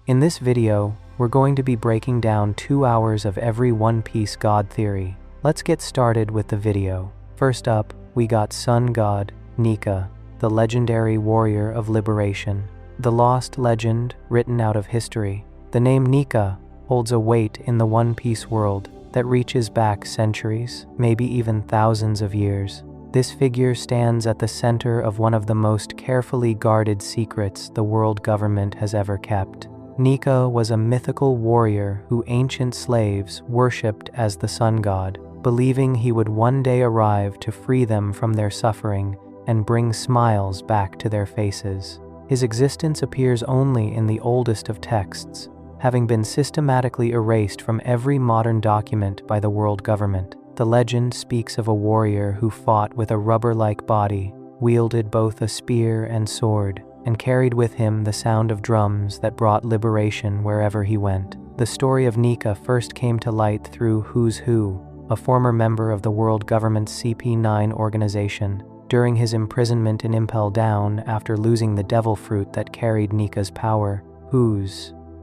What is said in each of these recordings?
In this video, we're going to be breaking down 2 hours of every One Piece god theory. Let's get started with the video. First up, we got Sun God, Nika, the legendary warrior of liberation. The lost legend written out of history. The name Nika holds a weight in the One Piece world that reaches back centuries, maybe even thousands of years. This figure stands at the center of one of the most carefully guarded secrets the world government has ever kept. Nika was a mythical warrior who ancient slaves worshipped as the sun god, believing he would one day arrive to free them from their suffering and bring smiles back to their faces. His existence appears only in the oldest of texts, having been systematically erased from every modern document by the world government. The legend speaks of a warrior who fought with a rubber-like body, wielded both a spear and sword, and carried with him the sound of drums that brought liberation wherever he went. The story of Nika first came to light through Who's Who, a former member of the world government's CP9 organization, during his imprisonment in Impel Down after losing the devil fruit that carried Nika's power. Who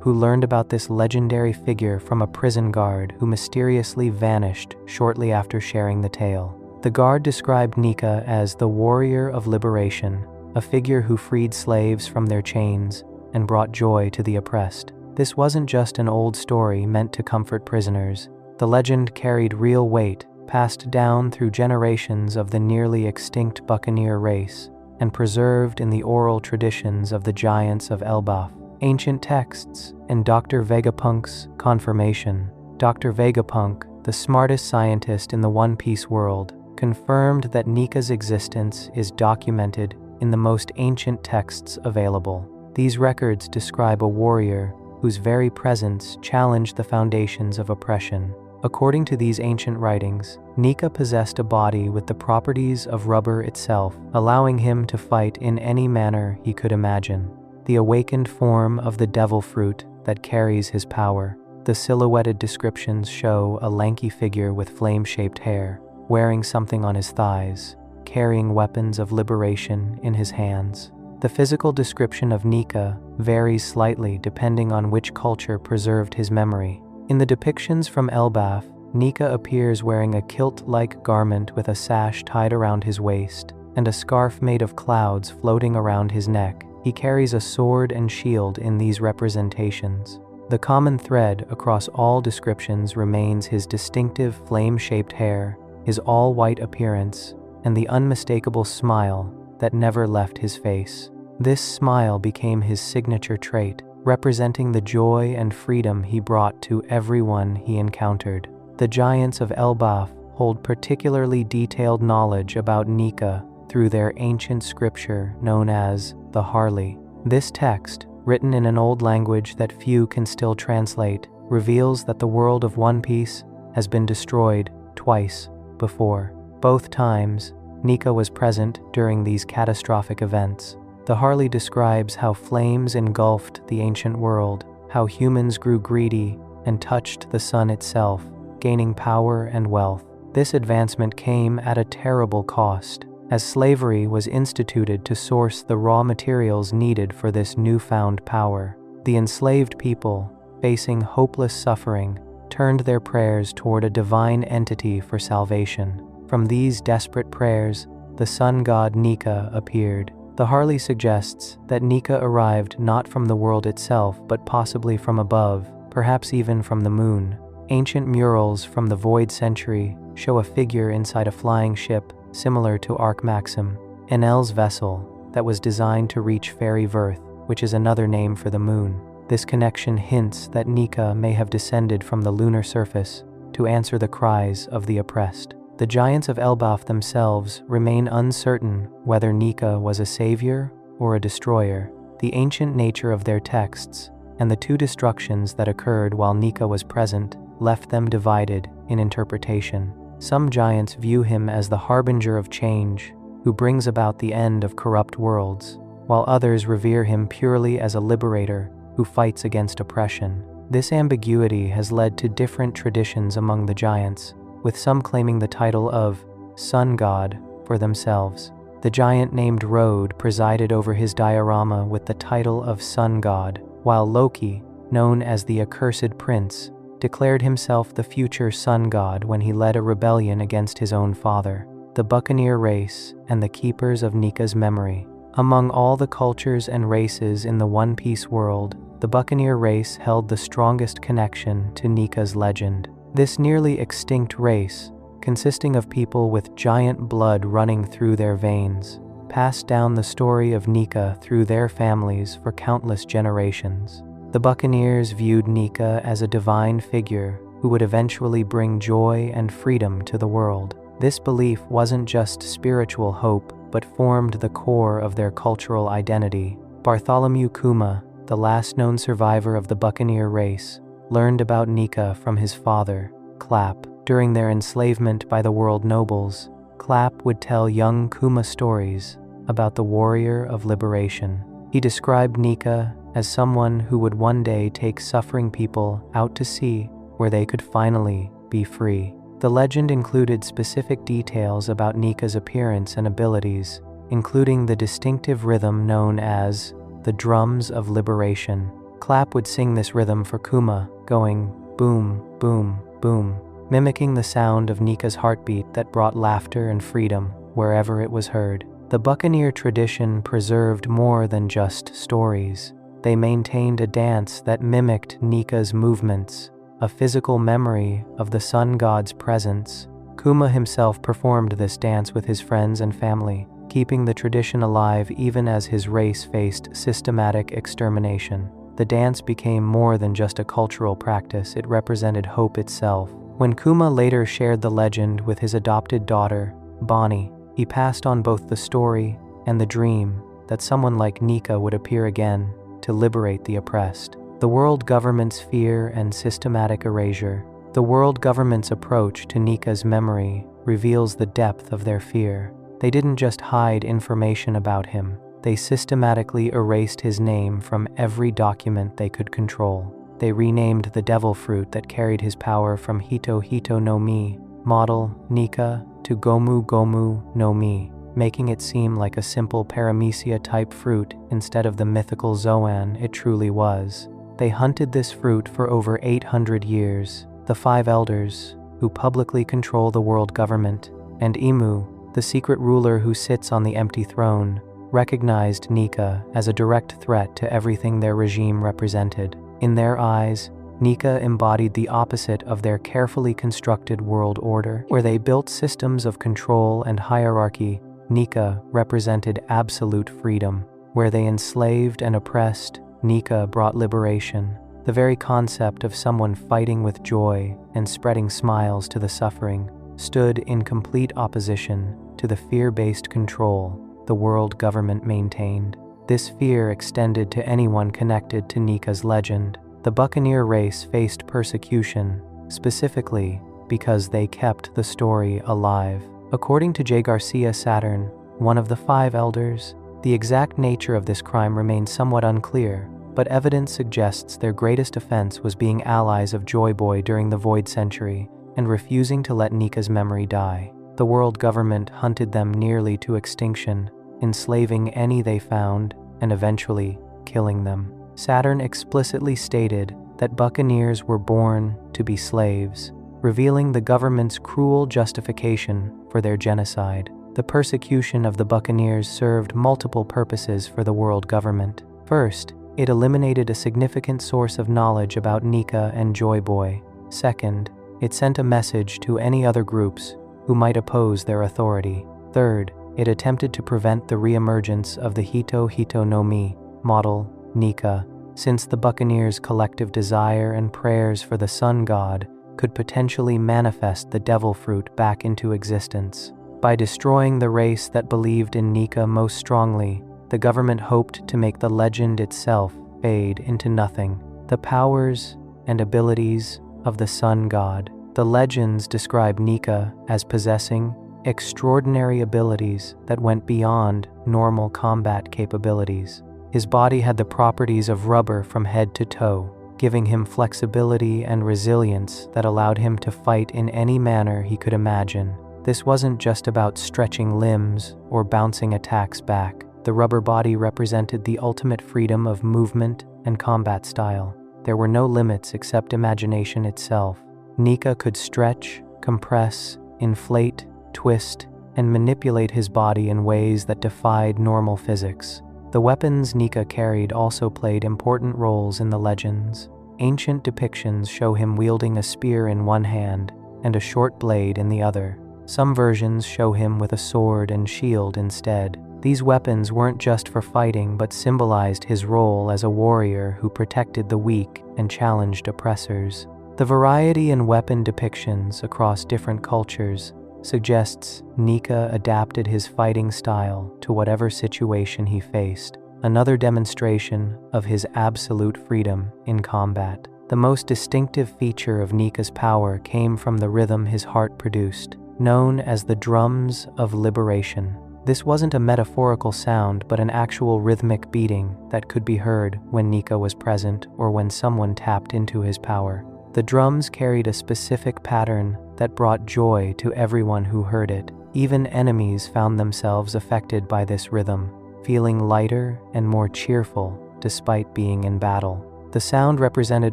learned about this legendary figure from a prison guard who mysteriously vanished shortly after sharing the tale. The guard described Nika as the warrior of liberation, a figure who freed slaves from their chains and brought joy to the oppressed. This wasn't just an old story meant to comfort prisoners. The legend carried real weight, passed down through generations of the nearly extinct buccaneer race, and preserved in the oral traditions of the giants of Elbaf. Ancient texts, and Dr. Vegapunk's confirmation. Dr. Vegapunk, the smartest scientist in the One Piece world, confirmed that Nika's existence is documented in the most ancient texts available. These records describe a warrior whose very presence challenged the foundations of oppression. According to these ancient writings, Nika possessed a body with the properties of rubber itself, allowing him to fight in any manner he could imagine. The awakened form of the devil fruit that carries his power. The silhouetted descriptions show a lanky figure with flame-shaped hair, wearing something on his thighs, carrying weapons of liberation in his hands. The physical description of Nika varies slightly depending on which culture preserved his memory. In the depictions from Elbaf, Nika appears wearing a kilt-like garment with a sash tied around his waist, and a scarf made of clouds floating around his neck. He carries a sword and shield in these representations. The common thread across all descriptions remains his distinctive flame-shaped hair, his all-white appearance, and the unmistakable smile that never left his face. This smile became his signature trait, representing the joy and freedom he brought to everyone he encountered. The giants of Elbaf hold particularly detailed knowledge about Nika through their ancient scripture known as the Harley. This text, written in an old language that few can still translate, reveals that the world of One Piece has been destroyed twice before. Both times, Nika was present during these catastrophic events. The Harley describes how flames engulfed the ancient world, how humans grew greedy and touched the sun itself, gaining power and wealth. This advancement came at a terrible cost, as slavery was instituted to source the raw materials needed for this newfound power. The enslaved people, facing hopeless suffering, turned their prayers toward a divine entity for salvation. From these desperate prayers, the sun god Nika appeared. The Harley suggests that Nika arrived not from the world itself, but possibly from above, perhaps even from the moon. Ancient murals from the Void Century show a figure inside a flying ship similar to Ark Maxim, Enel's vessel that was designed to reach Fairy Verth, which is another name for the moon. This connection hints that Nika may have descended from the lunar surface to answer the cries of the oppressed. The giants of Elbaf themselves remain uncertain whether Nika was a savior or a destroyer. The ancient nature of their texts and the two destructions that occurred while Nika was present left them divided in interpretation. Some giants view him as the harbinger of change, who brings about the end of corrupt worlds, while others revere him purely as a liberator who fights against oppression. This ambiguity has led to different traditions among the giants, with some claiming the title of Sun God for themselves. The giant named Road presided over his diorama with the title of Sun God, while Loki, known as the Accursed Prince, declared himself the future sun god when he led a rebellion against his own father, the Buccaneer race and the keepers of Nika's memory. Among all the cultures and races in the One Piece world, the Buccaneer race held the strongest connection to Nika's legend. This nearly extinct race, consisting of people with giant blood running through their veins, passed down the story of Nika through their families for countless generations. The Buccaneers viewed Nika as a divine figure who would eventually bring joy and freedom to the world. This belief wasn't just spiritual hope, but formed the core of their cultural identity. Bartholomew Kuma, the last known survivor of the Buccaneer race, learned about Nika from his father, Clap. During their enslavement by the world nobles, Clap would tell young Kuma stories about the warrior of liberation. He described Nika as someone who would one day take suffering people out to sea where they could finally be free. The legend included specific details about Nika's appearance and abilities, including the distinctive rhythm known as the Drums of Liberation. Clap would sing this rhythm for Kuma, going boom, boom, boom, mimicking the sound of Nika's heartbeat that brought laughter and freedom wherever it was heard. The Buccaneer tradition preserved more than just stories. They maintained a dance that mimicked Nika's movements, a physical memory of the sun god's presence. Kuma himself performed this dance with his friends and family, keeping the tradition alive even as his race faced systematic extermination. The dance became more than just a cultural practice, it represented hope itself. When Kuma later shared the legend with his adopted daughter, Bonnie, he passed on both the story and the dream that someone like Nika would appear again to liberate the oppressed. The world government's fear and systematic erasure. The world government's approach to Nika's memory reveals the depth of their fear. They didn't just hide information about him, they systematically erased his name from every document they could control. They renamed the devil fruit that carried his power from Hito Hito no Mi, model Nika, to Gomu Gomu no Mi, making it seem like a simple paramecia-type fruit instead of the mythical Zoan it truly was. They hunted this fruit for over 800 years. The Five Elders, who publicly control the world government, and Imu, the secret ruler who sits on the empty throne, recognized Nika as a direct threat to everything their regime represented. In their eyes, Nika embodied the opposite of their carefully constructed world order. Where they built systems of control and hierarchy, Nika represented absolute freedom. Where they enslaved and oppressed, Nika brought liberation. The very concept of someone fighting with joy and spreading smiles to the suffering stood in complete opposition to the fear-based control the world government maintained. This fear extended to anyone connected to Nika's legend. The Buccaneer race faced persecution, specifically because they kept the story alive. According to J. Garcia Saturn, one of the Five Elders, the exact nature of this crime remains somewhat unclear, but evidence suggests their greatest offense was being allies of Joy Boy during the Void Century and refusing to let Nika's memory die. The world government hunted them nearly to extinction, enslaving any they found and eventually killing them. Saturn explicitly stated that Buccaneers were born to be slaves, revealing the government's cruel justification for their genocide. The persecution of the Buccaneers served multiple purposes for the world government. First, it eliminated a significant source of knowledge about Nika and Joy Boy. Second, it sent a message to any other groups who might oppose their authority. Third, it attempted to prevent the reemergence of the Hito Hito no Mi, model Nika, since the Buccaneers' collective desire and prayers for the sun god could potentially manifest the devil fruit back into existence. By destroying the race that believed in Nika most strongly, the government hoped to make the legend itself fade into nothing. The powers and abilities of the sun god. The legends describe Nika as possessing extraordinary abilities that went beyond normal combat capabilities. His body had the properties of rubber from head to toe, giving him flexibility and resilience that allowed him to fight in any manner he could imagine. This wasn't just about stretching limbs or bouncing attacks back. The rubber body represented the ultimate freedom of movement and combat style. there were no limits except imagination itself. Nika could stretch, compress, inflate, twist, and manipulate his body in ways that defied normal physics. The weapons Nika carried also played important roles in the legends. Ancient depictions show him wielding a spear in one hand and a short blade in the other. Some versions show him with a sword and shield instead. These weapons weren't just for fighting but symbolized his role as a warrior who protected the weak and challenged oppressors. The variety in weapon depictions across different cultures suggests Nika adapted his fighting style to whatever situation he faced, another demonstration of his absolute freedom in combat. The most distinctive feature of Nika's power came from the rhythm his heart produced, known as the drums of liberation. This wasn't a metaphorical sound but an actual rhythmic beating that could be heard when Nika was present or when someone tapped into his power. The drums carried a specific pattern that brought joy to everyone who heard it. Even enemies found themselves affected by this rhythm, feeling lighter and more cheerful despite being in battle. The sound represented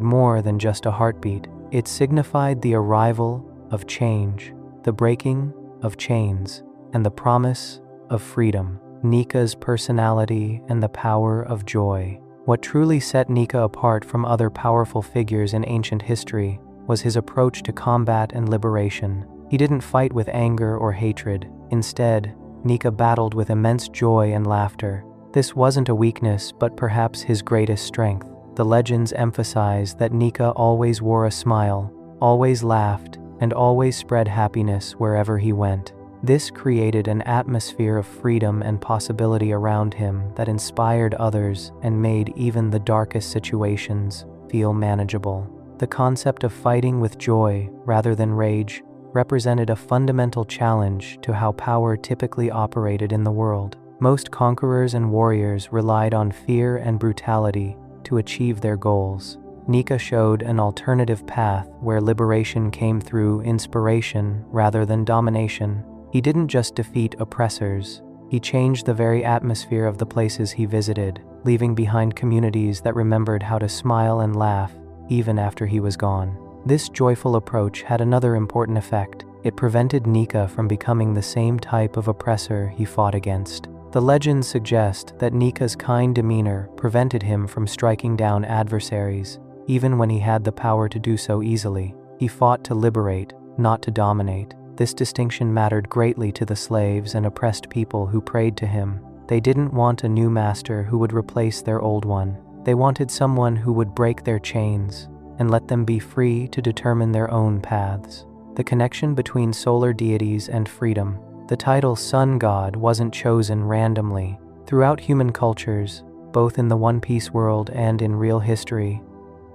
more than just a heartbeat. It signified the arrival of change, the breaking of chains, and the promise of freedom. Nika's personality and the power of joy. What truly set Nika apart from other powerful figures in ancient history was his approach to combat and liberation. He didn't fight with anger or hatred. Instead, Nika battled with immense joy and laughter. This wasn't a weakness, but perhaps his greatest strength. The legends emphasize that Nika always wore a smile, always laughed, and always spread happiness wherever he went. This created an atmosphere of freedom and possibility around him that inspired others and made even the darkest situations feel manageable. The concept of fighting with joy rather than rage represented a fundamental challenge to how power typically operated in the world. Most conquerors and warriors relied on fear and brutality to achieve their goals. Nika showed an alternative path where liberation came through inspiration rather than domination. He didn't just defeat oppressors, he changed the very atmosphere of the places he visited, leaving behind communities that remembered how to smile and laugh even after he was gone. This joyful approach had another important effect. It prevented Nika from becoming the same type of oppressor he fought against. The legends suggest that Nika's kind demeanor prevented him from striking down adversaries, even when he had the power to do so easily. He fought to liberate, not to dominate. This distinction mattered greatly to the slaves and oppressed people who prayed to him. They didn't want a new master who would replace their old one. They wanted someone who would break their chains and let them be free to determine their own paths. The connection between solar deities and freedom. The title Sun God wasn't chosen randomly. Throughout human cultures, both in the One Piece world and in real history,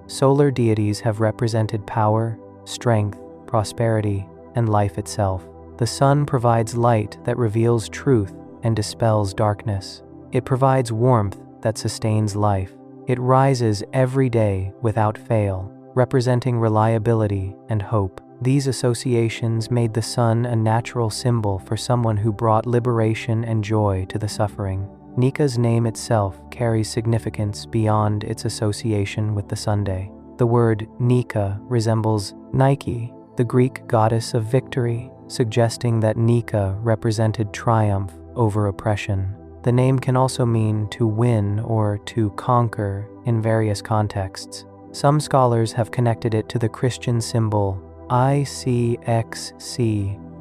solar deities have represented power, strength, prosperity, and life itself. The sun provides light that reveals truth and dispels darkness. It provides warmth that sustains life. It rises every day without fail, representing reliability and hope. These associations made the sun a natural symbol for someone who brought liberation and joy to the suffering. Nika's name itself carries significance beyond its association with the Sunday. The word Nika resembles Nike, the Greek goddess of victory, suggesting that Nika represented triumph over oppression. The name can also mean to win or to conquer in various contexts. Some scholars have connected it to the Christian symbol ICXC,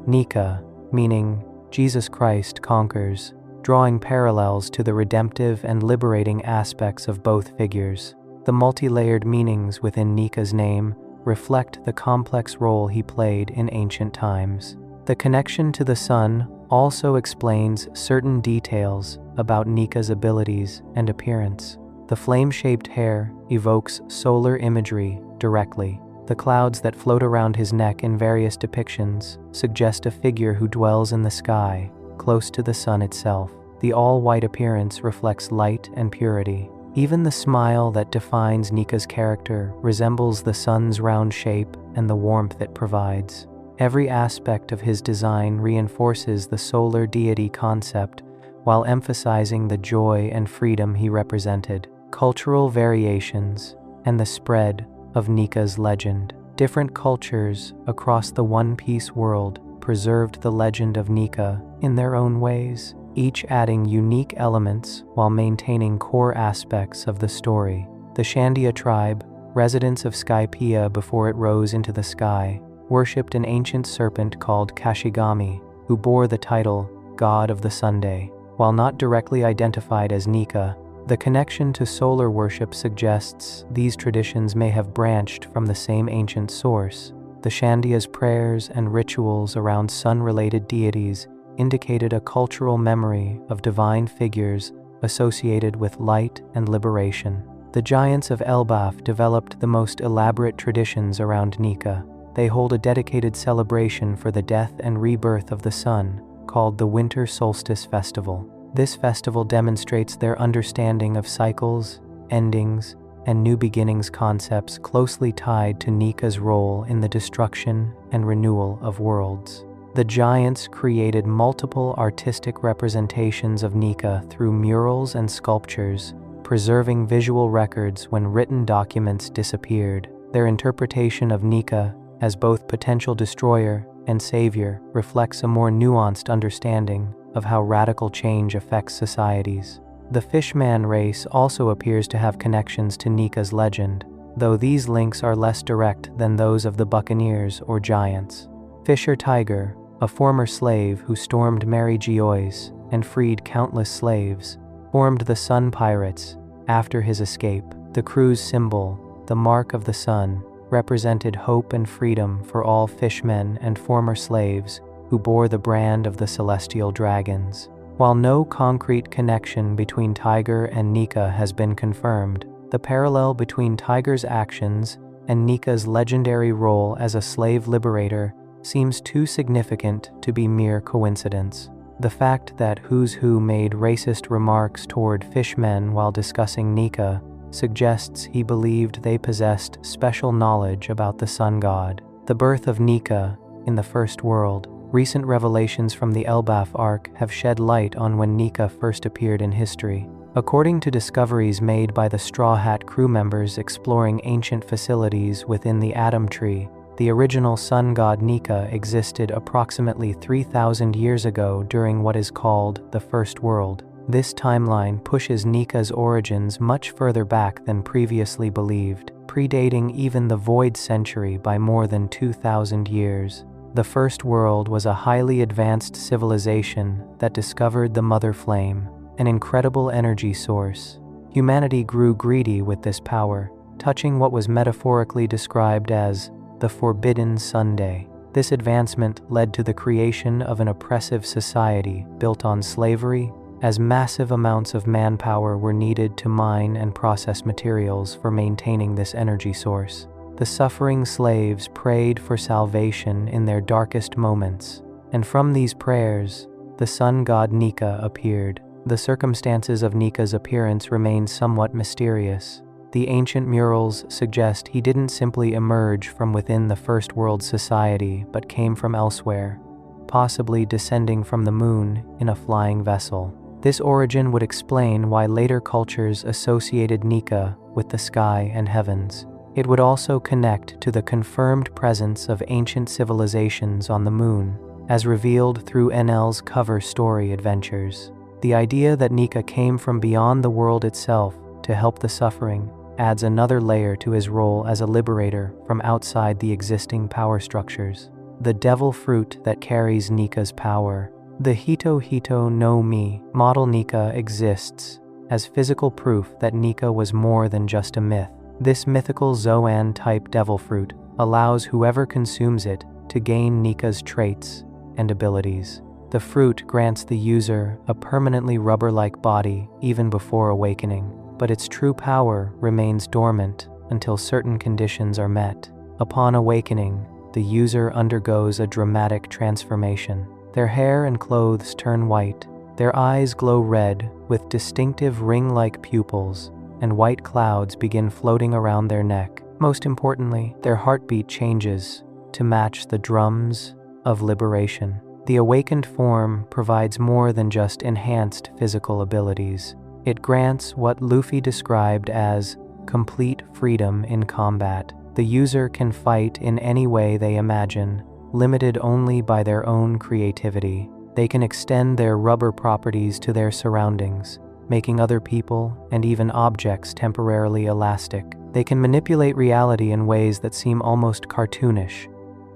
Nika, meaning Jesus Christ conquers, drawing parallels to the redemptive and liberating aspects of both figures. The multi-layered meanings within Nika's name reflect the complex role he played in ancient times. The connection to the sun also explains certain details about Nika's abilities and appearance. The flame-shaped hair evokes solar imagery directly. The clouds that float around his neck in various depictions suggest a figure who dwells in the sky, close to the sun itself. The all-white appearance reflects light and purity. Even the smile that defines Nika's character resembles the sun's round shape and the warmth it provides. Every aspect of his design reinforces the solar deity concept while emphasizing the joy and freedom he represented. Cultural variations and the spread of Nika's legend. Different cultures across the One Piece world preserved the legend of Nika in their own ways, each adding unique elements while maintaining core aspects of the story. The Shandia tribe, residents of Skypiea before it rose into the sky, worshipped an ancient serpent called Kashigami, who bore the title God of the Sunday. While not directly identified as Nika, the connection to solar worship suggests these traditions may have branched from the same ancient source. The Shandia's prayers and rituals around sun-related deities indicated a cultural memory of divine figures associated with light and liberation. The giants of Elbaf developed the most elaborate traditions around Nika. They hold a dedicated celebration for the death and rebirth of the sun, called the Winter Solstice Festival. This festival demonstrates their understanding of cycles, endings, and new beginnings, concepts closely tied to Nika's role in the destruction and renewal of worlds. The giants created multiple artistic representations of Nika through murals and sculptures, preserving visual records when written documents disappeared. Their interpretation of Nika as both potential destroyer and savior reflects a more nuanced understanding of how radical change affects societies. The Fishman race also appears to have connections to Nika's legend, though these links are less direct than those of the Buccaneers or Giants. Fisher Tiger, a former slave who stormed Mary Geoise and freed countless slaves, formed the Sun Pirates after his escape. The crew's symbol, the Mark of the Sun, represented hope and freedom for all fishmen and former slaves who bore the brand of the Celestial Dragons. While no concrete connection between Tiger and Nika has been confirmed, the parallel between Tiger's actions and Nika's legendary role as a slave liberator seems too significant to be mere coincidence. The fact that Who's Who made racist remarks toward fishmen while discussing Nika suggests he believed they possessed special knowledge about the sun god. The birth of Nika in the First World. Recent revelations from the Elbaf Arc have shed light on when Nika first appeared in history. According to discoveries made by the Straw Hat crew members exploring ancient facilities within the Atom Tree, the original sun god Nika existed approximately 3,000 years ago during what is called the First World. This timeline pushes Nika's origins much further back than previously believed, predating even the Void Century by more than 2,000 years. The First World was a highly advanced civilization that discovered the Mother Flame, an incredible energy source. Humanity grew greedy with this power, touching what was metaphorically described as the Forbidden Sunday. This advancement led to the creation of an oppressive society built on slavery, as massive amounts of manpower were needed to mine and process materials for maintaining this energy source. The suffering slaves prayed for salvation in their darkest moments, and from these prayers, the sun god Nika appeared. The circumstances of Nika's appearance remain somewhat mysterious. The ancient murals suggest he didn't simply emerge from within the First World society but came from elsewhere, possibly descending from the moon in a flying vessel. This origin would explain why later cultures associated Nika with the sky and heavens. It would also connect to the confirmed presence of ancient civilizations on the moon, as revealed through NL's cover story adventures. The idea that Nika came from beyond the world itself to help the suffering adds another layer to his role as a liberator from outside the existing power structures. The devil fruit that carries Nika's power. The Hito Hito no Mi model Nika exists as physical proof that Nika was more than just a myth. This mythical Zoan-type devil fruit allows whoever consumes it to gain Nika's traits and abilities. The fruit grants the user a permanently rubber-like body even before awakening, but its true power remains dormant until certain conditions are met. Upon awakening, the user undergoes a dramatic transformation. Their hair and clothes turn white, their eyes glow red with distinctive ring-like pupils, and white clouds begin floating around their neck. Most importantly, their heartbeat changes to match the drums of liberation. The awakened form provides more than just enhanced physical abilities. It grants what Luffy described as complete freedom in combat. The user can fight in any way they imagine, limited only by their own creativity. They can extend their rubber properties to their surroundings, making other people and even objects temporarily elastic. They can manipulate reality in ways that seem almost cartoonish,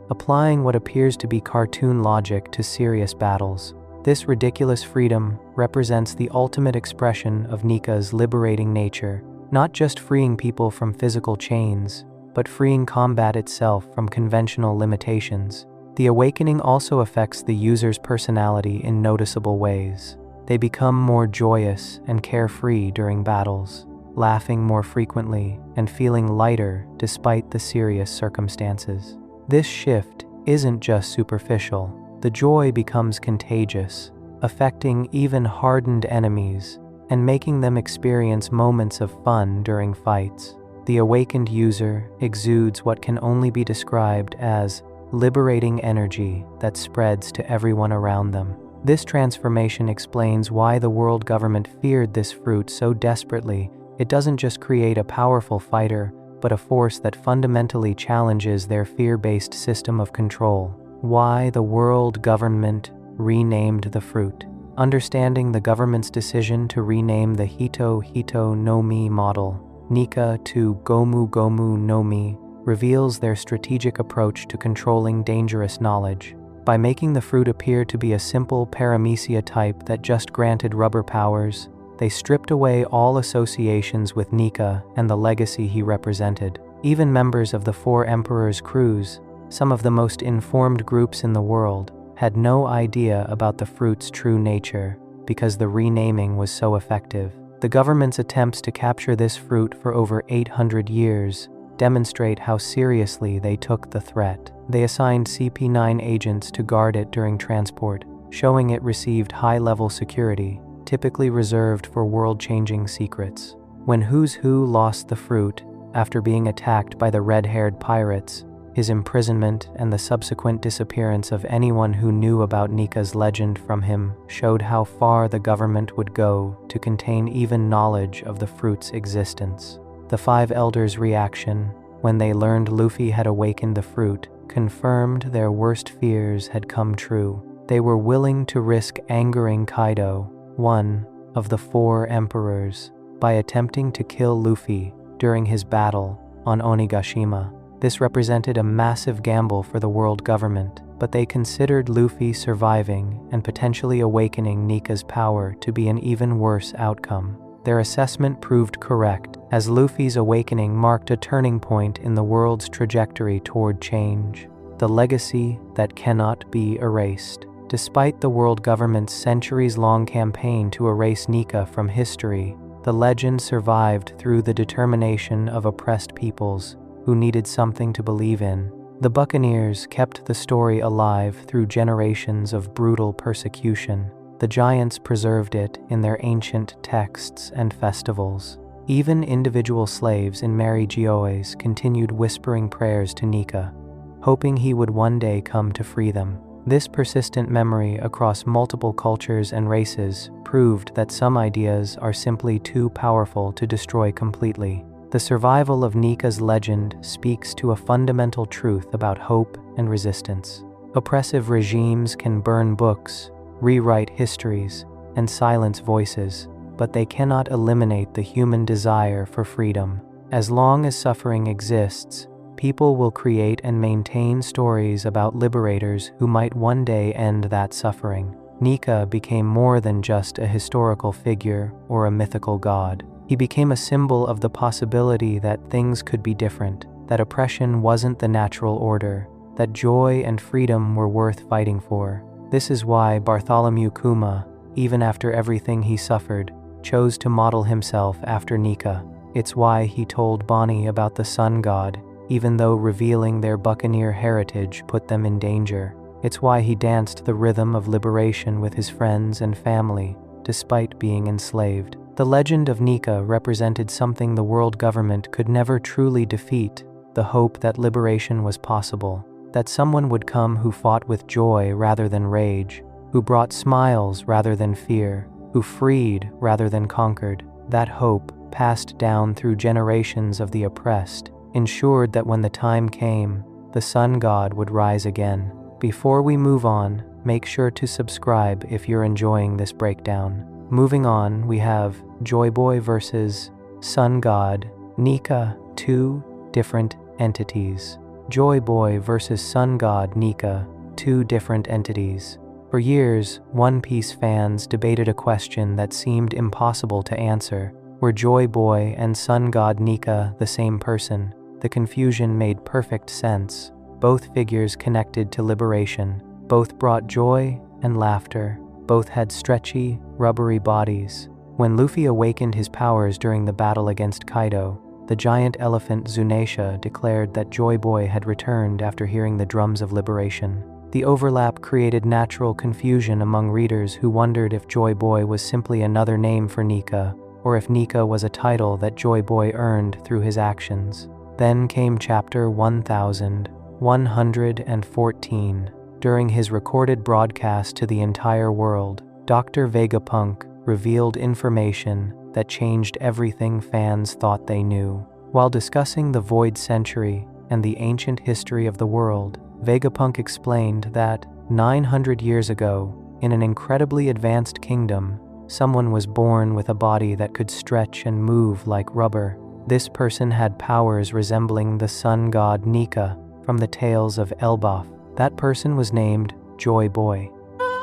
applying what appears to be cartoon logic to serious battles. This ridiculous freedom represents the ultimate expression of Nika's liberating nature, not just freeing people from physical chains, but freeing combat itself from conventional limitations. The awakening also affects the user's personality in noticeable ways. They become more joyous and carefree during battles, laughing more frequently and feeling lighter despite the serious circumstances. This shift isn't just superficial. The joy becomes contagious, affecting even hardened enemies and making them experience moments of fun during fights. The awakened user exudes what can only be described as liberating energy that spreads to everyone around them. This transformation explains why the world government feared this fruit so desperately. It doesn't just create a powerful fighter, but a force that fundamentally challenges their fear-based system of control. Why the world government renamed the fruit. Understanding the government's decision to rename the Hito Hito no Mi model, Nika, to Gomu Gomu no Mi, reveals their strategic approach to controlling dangerous knowledge. By making the fruit appear to be a simple paramecia type that just granted rubber powers, they stripped away all associations with Nika and the legacy he represented. Even members of the Four Emperors' crews, some of the most informed groups in the world, had no idea about the fruit's true nature because the renaming was so effective. The government's attempts to capture this fruit for over 800 years demonstrate how seriously they took the threat. They assigned CP9 agents to guard it during transport, showing it received high-level security, typically reserved for world-changing secrets. When Who's Who lost the fruit after being attacked by the red-haired pirates, his imprisonment and the subsequent disappearance of anyone who knew about Nika's legend from him showed how far the government would go to contain even knowledge of the fruit's existence. The Five Elders' reaction, when they learned Luffy had awakened the fruit, confirmed their worst fears had come true. They were willing to risk angering Kaido, one of the Four Emperors, by attempting to kill Luffy during his battle on Onigashima. This represented a massive gamble for the world government, but they considered Luffy surviving and potentially awakening Nika's power to be an even worse outcome. Their assessment proved correct, as Luffy's awakening marked a turning point in the world's trajectory toward change, the legacy that cannot be erased. Despite the world government's centuries-long campaign to erase Nika from history, the legend survived through the determination of oppressed peoples who needed something to believe in. The Buccaneers kept the story alive through generations of brutal persecution. The giants preserved it in their ancient texts and festivals. Even individual slaves in Mary Geoise continued whispering prayers to Nika, hoping he would one day come to free them. This persistent memory across multiple cultures and races proved that some ideas are simply too powerful to destroy completely. The survival of Nika's legend speaks to a fundamental truth about hope and resistance. Oppressive regimes can burn books, rewrite histories, and silence voices, but they cannot eliminate the human desire for freedom. As long as suffering exists, people will create and maintain stories about liberators who might one day end that suffering. Nika became more than just a historical figure or a mythical god. He became a symbol of the possibility that things could be different, that oppression wasn't the natural order, that joy and freedom were worth fighting for. This is why Bartholomew Kuma, even after everything he suffered, chose to model himself after Nika. It's why he told Bonnie about the sun god, even though revealing their buccaneer heritage put them in danger. It's why he danced the rhythm of liberation with his friends and family, despite being enslaved. The legend of Nika represented something the world government could never truly defeat, the hope that liberation was possible, that someone would come who fought with joy rather than rage, who brought smiles rather than fear, who freed rather than conquered. That hope passed down through generations of the oppressed, ensured that when the time came, the sun god would rise again. Before we move on, make sure to subscribe if you're enjoying this breakdown. Moving on, we have Joy Boy versus sun god Nika, two different entities. Joy Boy versus sun god Nika, two different entities. For years, One Piece fans debated a question that seemed impossible to answer. Were Joy Boy and sun god Nika the same person? The confusion made perfect sense. Both figures connected to liberation. Both brought joy and laughter. Both had stretchy, rubbery bodies. When Luffy awakened his powers during the battle against Kaido, the giant elephant Zunisha declared that Joy Boy had returned after hearing the drums of liberation. The overlap created natural confusion among readers who wondered if Joy Boy was simply another name for Nika, or if Nika was a title that Joy Boy earned through his actions. Then came chapter 1114. During his recorded broadcast to the entire world, Dr. Vegapunk revealed information that changed everything fans thought they knew. While discussing the Void Century and the ancient history of the world, Vegapunk explained that 900 years ago, in an incredibly advanced kingdom, someone was born with a body that could stretch and move like rubber. This person had powers resembling the sun god Nika from the tales of Elbaf. That person was named Joy Boy,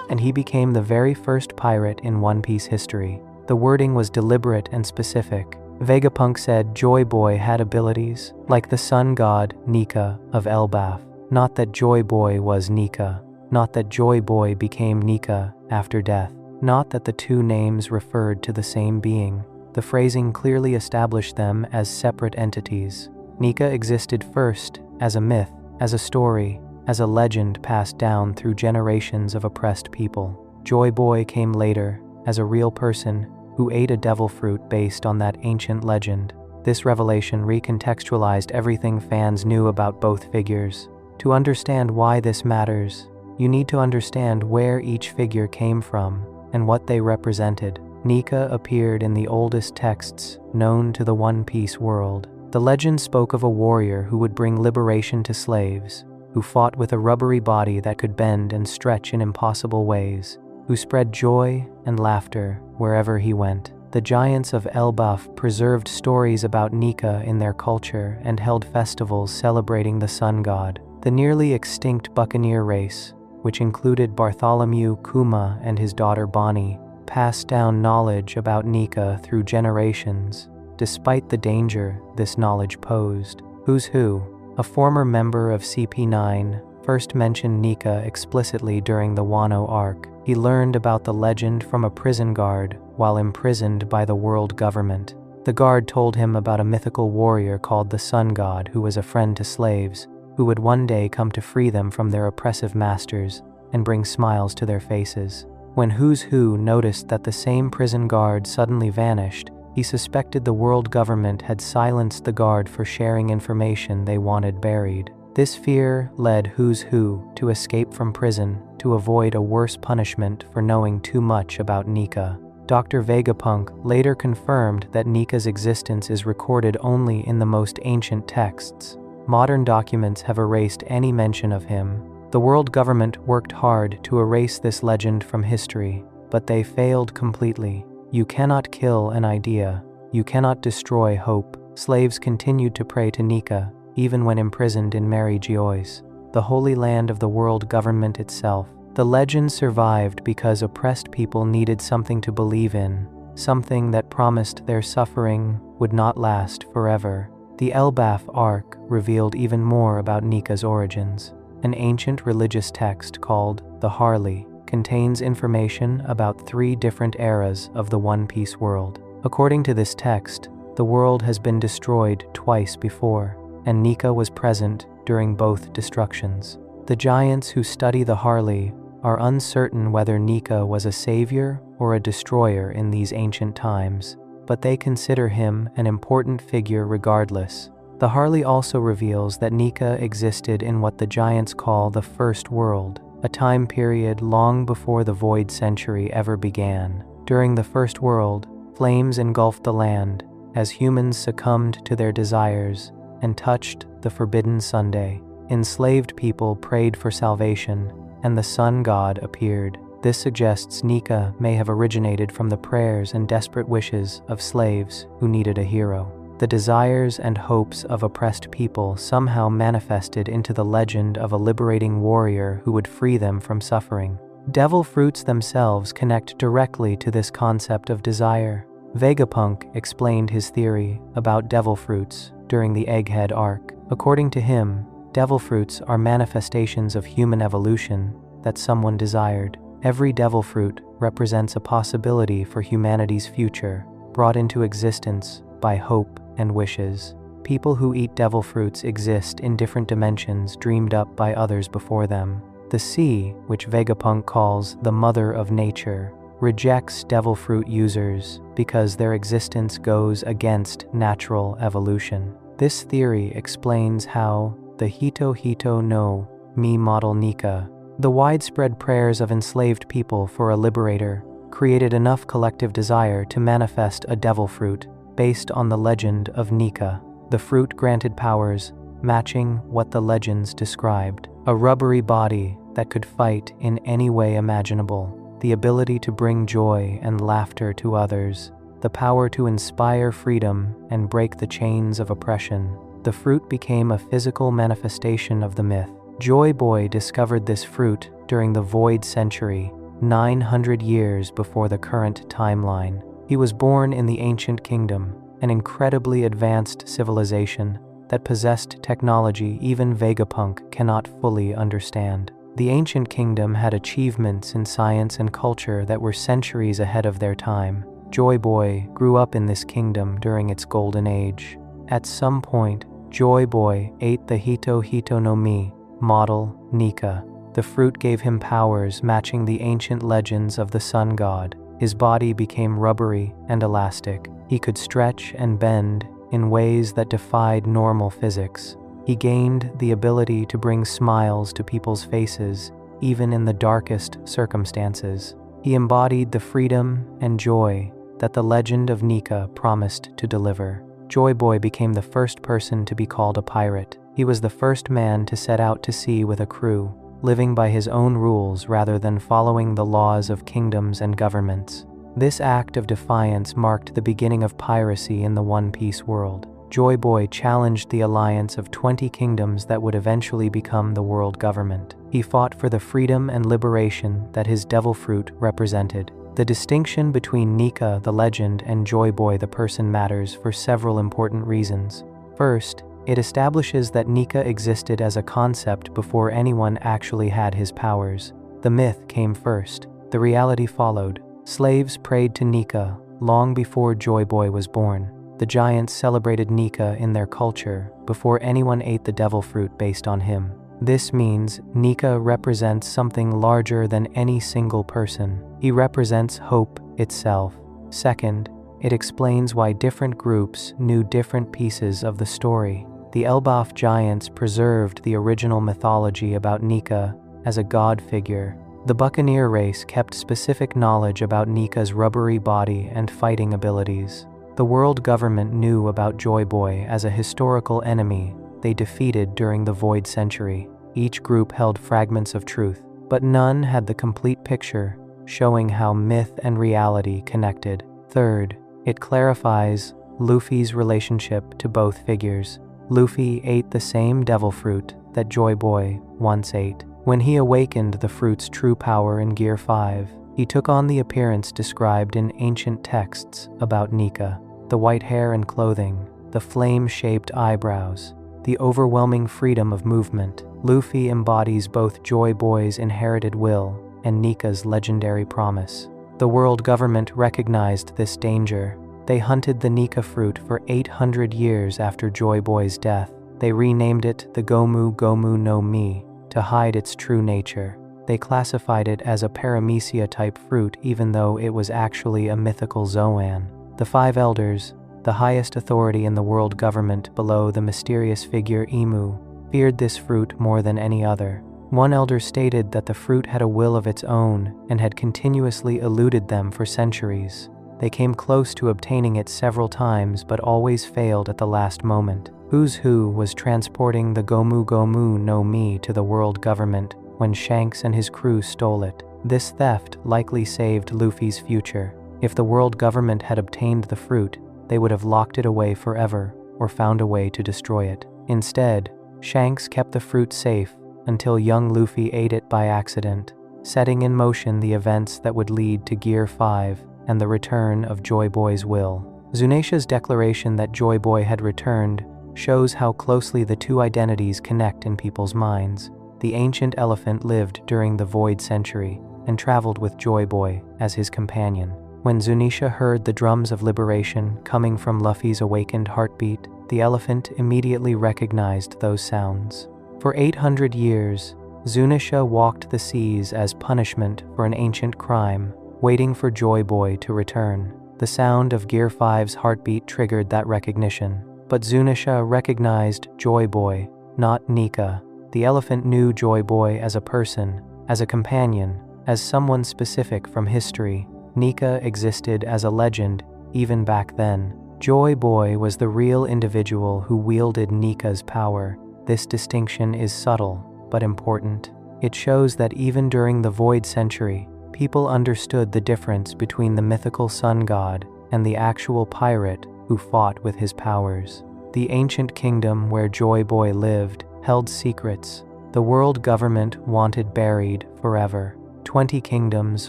and he became the very first pirate in One Piece history. The wording was deliberate and specific. Vegapunk said Joy Boy had abilities like the sun god Nika of Elbaf. Not that Joy Boy was Nika. Not that Joy Boy became Nika after death. Not that the two names referred to the same being. The phrasing clearly established them as separate entities. Nika existed first as a myth, as a story, as a legend passed down through generations of oppressed people. Joy Boy came later as a real person who ate a devil fruit based on that ancient legend. This revelation recontextualized everything fans knew about both figures. To understand why this matters, you need to understand where each figure came from and what they represented. Nika appeared in the oldest texts known to the One Piece world. The legend spoke of a warrior who would bring liberation to slaves, who fought with a rubbery body that could bend and stretch in impossible ways, who spread joy and laughter wherever he went. The giants of Elbaf preserved stories about Nika in their culture and held festivals celebrating the sun god. The nearly extinct buccaneer race, which included Bartholomew Kuma and his daughter Bonnie, passed down knowledge about Nika through generations, despite the danger this knowledge posed. Who's Who, a former member of CP9, first mentioned Nika explicitly during the Wano arc. He learned about the legend from a prison guard while imprisoned by the world government. The guard told him about a mythical warrior called the Sun God who was a friend to slaves, who would one day come to free them from their oppressive masters and bring smiles to their faces. When Who's Who noticed that the same prison guard suddenly vanished, he suspected the world government had silenced the guard for sharing information they wanted buried. This fear led Who's Who to escape from prison to avoid a worse punishment for knowing too much about Nika. Dr. Vegapunk later confirmed that Nika's existence is recorded only in the most ancient texts. Modern documents have erased any mention of him. The world government worked hard to erase this legend from history, but they failed completely. You cannot kill an idea. You cannot destroy hope. Slaves continued to pray to Nika, even when imprisoned in Mary Geoise, the holy land of the world government itself. The legend survived because oppressed people needed something to believe in, something that promised their suffering would not last forever. The Elbaf arc revealed even more about Nika's origins. An ancient religious text called the Harley contains information about 3 different eras of the One Piece world. According to this text, the world has been destroyed twice before, and Nika was present during both destructions. The giants who study the Harley are uncertain whether Nika was a savior or a destroyer in these ancient times, but they consider him an important figure regardless. The Harley also reveals that Nika existed in what the giants call the First World, a time period long before the Void Century ever began. During the First World, flames engulfed the land, as humans succumbed to their desires and touched the forbidden Sunday. Enslaved people prayed for salvation, and the sun god appeared. This suggests Nika may have originated from the prayers and desperate wishes of slaves who needed a hero. The desires and hopes of oppressed people somehow manifested into the legend of a liberating warrior who would free them from suffering. Devil fruits themselves connect directly to this concept of desire. Vegapunk explained his theory about devil fruits during the Egghead arc. According to him, devil fruits are manifestations of human evolution that someone desired. Every devil fruit represents a possibility for humanity's future, brought into existence by hope and wishes. People who eat devil fruits exist in different dimensions dreamed up by others before them. The sea, which Vegapunk calls the mother of nature, rejects devil fruit users because their existence goes against natural evolution. This theory explains how the Hito Hito no Mi model Nika, the widespread prayers of enslaved people for a liberator, created enough collective desire to manifest a devil fruit based on the legend of Nika. The fruit granted powers matching what the legends described: a rubbery body that could fight in any way imaginable, the ability to bring joy and laughter to others, the power to inspire freedom and break the chains of oppression. The fruit became a physical manifestation of the myth. Joy Boy discovered this fruit during the Void Century, 900 years before the current timeline. He was born in the Ancient Kingdom, an incredibly advanced civilization that possessed technology even Vegapunk cannot fully understand. The Ancient Kingdom had achievements in science and culture that were centuries ahead of their time. Joy Boy grew up in this kingdom during its golden age. At some point, Joy Boy ate the Hito Hito no Mi model Nika. The fruit gave him powers matching the ancient legends of the sun god. His body became rubbery and elastic. He could stretch and bend in ways that defied normal physics. He gained the ability to bring smiles to people's faces, even in the darkest circumstances. He embodied the freedom and joy that the legend of Nika promised to deliver. Joy Boy became the first person to be called a pirate. He was the first man to set out to sea with a crew, living by his own rules rather than following the laws of kingdoms and governments. This act of defiance marked the beginning of piracy in the One Piece world. Joy Boy challenged the alliance of 20 kingdoms that would eventually become the world government. He fought for the freedom and liberation that his devil fruit represented. The distinction between Nika the legend and Joy Boy the person matters for several important reasons. First, it establishes that Nika existed as a concept before anyone actually had his powers. The myth came first. The reality followed. Slaves prayed to Nika long before Joy Boy was born. The giants celebrated Nika in their culture before anyone ate the devil fruit based on him. This means Nika represents something larger than any single person. He represents hope itself. Second, it explains why different groups knew different pieces of the story. The Elbaf giants preserved the original mythology about Nika as a god figure. The Buccaneer race kept specific knowledge about Nika's rubbery body and fighting abilities. The world government knew about Joy Boy as a historical enemy they defeated during the Void Century. Each group held fragments of truth, but none had the complete picture, showing how myth and reality connected. Third, it clarifies Luffy's relationship to both figures. Luffy ate the same devil fruit that Joy Boy once ate. When he awakened the fruit's true power in Gear 5, he took on the appearance described in ancient texts about Nika. The white hair and clothing, the flame-shaped eyebrows, the overwhelming freedom of movement. Luffy embodies both Joy Boy's inherited will and Nika's legendary promise. The world government recognized this danger. They hunted the Nika fruit for 800 years after Joy Boy's death. They renamed it the Gomu Gomu no Mi to hide its true nature. They classified it as a paramecia-type fruit even though it was actually a mythical Zoan. The Five Elders, the highest authority in the world government below the mysterious figure Imu, feared this fruit more than any other. One elder stated that the fruit had a will of its own and had continuously eluded them for centuries. They came close to obtaining it several times but always failed at the last moment. Who's Who was transporting the Gomu Gomu no Mi to the world government when Shanks and his crew stole it. This theft likely saved Luffy's future. If the world government had obtained the fruit, they would have locked it away forever or found a way to destroy it. Instead, Shanks kept the fruit safe until young Luffy ate it by accident, setting in motion the events that would lead to Gear 5 and the return of Joy Boy's will. Zunisha's declaration that Joy Boy had returned shows how closely the two identities connect in people's minds. The ancient elephant lived during the Void Century and traveled with Joy Boy as his companion. When Zunisha heard the drums of liberation coming from Luffy's awakened heartbeat, the elephant immediately recognized those sounds. For 800 years, Zunisha walked the seas as punishment for an ancient crime, waiting for Joy Boy to return. The sound of Gear 5's heartbeat triggered that recognition, but Zunisha recognized Joy Boy, not Nika. The elephant knew Joy Boy as a person, as a companion, as someone specific from history. Nika existed as a legend even back then. Joy Boy was the real individual who wielded Nika's power. This distinction is subtle, but important. It shows that even during the Void Century, people understood the difference between the mythical sun god and the actual pirate who fought with his powers. The ancient kingdom where Joy Boy lived held secrets the world government wanted buried forever. 20 kingdoms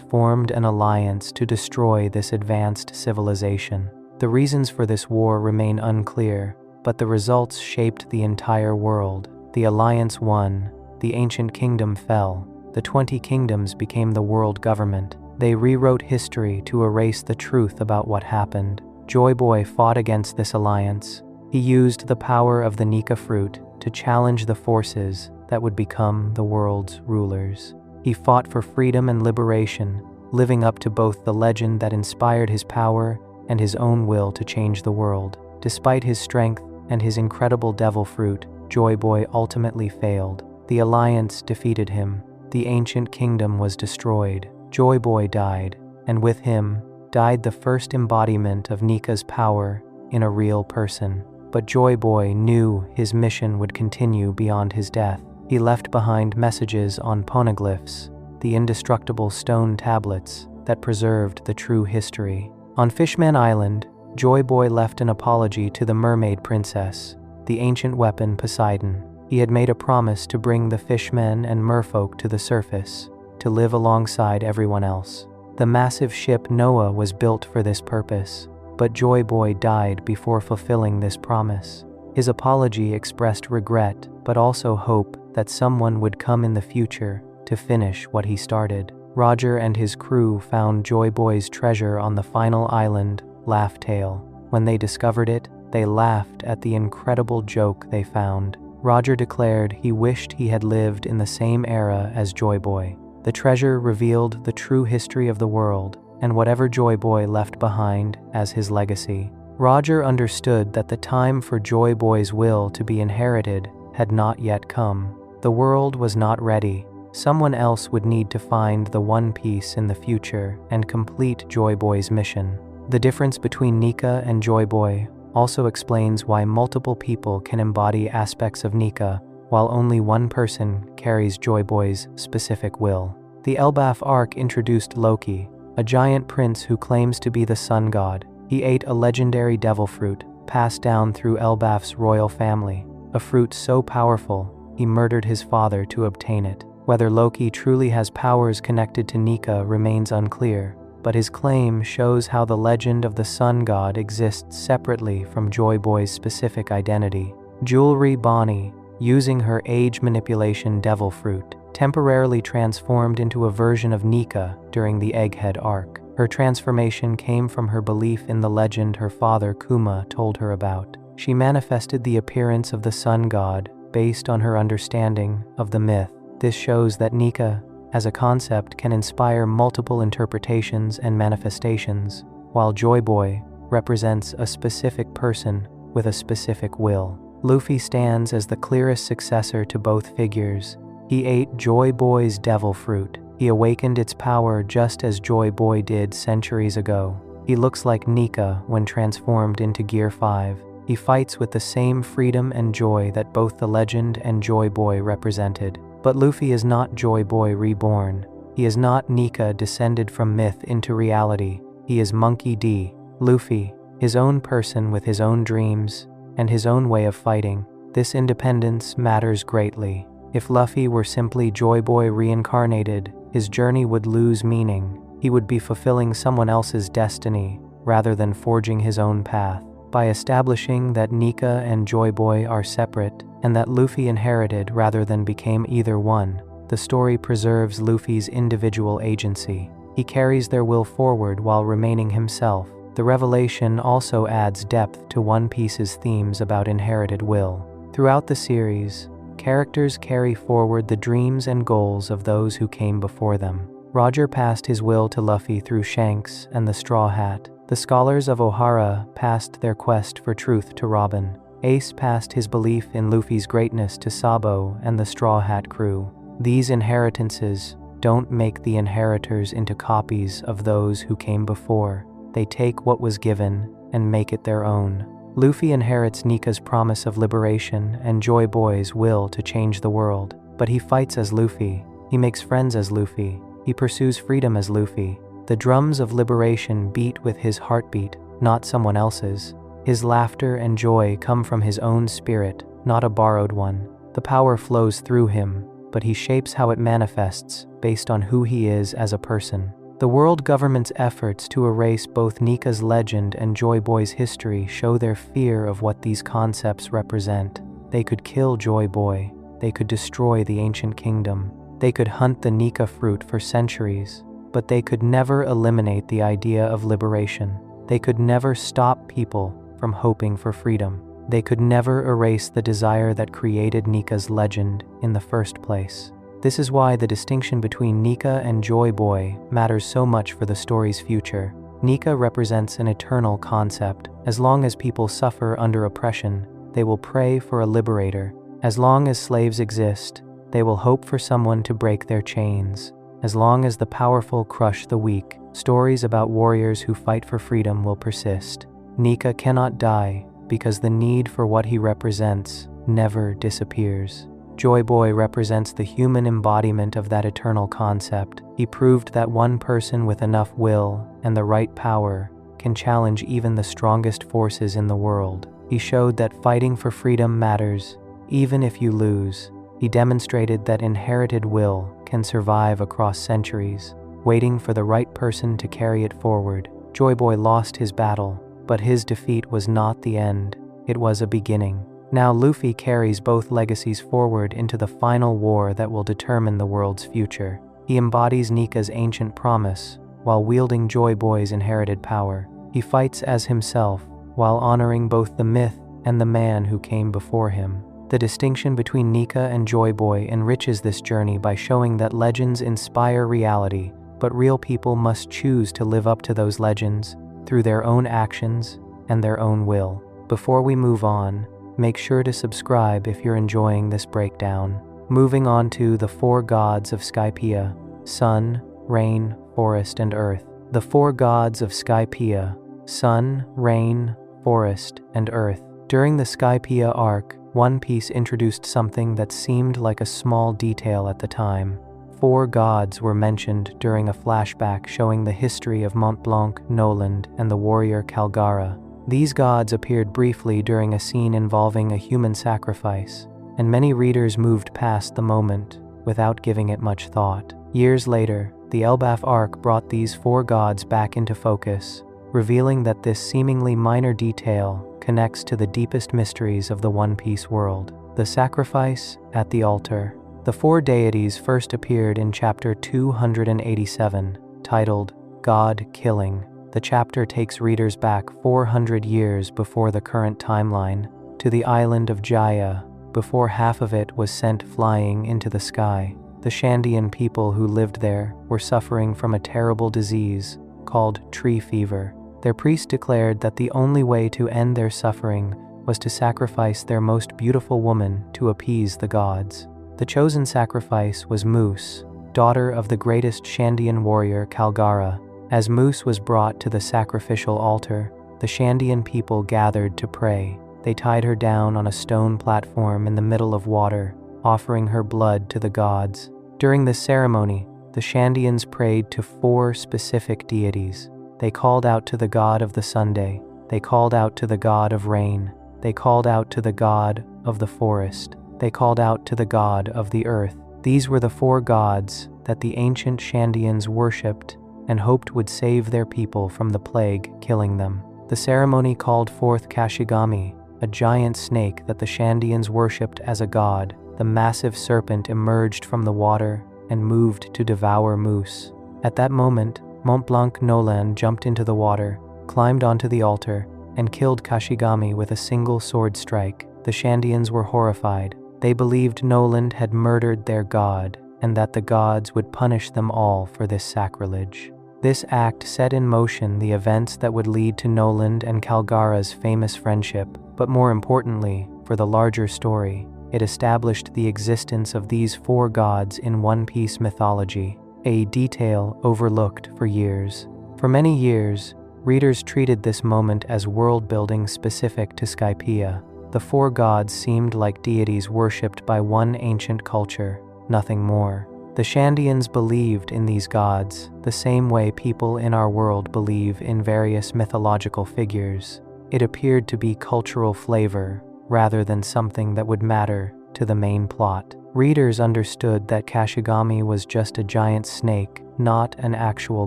formed an alliance to destroy this advanced civilization. The reasons for this war remain unclear, but the results shaped the entire world. The alliance won, the ancient kingdom fell. The 20 kingdoms became the world government. They rewrote history to erase the truth about what happened. Joy Boy fought against this alliance. He used the power of the Nika fruit to challenge the forces that would become the world's rulers. He fought for freedom and liberation, living up to both the legend that inspired his power and his own will to change the world. Despite his strength and his incredible devil fruit, Joy Boy ultimately failed. The alliance defeated him. The ancient kingdom was destroyed. Joy Boy died, and with him died the first embodiment of Nika's power in a real person. But Joy Boy knew his mission would continue beyond his death. He left behind messages on poneglyphs, the indestructible stone tablets that preserved the true history. On Fishman Island, Joy Boy left an apology to the mermaid princess, the ancient weapon Poseidon. He had made a promise to bring the fishmen and merfolk to the surface, to live alongside everyone else. The massive ship Noah was built for this purpose, but Joy Boy died before fulfilling this promise. His apology expressed regret, but also hope that someone would come in the future to finish what he started. Roger and his crew found Joy Boy's treasure on the final island, Laugh Tale. When they discovered it, they laughed at the incredible joke they found. Roger declared he wished he had lived in the same era as Joy Boy. The treasure revealed the true history of the world and whatever Joy Boy left behind as his legacy. Roger understood that the time for Joy Boy's will to be inherited had not yet come. The world was not ready. Someone else would need to find the One Piece in the future and complete Joy Boy's mission. The difference between Nika and Joy Boy also explains why multiple people can embody aspects of Nika, while only one person carries Joy Boy's specific will. The Elbaf arc introduced Loki, a giant prince who claims to be the sun god. He ate a legendary devil fruit, passed down through Elbaf's royal family, a fruit so powerful he murdered his father to obtain it. Whether Loki truly has powers connected to Nika remains unclear, but his claim shows how the legend of the sun god exists separately from Joy Boy's specific identity. Jewelry Bonnie, using her age manipulation devil fruit, temporarily transformed into a version of Nika during the Egghead arc. Her transformation came from her belief in the legend her father Kuma told her about. She manifested the appearance of the sun god based on her understanding of the myth. This shows that Nika, as a concept, can inspire multiple interpretations and manifestations, while Joy Boy represents a specific person with a specific will. Luffy stands as the clearest successor to both figures. He ate Joy Boy's devil fruit. He awakened its power just as Joy Boy did centuries ago. He looks like Nika when transformed into Gear 5. He fights with the same freedom and joy that both the legend and Joy Boy represented. But Luffy is not Joy Boy reborn. He is not Nika descended from myth into reality. He is Monkey D. Luffy, his own person with his own dreams and his own way of fighting. This independence matters greatly. If Luffy were simply Joy Boy reincarnated, his journey would lose meaning. He would be fulfilling someone else's destiny rather than forging his own path. By establishing that Nika and Joy Boy are separate and that Luffy inherited rather than became either one, the story preserves Luffy's individual agency. He carries their will forward while remaining himself. The revelation also adds depth to One Piece's themes about inherited will. Throughout the series, characters carry forward the dreams and goals of those who came before them. Roger passed his will to Luffy through Shanks and the Straw Hat. The scholars of Ohara passed their quest for truth to Robin. Ace passed his belief in Luffy's greatness to Sabo and the Straw Hat crew. These inheritances don't make the inheritors into copies of those who came before. They take what was given and make it their own. Luffy inherits Nika's promise of liberation and Joy Boy's will to change the world. But he fights as Luffy. He makes friends as Luffy. He pursues freedom as Luffy. The drums of liberation beat with his heartbeat, not someone else's. His laughter and joy come from his own spirit, not a borrowed one. The power flows through him, but he shapes how it manifests based on who he is as a person. The world government's efforts to erase both Nika's legend and Joy Boy's history show their fear of what these concepts represent. They could kill Joy Boy. They could destroy the ancient kingdom. They could hunt the Nika fruit for centuries. But they could never eliminate the idea of liberation. They could never stop people from hoping for freedom. They could never erase the desire that created Nika's legend in the first place. This is why the distinction between Nika and Joy Boy matters so much for the story's future. Nika represents an eternal concept. As long as people suffer under oppression, they will pray for a liberator. As long as slaves exist, they will hope for someone to break their chains. As long as the powerful crush the weak, stories about warriors who fight for freedom will persist. Nika cannot die because the need for what he represents never disappears. Joy Boy represents the human embodiment of that eternal concept. He proved that one person with enough will and the right power can challenge even the strongest forces in the world. He showed that fighting for freedom matters, even if you lose. He demonstrated that inherited will can survive across centuries, waiting for the right person to carry it forward. Joy Boy lost his battle, but his defeat was not the end. It was a beginning. Now Luffy carries both legacies forward into the final war that will determine the world's future. He embodies Nika's ancient promise while wielding Joy Boy's inherited power. He fights as himself while honoring both the myth and the man who came before him. The distinction between Nika and Joy Boy enriches this journey by showing that legends inspire reality, but real people must choose to live up to those legends through their own actions and their own will. Before we move on, make sure to subscribe if you're enjoying this breakdown. Moving on to the four gods of Skypiea: Sun, Rain, Forest, and Earth. The four gods of Skypiea: Sun, Rain, Forest, and Earth. During the Skypiea arc, One Piece introduced something that seemed like a small detail at the time. Four gods were mentioned during a flashback showing the history of Mont Blanc, Noland, and the warrior Calgara. These gods appeared briefly during a scene involving a human sacrifice, and many readers moved past the moment without giving it much thought. Years later, the Elbaf arc brought these four gods back into focus, revealing that this seemingly minor detail connects to the deepest mysteries of the One Piece world. The sacrifice at the altar. The four deities first appeared in chapter 287, titled God Killing. The chapter takes readers back 400 years before the current timeline, to the island of Jaya, before half of it was sent flying into the sky. The Shandian people who lived there were suffering from a terrible disease called tree fever. Their priest declared that the only way to end their suffering was to sacrifice their most beautiful woman to appease the gods. The chosen sacrifice was Moose, daughter of the greatest Shandian warrior Calgara. As moose was brought to the sacrificial altar, the Shandian people gathered to pray. They tied her down on a stone platform in the middle of water, offering her blood to the gods. During this ceremony, the Shandians prayed to 4 specific deities. They called out to the god of the Sunday. They called out to the god of rain. They called out to the god of the forest. They called out to the god of the earth. These were the 4 gods that the ancient Shandians worshipped and hoped would save their people from the plague killing them. The ceremony called forth Kashigami, a giant snake that the Shandians worshipped as a god. The massive serpent emerged from the water and moved to devour moose. At that moment, Montblanc Nolan jumped into the water, climbed onto the altar, and killed Kashigami with a single sword strike. The Shandians were horrified. They believed Noland had murdered their god, and that the gods would punish them all for this sacrilege. This act set in motion the events that would lead to Noland and Kalgara's famous friendship, but more importantly, for the larger story, it established the existence of these 4 gods in One Piece mythology, a detail overlooked for years. For many years, readers treated this moment as world-building specific to Skypiea. The 4 gods seemed like deities worshipped by one ancient culture, nothing more. The Shandians believed in these gods the same way people in our world believe in various mythological figures. It appeared to be cultural flavor rather than something that would matter to the main plot. Readers understood that Kashigami was just a giant snake, not an actual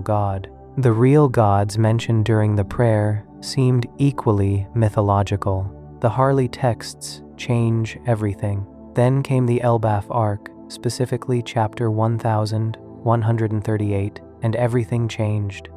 god. The real gods mentioned during the prayer seemed equally mythological. The Harley texts change everything. Then came the Elbaf arc, specifically chapter 1138, and everything changed.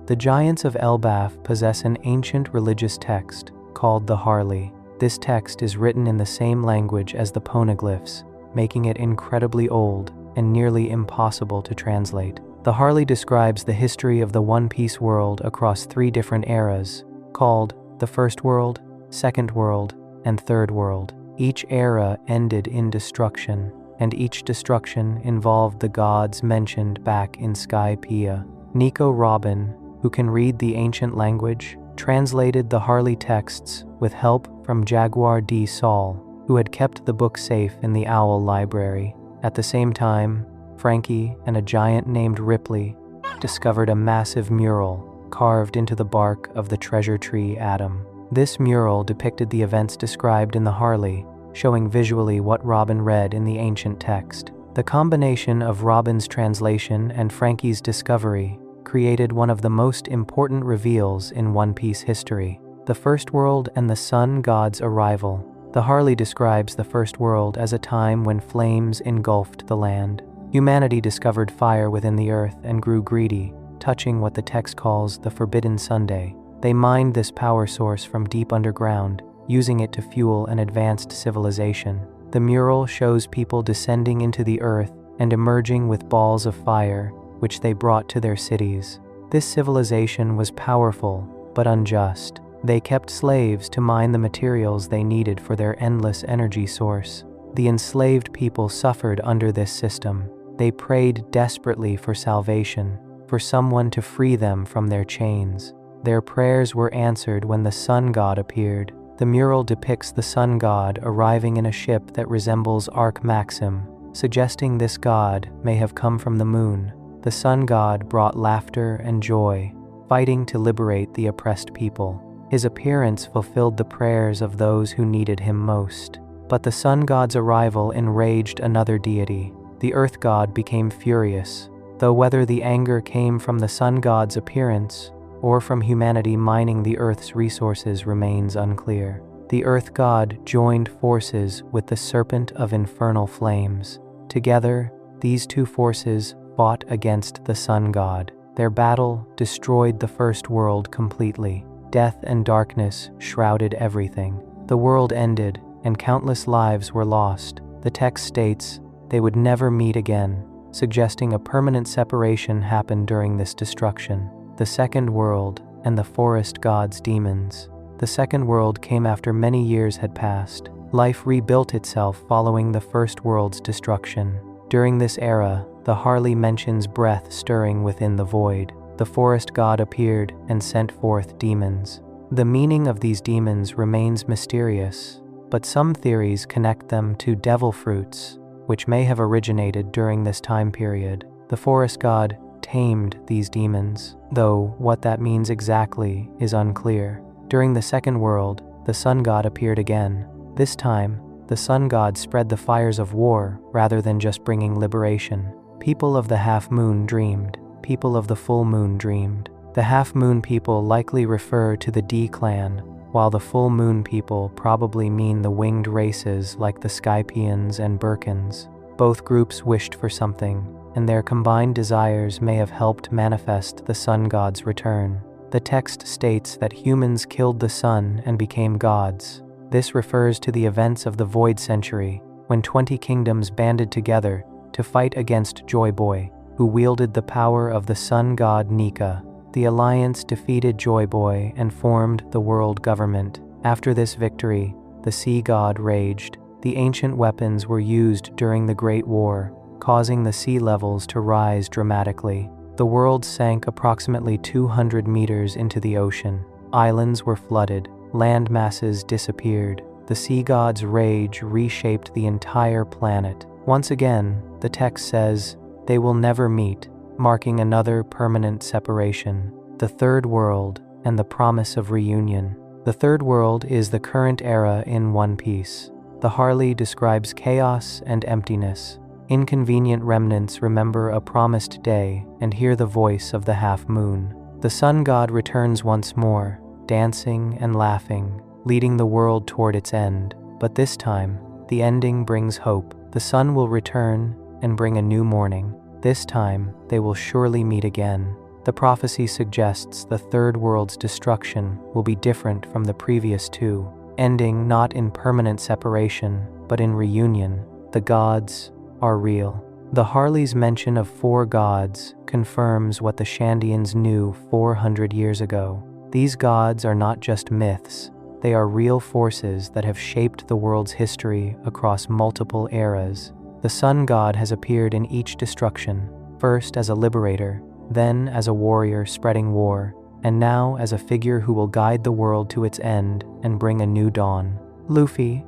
The giants of Elbaf possess an ancient religious text called the Harley. This text is written in the same language as the poneglyphs, making it incredibly old and nearly impossible to translate. The Harley describes the history of the One Piece world across 3 different eras, called the First World, Second World, and Third World. Each era ended in destruction, and each destruction involved the gods mentioned back in Skypiea. Nico Robin, who can read the ancient language, translated the Harley texts with help from Jaguar D. Saul, who had kept the book safe in the Owl Library. At the same time, Frankie and a giant named Ripley discovered a massive mural carved into the bark of the treasure tree Adam. This mural depicted the events described in the Harley, showing visually what Robin read in the ancient text. The combination of Robin's translation and Frankie's discovery created one of the most important reveals in One Piece history: the First World and the Sun God's arrival. The Harley describes the First World as a time when flames engulfed the land. Humanity discovered fire within the earth and grew greedy, touching what the text calls the Forbidden Sunday. They mined this power source from deep underground, using it to fuel an advanced civilization. The mural shows people descending into the earth and emerging with balls of fire, which they brought to their cities. This civilization was powerful, but unjust. They kept slaves to mine the materials they needed for their endless energy source. The enslaved people suffered under this system. They prayed desperately for salvation, for someone to free them from their chains. Their prayers were answered when the Sun God appeared. The mural depicts the Sun God arriving in a ship that resembles Ark Maxim, suggesting this god may have come from the moon. The Sun God brought laughter and joy, fighting to liberate the oppressed people. His appearance fulfilled the prayers of those who needed him most. But the Sun God's arrival enraged another deity. The Earth God became furious, though whether the anger came from the Sun God's appearance or from humanity mining the Earth's resources remains unclear. The Earth God joined forces with the Serpent of Infernal Flames. Together, these 2 forces fought against the Sun God. Their battle destroyed the First World completely. Death and darkness shrouded everything. The world ended, and countless lives were lost. The text states they would never meet again, suggesting a permanent separation happened during this destruction. The Second World and the Forest God's demons. The Second World came after many years had passed. Life rebuilt itself following the First World's destruction. During this era, the Harley mentions breath stirring within the void. the forest god appeared and sent forth demons. The meaning of these demons remains mysterious, but some theories connect them to devil fruits, which may have originated during this time period. The forest god tamed these demons, though what that means exactly is unclear. During the Second World, the sun god appeared again. This time, the sun god spread the fires of war rather than just bringing liberation. People of the half-moon dreamed. People of the full moon dreamed. The half-moon people likely refer to the D clan, while the full moon people probably mean the winged races like the Skypians and Birkins. Both groups wished for something, and their combined desires may have helped manifest the sun god's return. The text states that humans killed the sun and became gods. This refers to the events of the Void Century, when 20 kingdoms banded together to fight against Joy Boy, who wielded the power of the sun god Nika. The alliance defeated Joy Boy and formed the world government. After this victory, the sea god raged. The ancient weapons were used during the Great War, causing the sea levels to rise dramatically. The world sank approximately 200 meters into the ocean. Islands were flooded. Land masses disappeared. The sea god's rage reshaped the entire planet. Once again, the text says, they will never meet, marking another permanent separation. The Third World and the promise of reunion. The Third World is the current era in One Piece. The Harley describes chaos and emptiness. Inconvenient remnants remember a promised day and hear the voice of the half-moon. The sun god returns once more, dancing and laughing, leading the world toward its end. But this time, the ending brings hope. The sun will return and bring a new morning. This time, they will surely meet again. The prophecy suggests the Third World's destruction will be different from the previous two, ending not in permanent separation, but in reunion. The gods are real. The Harley's mention of 4 gods confirms what the Shandians knew 400 years ago. These gods are not just myths, they are real forces that have shaped the world's history across multiple eras. The sun god has appeared in each destruction, first as a liberator, then as a warrior spreading war, and now as a figure who will guide the world to its end and bring a new dawn. Luffy,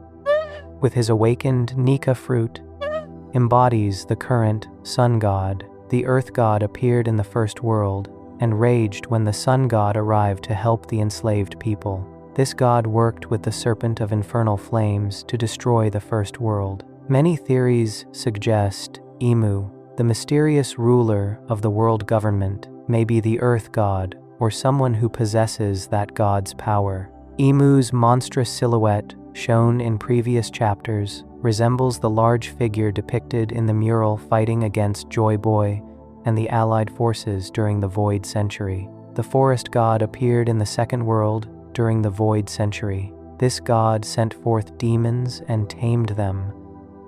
with his awakened Nika fruit, embodies the current sun god. The earth god appeared in the first world and raged when the sun god arrived to help the enslaved people. This god worked with the serpent of infernal flames to destroy the first world. Many theories suggest Imu, the mysterious ruler of the world government, may be the earth god or someone who possesses that god's power. Imu's monstrous silhouette, shown in previous chapters, resembles the large figure depicted in the mural fighting against Joy Boy and the allied forces during the Void Century. The forest god appeared in the Second World during the Void Century. This god sent forth demons and tamed them,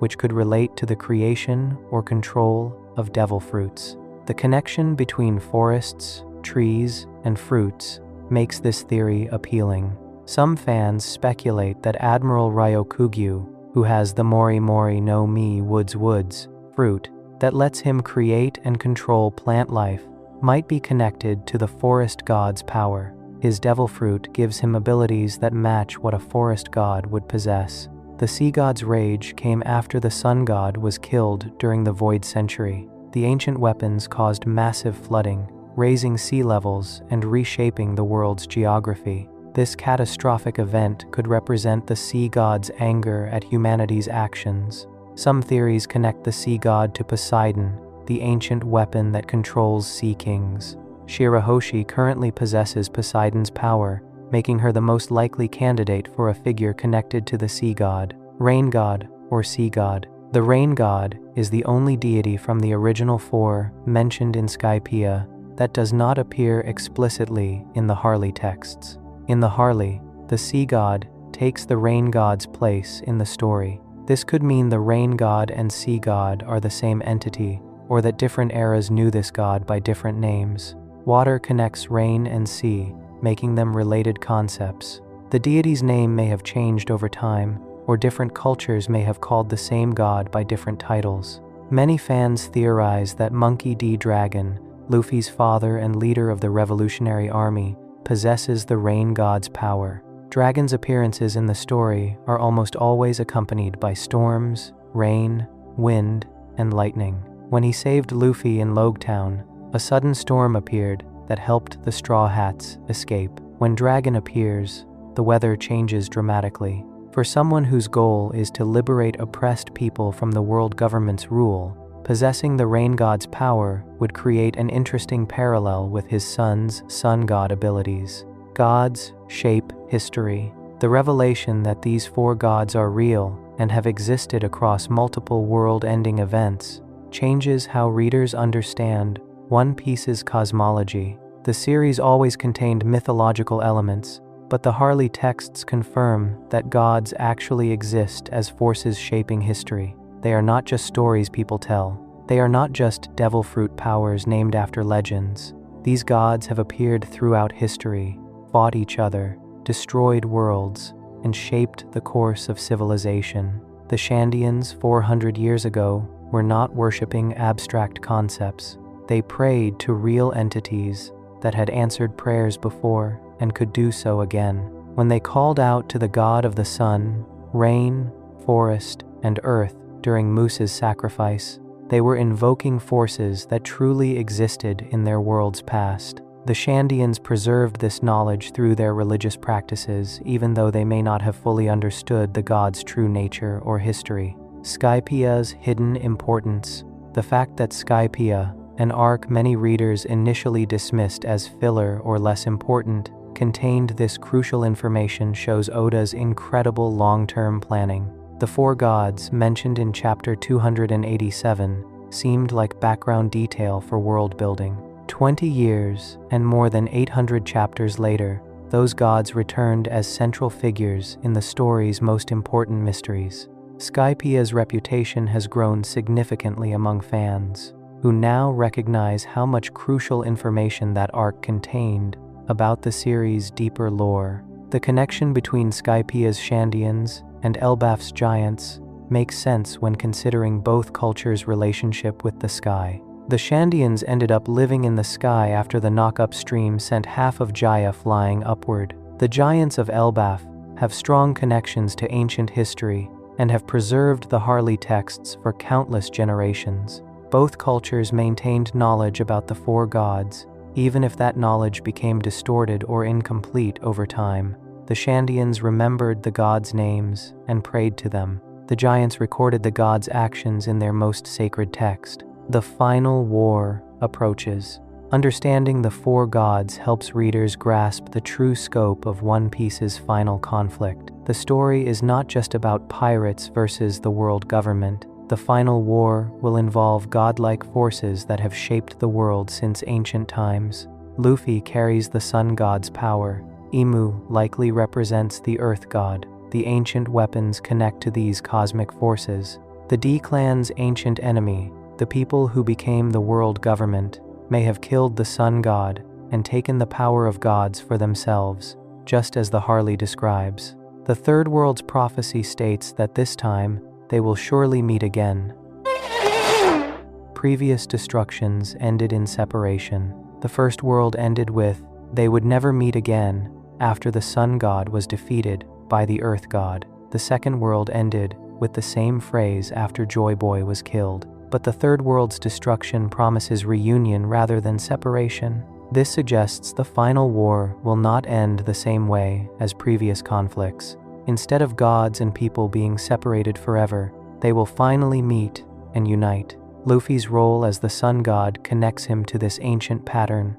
which could relate to the creation or control of devil fruits. The connection between forests, trees, and fruits makes this theory appealing. Some fans speculate that Admiral Ryokugyu, who has the Mori Mori no Mi Woods fruit that lets him create and control plant life, might be connected to the forest god's power. His devil fruit gives him abilities that match what a forest god would possess. The sea god's rage came after the sun god was killed during the Void Century. The ancient weapons caused massive flooding, raising sea levels and reshaping the world's geography. This catastrophic event could represent the sea god's anger at humanity's actions. Some theories connect the sea god to Poseidon, the ancient weapon that controls sea kings. Shirahoshi currently possesses Poseidon's power, making her the most likely candidate for a figure connected to the sea god, rain god, or sea god. The rain god is the only deity from the original 4 mentioned in Skypiea that does not appear explicitly in the Harley texts. In the Harley, the sea god takes the rain god's place in the story. This could mean the rain god and sea god are the same entity, or that different eras knew this god by different names. Water connects rain and sea, making them related concepts. The deity's name may have changed over time, or different cultures may have called the same god by different titles. Many fans theorize that Monkey D. Dragon Luffy's father and leader of the Revolutionary Army, possesses the Rain God's power. Dragon's appearances in the story are almost always accompanied by storms, rain, wind, and lightning. When he saved Luffy in Logtown, a sudden storm appeared that helped the Straw Hats escape. When Dragon appears, the weather changes dramatically. For someone whose goal is to liberate oppressed people from the world government's rule, possessing the Rain God's power would create an interesting parallel with his son's Sun God abilities. Gods shape history. The revelation that these four gods are real and have existed across multiple world-ending events changes how readers understand One Piece's cosmology. The series always contained mythological elements, but the Harley texts confirm that gods actually exist as forces shaping history. They are not just stories people tell. They are not just devil fruit powers named after legends. These gods have appeared throughout history, fought each other, destroyed worlds, and shaped the course of civilization. The Shandians 400 years ago were not worshipping abstract concepts. They prayed to real entities that had answered prayers before and could do so again. When they called out to the god of the sun, rain, forest, and earth during Moose's sacrifice, they were invoking forces that truly existed in their world's past. The Shandians preserved this knowledge through their religious practices, even though they may not have fully understood the god's true nature or history. Skypia's hidden importance. The fact that Skypia, an arc many readers initially dismissed as filler or less important, contained this crucial information shows Oda's incredible long-term planning. The four gods mentioned in chapter 287 seemed like background detail for world building. 20 years and more than 800 chapters later, those gods returned as central figures in the story's most important mysteries. Skypia's reputation has grown significantly among fans, who now recognize how much crucial information that arc contained about the series' deeper lore. The connection between Skypia's Shandians and Elbaf's giants makes sense when considering both cultures' relationship with the sky. The Shandians ended up living in the sky after the knock-up stream sent half of Jaya flying upward. The giants of Elbaf have strong connections to ancient history and have preserved the Harley texts for countless generations. Both cultures maintained knowledge about the four gods, even if that knowledge became distorted or incomplete over time. The Shandians remembered the gods' names and prayed to them. The giants recorded the gods' actions in their most sacred text. The final war approaches. Understanding the four gods helps readers grasp the true scope of One Piece's final conflict. The story is not just about pirates versus the world government. The final war will involve godlike forces that have shaped the world since ancient times. Luffy carries the sun god's power. Imu likely represents the earth god. The ancient weapons connect to these cosmic forces. The D-Clan's ancient enemy, the people who became the world government, may have killed the sun god and taken the power of gods for themselves, just as the Harley describes. The Third World's prophecy states that this time, they will surely meet again. Previous destructions ended in separation. The First World ended with, they would never meet again, after the sun god was defeated by the earth god. The Second World ended with the same phrase after Joy Boy was killed. But the Third World's destruction promises reunion rather than separation. This suggests the final war will not end the same way as previous conflicts. Instead of gods and people being separated forever, they will finally meet and unite. Luffy's role as the sun god connects him to this ancient pattern,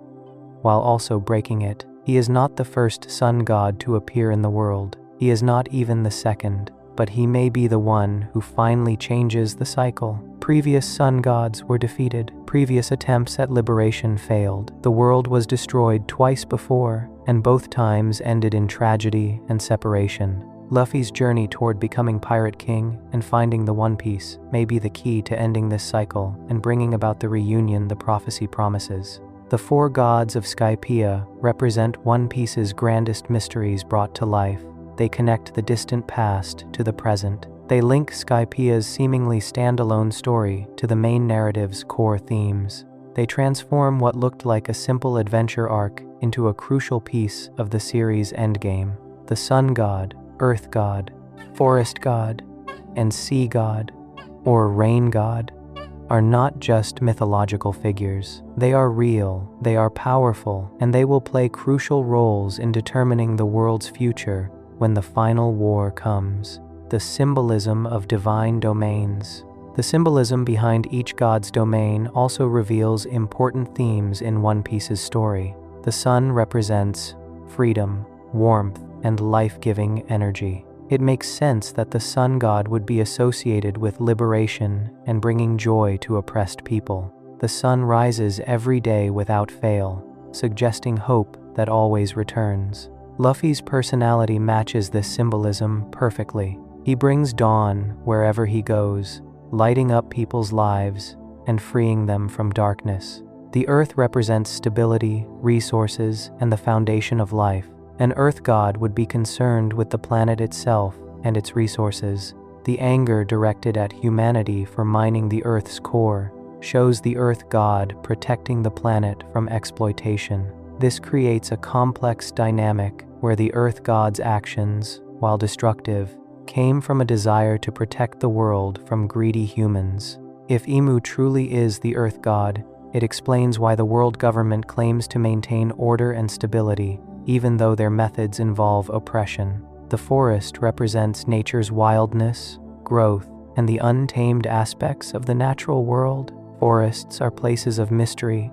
while also breaking it. He is not the first sun god to appear in the world. He is not even the second, but he may be the one who finally changes the cycle. Previous sun gods were defeated. Previous attempts at liberation failed. The world was destroyed twice before, and both times ended in tragedy and separation. Luffy's journey toward becoming Pirate King and finding the One Piece may be the key to ending this cycle and bringing about the reunion the prophecy promises. The four gods of Skypiea represent One Piece's grandest mysteries brought to life. They connect the distant past to the present. They link Skypia's seemingly standalone story to the main narrative's core themes. They transform what looked like a simple adventure arc into a crucial piece of the series' endgame. The Sun God, Earth God, Forest God, and Sea God, or Rain God, are not just mythological figures. They are real, they are powerful, and they will play crucial roles in determining the world's future when the final war comes. The symbolism of divine domains. The symbolism behind each god's domain also reveals important themes in One Piece's story. The sun represents freedom, warmth, and life-giving energy. It makes sense that the sun god would be associated with liberation and bringing joy to oppressed people. The sun rises every day without fail, suggesting hope that always returns. Luffy's personality matches this symbolism perfectly. He brings dawn wherever he goes, lighting up people's lives and freeing them from darkness. The earth represents stability, resources, and the foundation of life. An earth god would be concerned with the planet itself and its resources. The anger directed at humanity for mining the earth's core shows the earth god protecting the planet from exploitation. This creates a complex dynamic where the earth god's actions, while destructive, came from a desire to protect the world from greedy humans. If Imu truly is the earth god, it explains why the world government claims to maintain order and stability, even though their methods involve oppression. The forest represents nature's wildness, growth, and the untamed aspects of the natural world. Forests are places of mystery,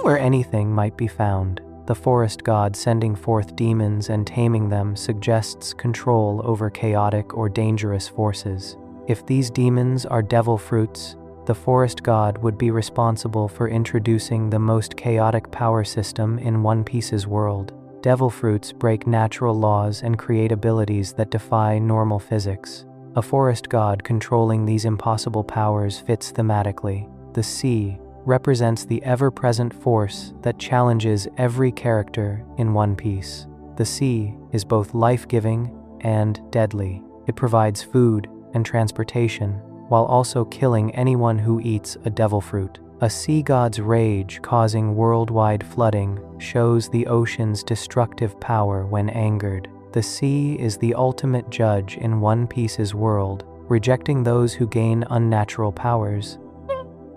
where anything might be found. The forest god sending forth demons and taming them suggests control over chaotic or dangerous forces. If these demons are devil fruits, the forest god would be responsible for introducing the most chaotic power system in One Piece's world. Devil fruits break natural laws and create abilities that defy normal physics. A forest god controlling these impossible powers fits thematically. The sea represents the ever-present force that challenges every character in One Piece. The sea is both life-giving and deadly. It provides food and transportation, while also killing anyone who eats a devil fruit. A sea god's rage causing worldwide flooding shows the ocean's destructive power when angered. The sea is the ultimate judge in One Piece's world, rejecting those who gain unnatural powers.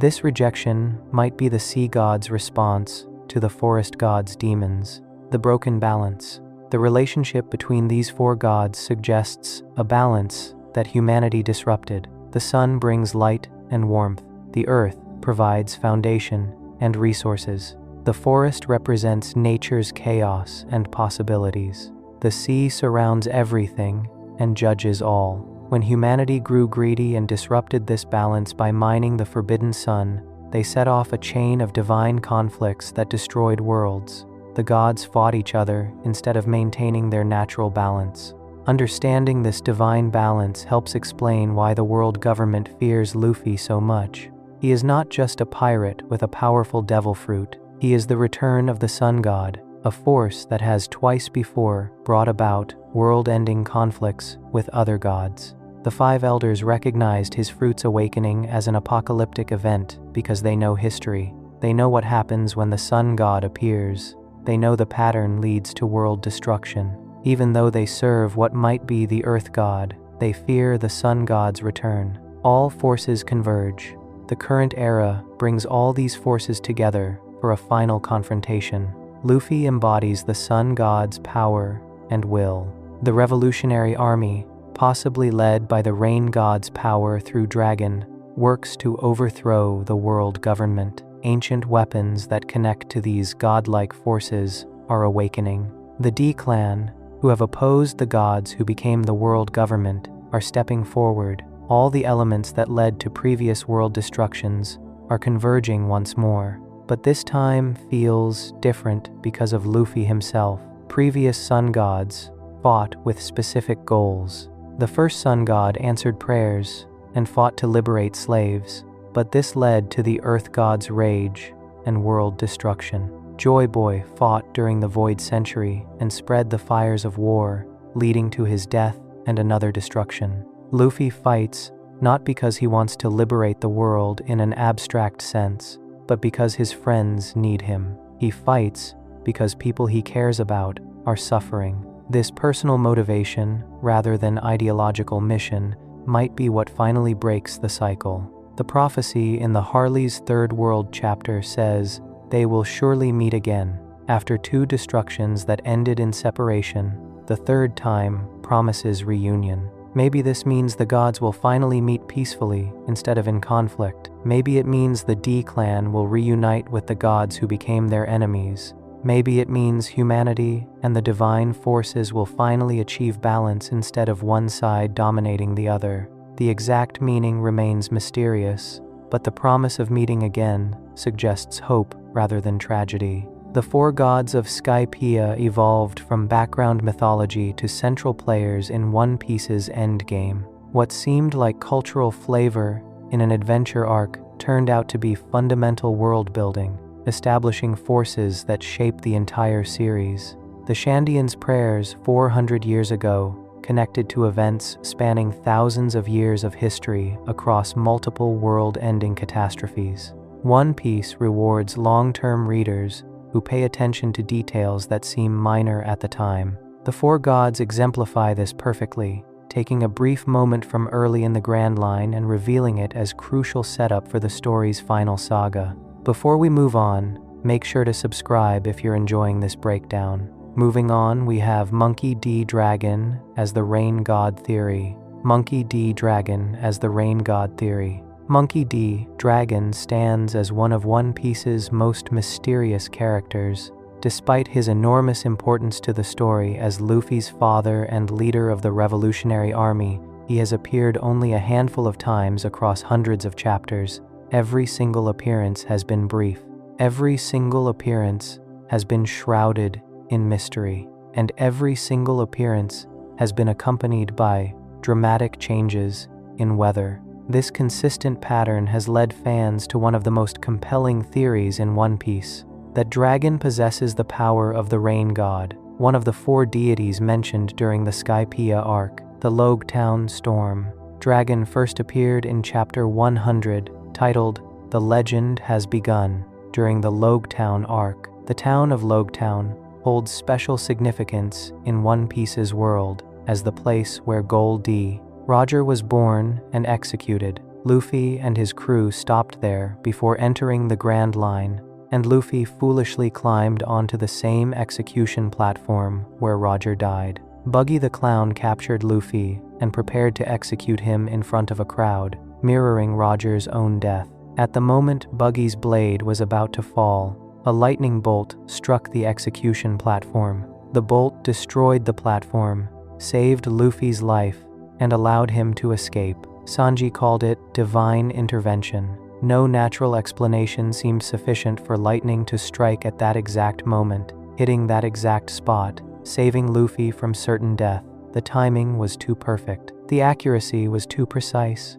This rejection might be the sea god's response to the forest god's demons. The broken balance. The relationship between these four gods suggests a balance that humanity disrupted. The sun brings light and warmth. The earth provides foundation and resources. The forest represents nature's chaos and possibilities. The sea surrounds everything and judges all. When humanity grew greedy and disrupted this balance by mining the forbidden sun, they set off a chain of divine conflicts that destroyed worlds. The gods fought each other instead of maintaining their natural balance. Understanding this divine balance helps explain why the world government fears Luffy so much. He is not just a pirate with a powerful devil fruit. He is the return of the sun god, a force that has twice before brought about world-ending conflicts with other gods. The five elders recognized his fruit's awakening as an apocalyptic event because they know history. They know what happens when the sun god appears. They know the pattern leads to world destruction. Even though they serve what might be the earth god, they fear the sun god's return. All forces converge. The current era brings all these forces together for a final confrontation. Luffy embodies the sun god's power and will. The Revolutionary Army, possibly led by the rain god's power through Dragon, works to overthrow the world government. Ancient weapons that connect to these godlike forces are awakening. The D-Clan, who have opposed the gods who became the world government, are stepping forward. All the elements that led to previous world destructions are converging once more. But this time feels different because of Luffy himself. Previous sun gods fought with specific goals. The first sun god answered prayers and fought to liberate slaves, but this led to the earth god's rage and world destruction. Joy Boy fought during the Void Century and spread the fires of war, leading to his death and another destruction. Luffy fights not because he wants to liberate the world in an abstract sense, but because his friends need him. He fights because people he cares about are suffering. This personal motivation, rather than ideological mission, might be what finally breaks the cycle. The prophecy in the Harley's Third World chapter says, "They will surely meet again." After two destructions that ended in separation, the third time promises reunion. Maybe this means the gods will finally meet peacefully instead of in conflict. Maybe it means the D clan will reunite with the gods who became their enemies. Maybe it means humanity and the divine forces will finally achieve balance instead of one side dominating the other. The exact meaning remains mysterious, but the promise of meeting again suggests hope rather than tragedy. The four gods of Skypiea evolved from background mythology to central players in One Piece's endgame. What seemed like cultural flavor in an adventure arc turned out to be fundamental world building, establishing forces that shape the entire series. The Shandians' prayers 400 years ago connected to events spanning thousands of years of history across multiple world-ending catastrophes. One Piece rewards long-term readers who pay attention to details that seem minor at the time. The four gods exemplify this perfectly, taking a brief moment from early in the Grand Line and revealing it as crucial setup for the story's final saga. Before we move on, make sure to subscribe if you're enjoying this breakdown. Moving on, we have Monkey D. Dragon as the Rain God Theory. Monkey D. Dragon as the Rain God Theory. Monkey D. Dragon stands as one of One Piece's most mysterious characters. Despite his enormous importance to the story as Luffy's father and leader of the Revolutionary Army, he has appeared only a handful of times across hundreds of chapters. Every single appearance has been brief. Every single appearance has been shrouded in mystery. And every single appearance has been accompanied by dramatic changes in weather. This consistent pattern has led fans to one of the most compelling theories in One Piece, that Dragon possesses the power of the Rain God, one of the four deities mentioned during the Skypiea arc, the Logtown Storm. Dragon first appeared in chapter 100, titled "The Legend Has Begun," during the Logtown arc. The town of Logtown holds special significance in One Piece's world as the place where Gol D. Roger was born and executed. Luffy and his crew stopped there before entering the Grand Line, and Luffy foolishly climbed onto the same execution platform where Roger died. Buggy the Clown captured Luffy and prepared to execute him in front of a crowd, mirroring Roger's own death. At the moment Buggy's blade was about to fall, a lightning bolt struck the execution platform. The bolt destroyed the platform, saved Luffy's life, and allowed him to escape. Sanji called it divine intervention. No natural explanation seemed sufficient for lightning to strike at that exact moment, hitting that exact spot, saving Luffy from certain death. The timing was too perfect. The accuracy was too precise.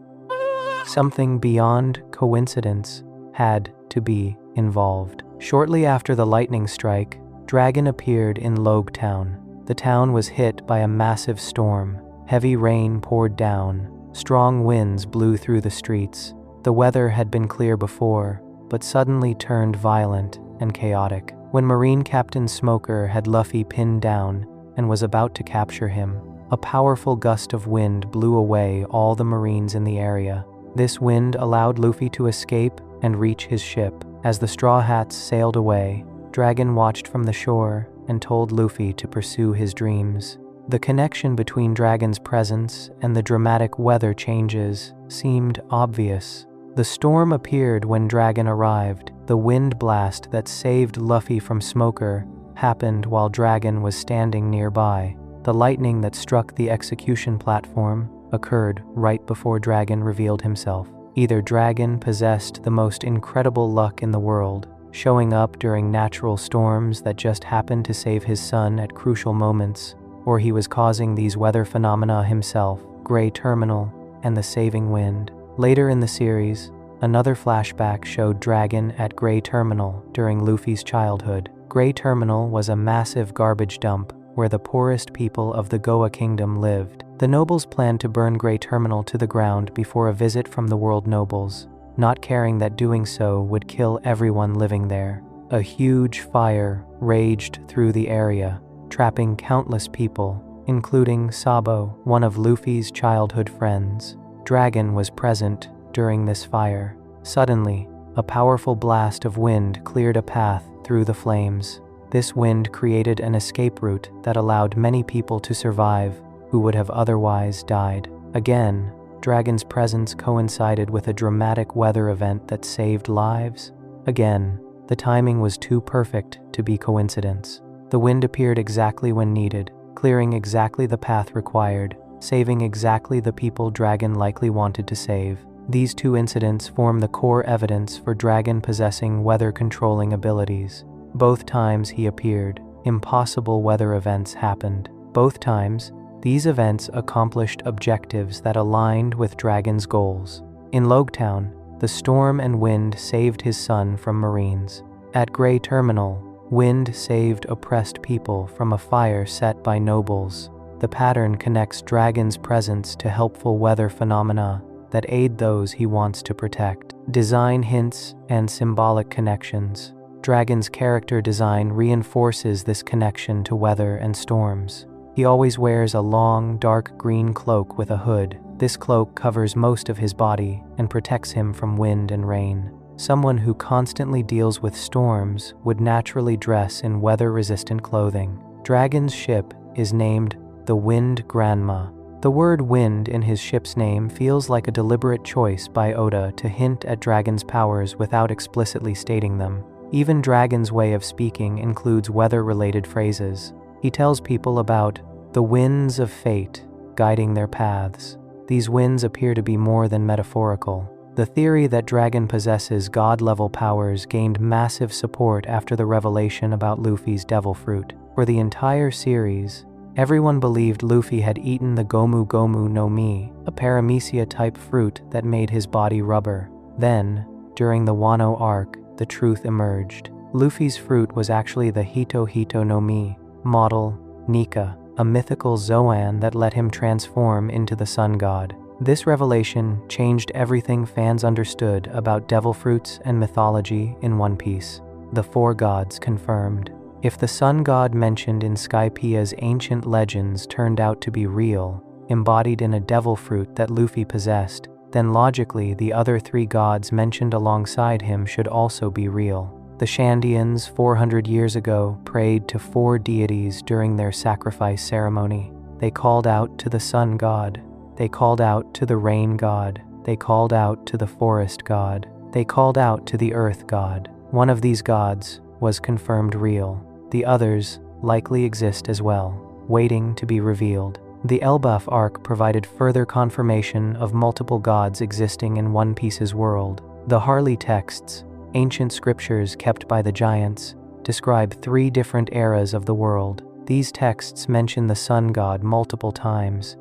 Something beyond coincidence had to be involved. Shortly after the lightning strike, Dragon appeared in Logtown. The town was hit by a massive storm. Heavy rain poured down. Strong winds blew through the streets. The weather had been clear before, but suddenly turned violent and chaotic. When Marine Captain Smoker had Luffy pinned down and was about to capture him, a powerful gust of wind blew away all the Marines in the area. This wind allowed Luffy to escape and reach his ship. As the Straw Hats sailed away, Dragon watched from the shore and told Luffy to pursue his dreams. The connection between Dragon's presence and the dramatic weather changes seemed obvious. The storm appeared when Dragon arrived. The wind blast that saved Luffy from Smoker happened while Dragon was standing nearby. The lightning that struck the execution platform occurred right before Dragon revealed himself. Either Dragon possessed the most incredible luck in the world, showing up during natural storms that just happened to save his son at crucial moments, or he was causing these weather phenomena himself, Grey Terminal, and the saving wind. Later in the series, another flashback showed Dragon at Grey Terminal during Luffy's childhood. Grey Terminal was a massive garbage dump where the poorest people of the Goa Kingdom lived. The nobles planned to burn Grey Terminal to the ground before a visit from the world nobles. not caring that doing so would kill everyone living there. A huge fire raged through the area, trapping countless people, including Sabo, one of Luffy's childhood friends. Dragon was present during this fire. Suddenly, a powerful blast of wind cleared a path through the flames. This wind created an escape route that allowed many people to survive who would have otherwise died. Again, Dragon's presence coincided with a dramatic weather event that saved lives. Again, the timing was too perfect to be coincidence. The wind appeared exactly when needed, clearing exactly the path required, saving exactly the people Dragon likely wanted to save. These two incidents form the core evidence for Dragon possessing weather-controlling abilities. Both times he appeared, impossible weather events happened. Both times, these events accomplished objectives that aligned with Dragon's goals. In Logtown, the storm and wind saved his son from Marines. At Grey Terminal, wind saved oppressed people from a fire set by nobles. The pattern connects Dragon's presence to helpful weather phenomena that aid those he wants to protect. Design hints and symbolic connections. Dragon's character design reinforces this connection to weather and storms. He always wears a long, dark green cloak with a hood. This cloak covers most of his body and protects him from wind and rain. Someone who constantly deals with storms would naturally dress in weather-resistant clothing. Dragon's ship is named the Wind Granma. The word wind in his ship's name feels like a deliberate choice by Oda to hint at Dragon's powers without explicitly stating them. Even Dragon's way of speaking includes weather-related phrases. He tells people about the winds of fate guiding their paths. These winds appear to be more than metaphorical. The theory that Dragon possesses god-level powers gained massive support after the revelation about Luffy's devil fruit. For the entire series, everyone believed Luffy had eaten the Gomu Gomu no Mi, a paramecia-type fruit that made his body rubber. Then, during the Wano arc, the truth emerged. Luffy's fruit was actually the Hito Hito no Mi, model Nika, a mythical Zoan that let him transform into the sun god. This revelation changed everything fans understood about devil fruits and mythology in One Piece. The four gods confirmed. If the sun god mentioned in Skypia's ancient legends turned out to be real, embodied in a devil fruit that Luffy possessed, then logically the other three gods mentioned alongside him should also be real. The Shandians 400 years ago prayed to four deities during their sacrifice ceremony. They called out to the sun god. They called out to the rain god. They called out to the forest god. They called out to the earth god. One of these gods was confirmed real. The others likely exist as well, waiting to be revealed. The Elbaf arc provided further confirmation of multiple gods existing in One Piece's world. The Harley texts, ancient scriptures kept by the giants, describe 3 different eras of the world. These texts mention the sun god multiple times.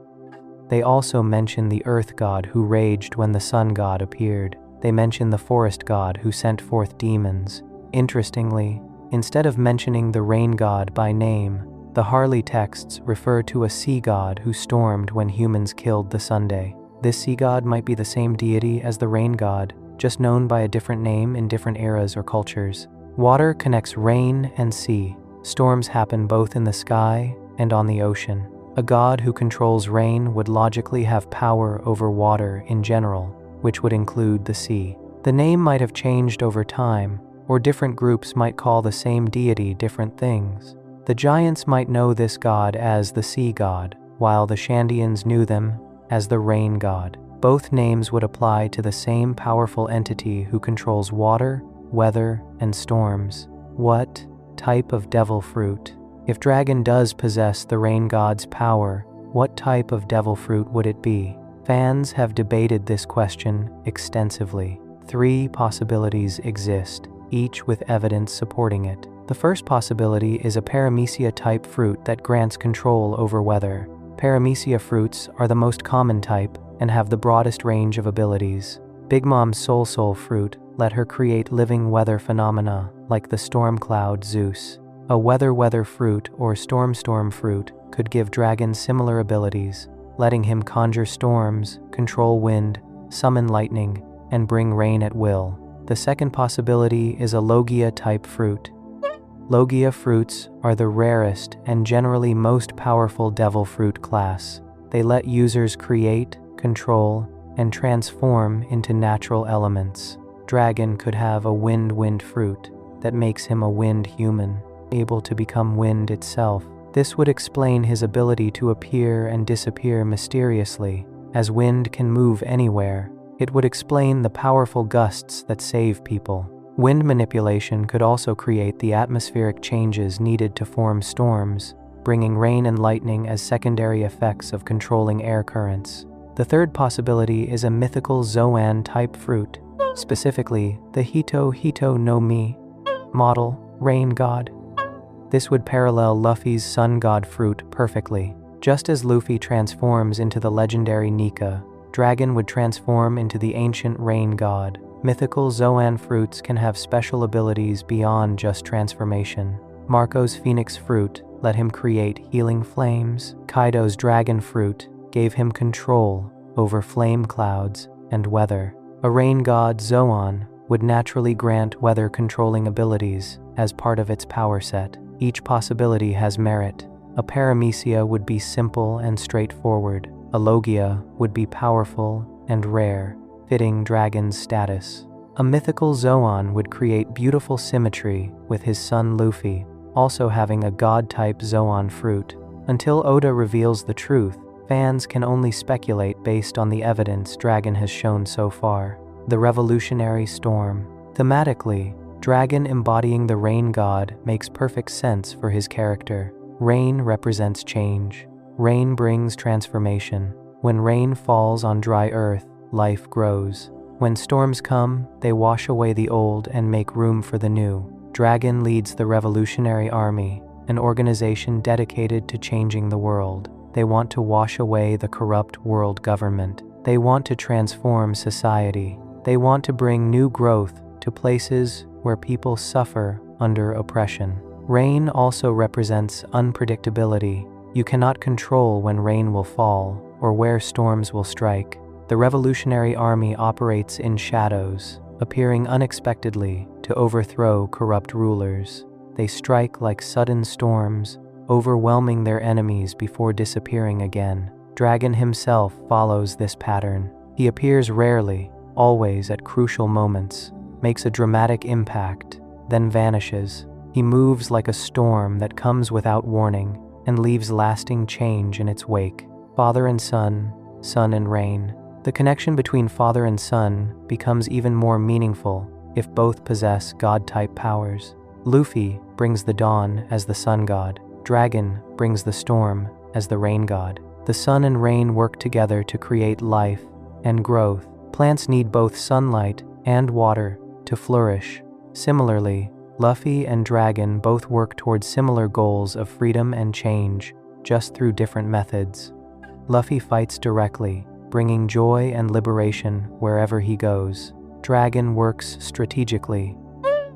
They also mention the earth god who raged when the sun god appeared. They mention the forest god who sent forth demons. Interestingly, instead of mentioning the rain god by name, the Harley texts refer to a sea god who stormed when humans killed the Sunday. This sea god might be the same deity as the rain god, just known by a different name in different eras or cultures. Water connects rain and sea. Storms happen both in the sky and on the ocean. A god who controls rain would logically have power over water in general, which would include the sea. The name might have changed over time, or different groups might call the same deity different things. The giants might know this god as the sea god, while the Shandians knew them as the rain god. Both names would apply to the same powerful entity who controls water, weather, and storms. What type of devil fruit? If Dragon does possess the rain god's power, what type of devil fruit would it be? Fans have debated this question extensively. 3 possibilities exist, each with evidence supporting it. The first possibility is a paramecia-type fruit that grants control over weather. Paramecia fruits are the most common type and have the broadest range of abilities. Big Mom's Soul fruit let her create living weather phenomena like the storm cloud Zeus. A weather fruit or storm fruit could give Dragon similar abilities, letting him conjure storms, control wind, summon lightning, and bring rain at will. The second possibility is a Logia-type fruit. Logia fruits are the rarest and generally most powerful devil fruit class. They let users create, control, and transform into natural elements. Dragon could have a wind fruit that makes him a wind human, able to become wind itself. This would explain his ability to appear and disappear mysteriously. As wind can move anywhere, it would explain the powerful gusts that save people. Wind manipulation could also create the atmospheric changes needed to form storms, bringing rain and lightning as secondary effects of controlling air currents. The third possibility is a mythical Zoan-type fruit, specifically the Hito no Mi model, rain god. This would parallel Luffy's sun god fruit perfectly. Just as Luffy transforms into the legendary Nika, Dragon would transform into the ancient rain god. Mythical Zoan fruits can have special abilities beyond just transformation. Marco's phoenix fruit let him create healing flames. Kaido's dragon fruit gave him control over flame clouds and weather. A rain god, Zoan, would naturally grant weather-controlling abilities as part of its power set. Each possibility has merit. A Paramecia would be simple and straightforward. A Logia would be powerful and rare, fitting Dragon's status. A mythical Zoan would create beautiful symmetry with his son Luffy, also having a god-type Zoan fruit. Until Oda reveals the truth, fans can only speculate based on the evidence Dragon has shown so far. The Revolutionary Storm. Thematically, Dragon embodying the rain god makes perfect sense for his character. Rain represents change. Rain brings transformation. When rain falls on dry earth, life grows. When storms come, they wash away the old and make room for the new. Dragon leads the Revolutionary Army, an organization dedicated to changing the world. They want to wash away the corrupt world government. They want to transform society. They want to bring new growth to places where people suffer under oppression. Rain also represents unpredictability. You cannot control when rain will fall or where storms will strike. The Revolutionary Army operates in shadows, appearing unexpectedly to overthrow corrupt rulers. They strike like sudden storms, overwhelming their enemies before disappearing again. Dragon himself follows this pattern. He appears rarely, always at crucial moments, makes a dramatic impact, then vanishes. He moves like a storm that comes without warning and leaves lasting change in its wake. Father and son, sun and rain. The connection between father and son becomes even more meaningful if both possess god-type powers. Luffy brings the dawn as the sun god. Dragon brings the storm as the rain god. The sun and rain work together to create life and growth. Plants need both sunlight and water to flourish. Similarly, Luffy and Dragon both work towards similar goals of freedom and change, just through different methods. Luffy fights directly, bringing joy and liberation wherever he goes. Dragon works strategically,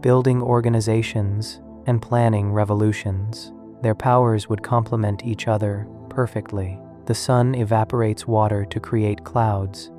building organizations and planning revolutions. Their powers would complement each other perfectly. The sun evaporates water to create clouds.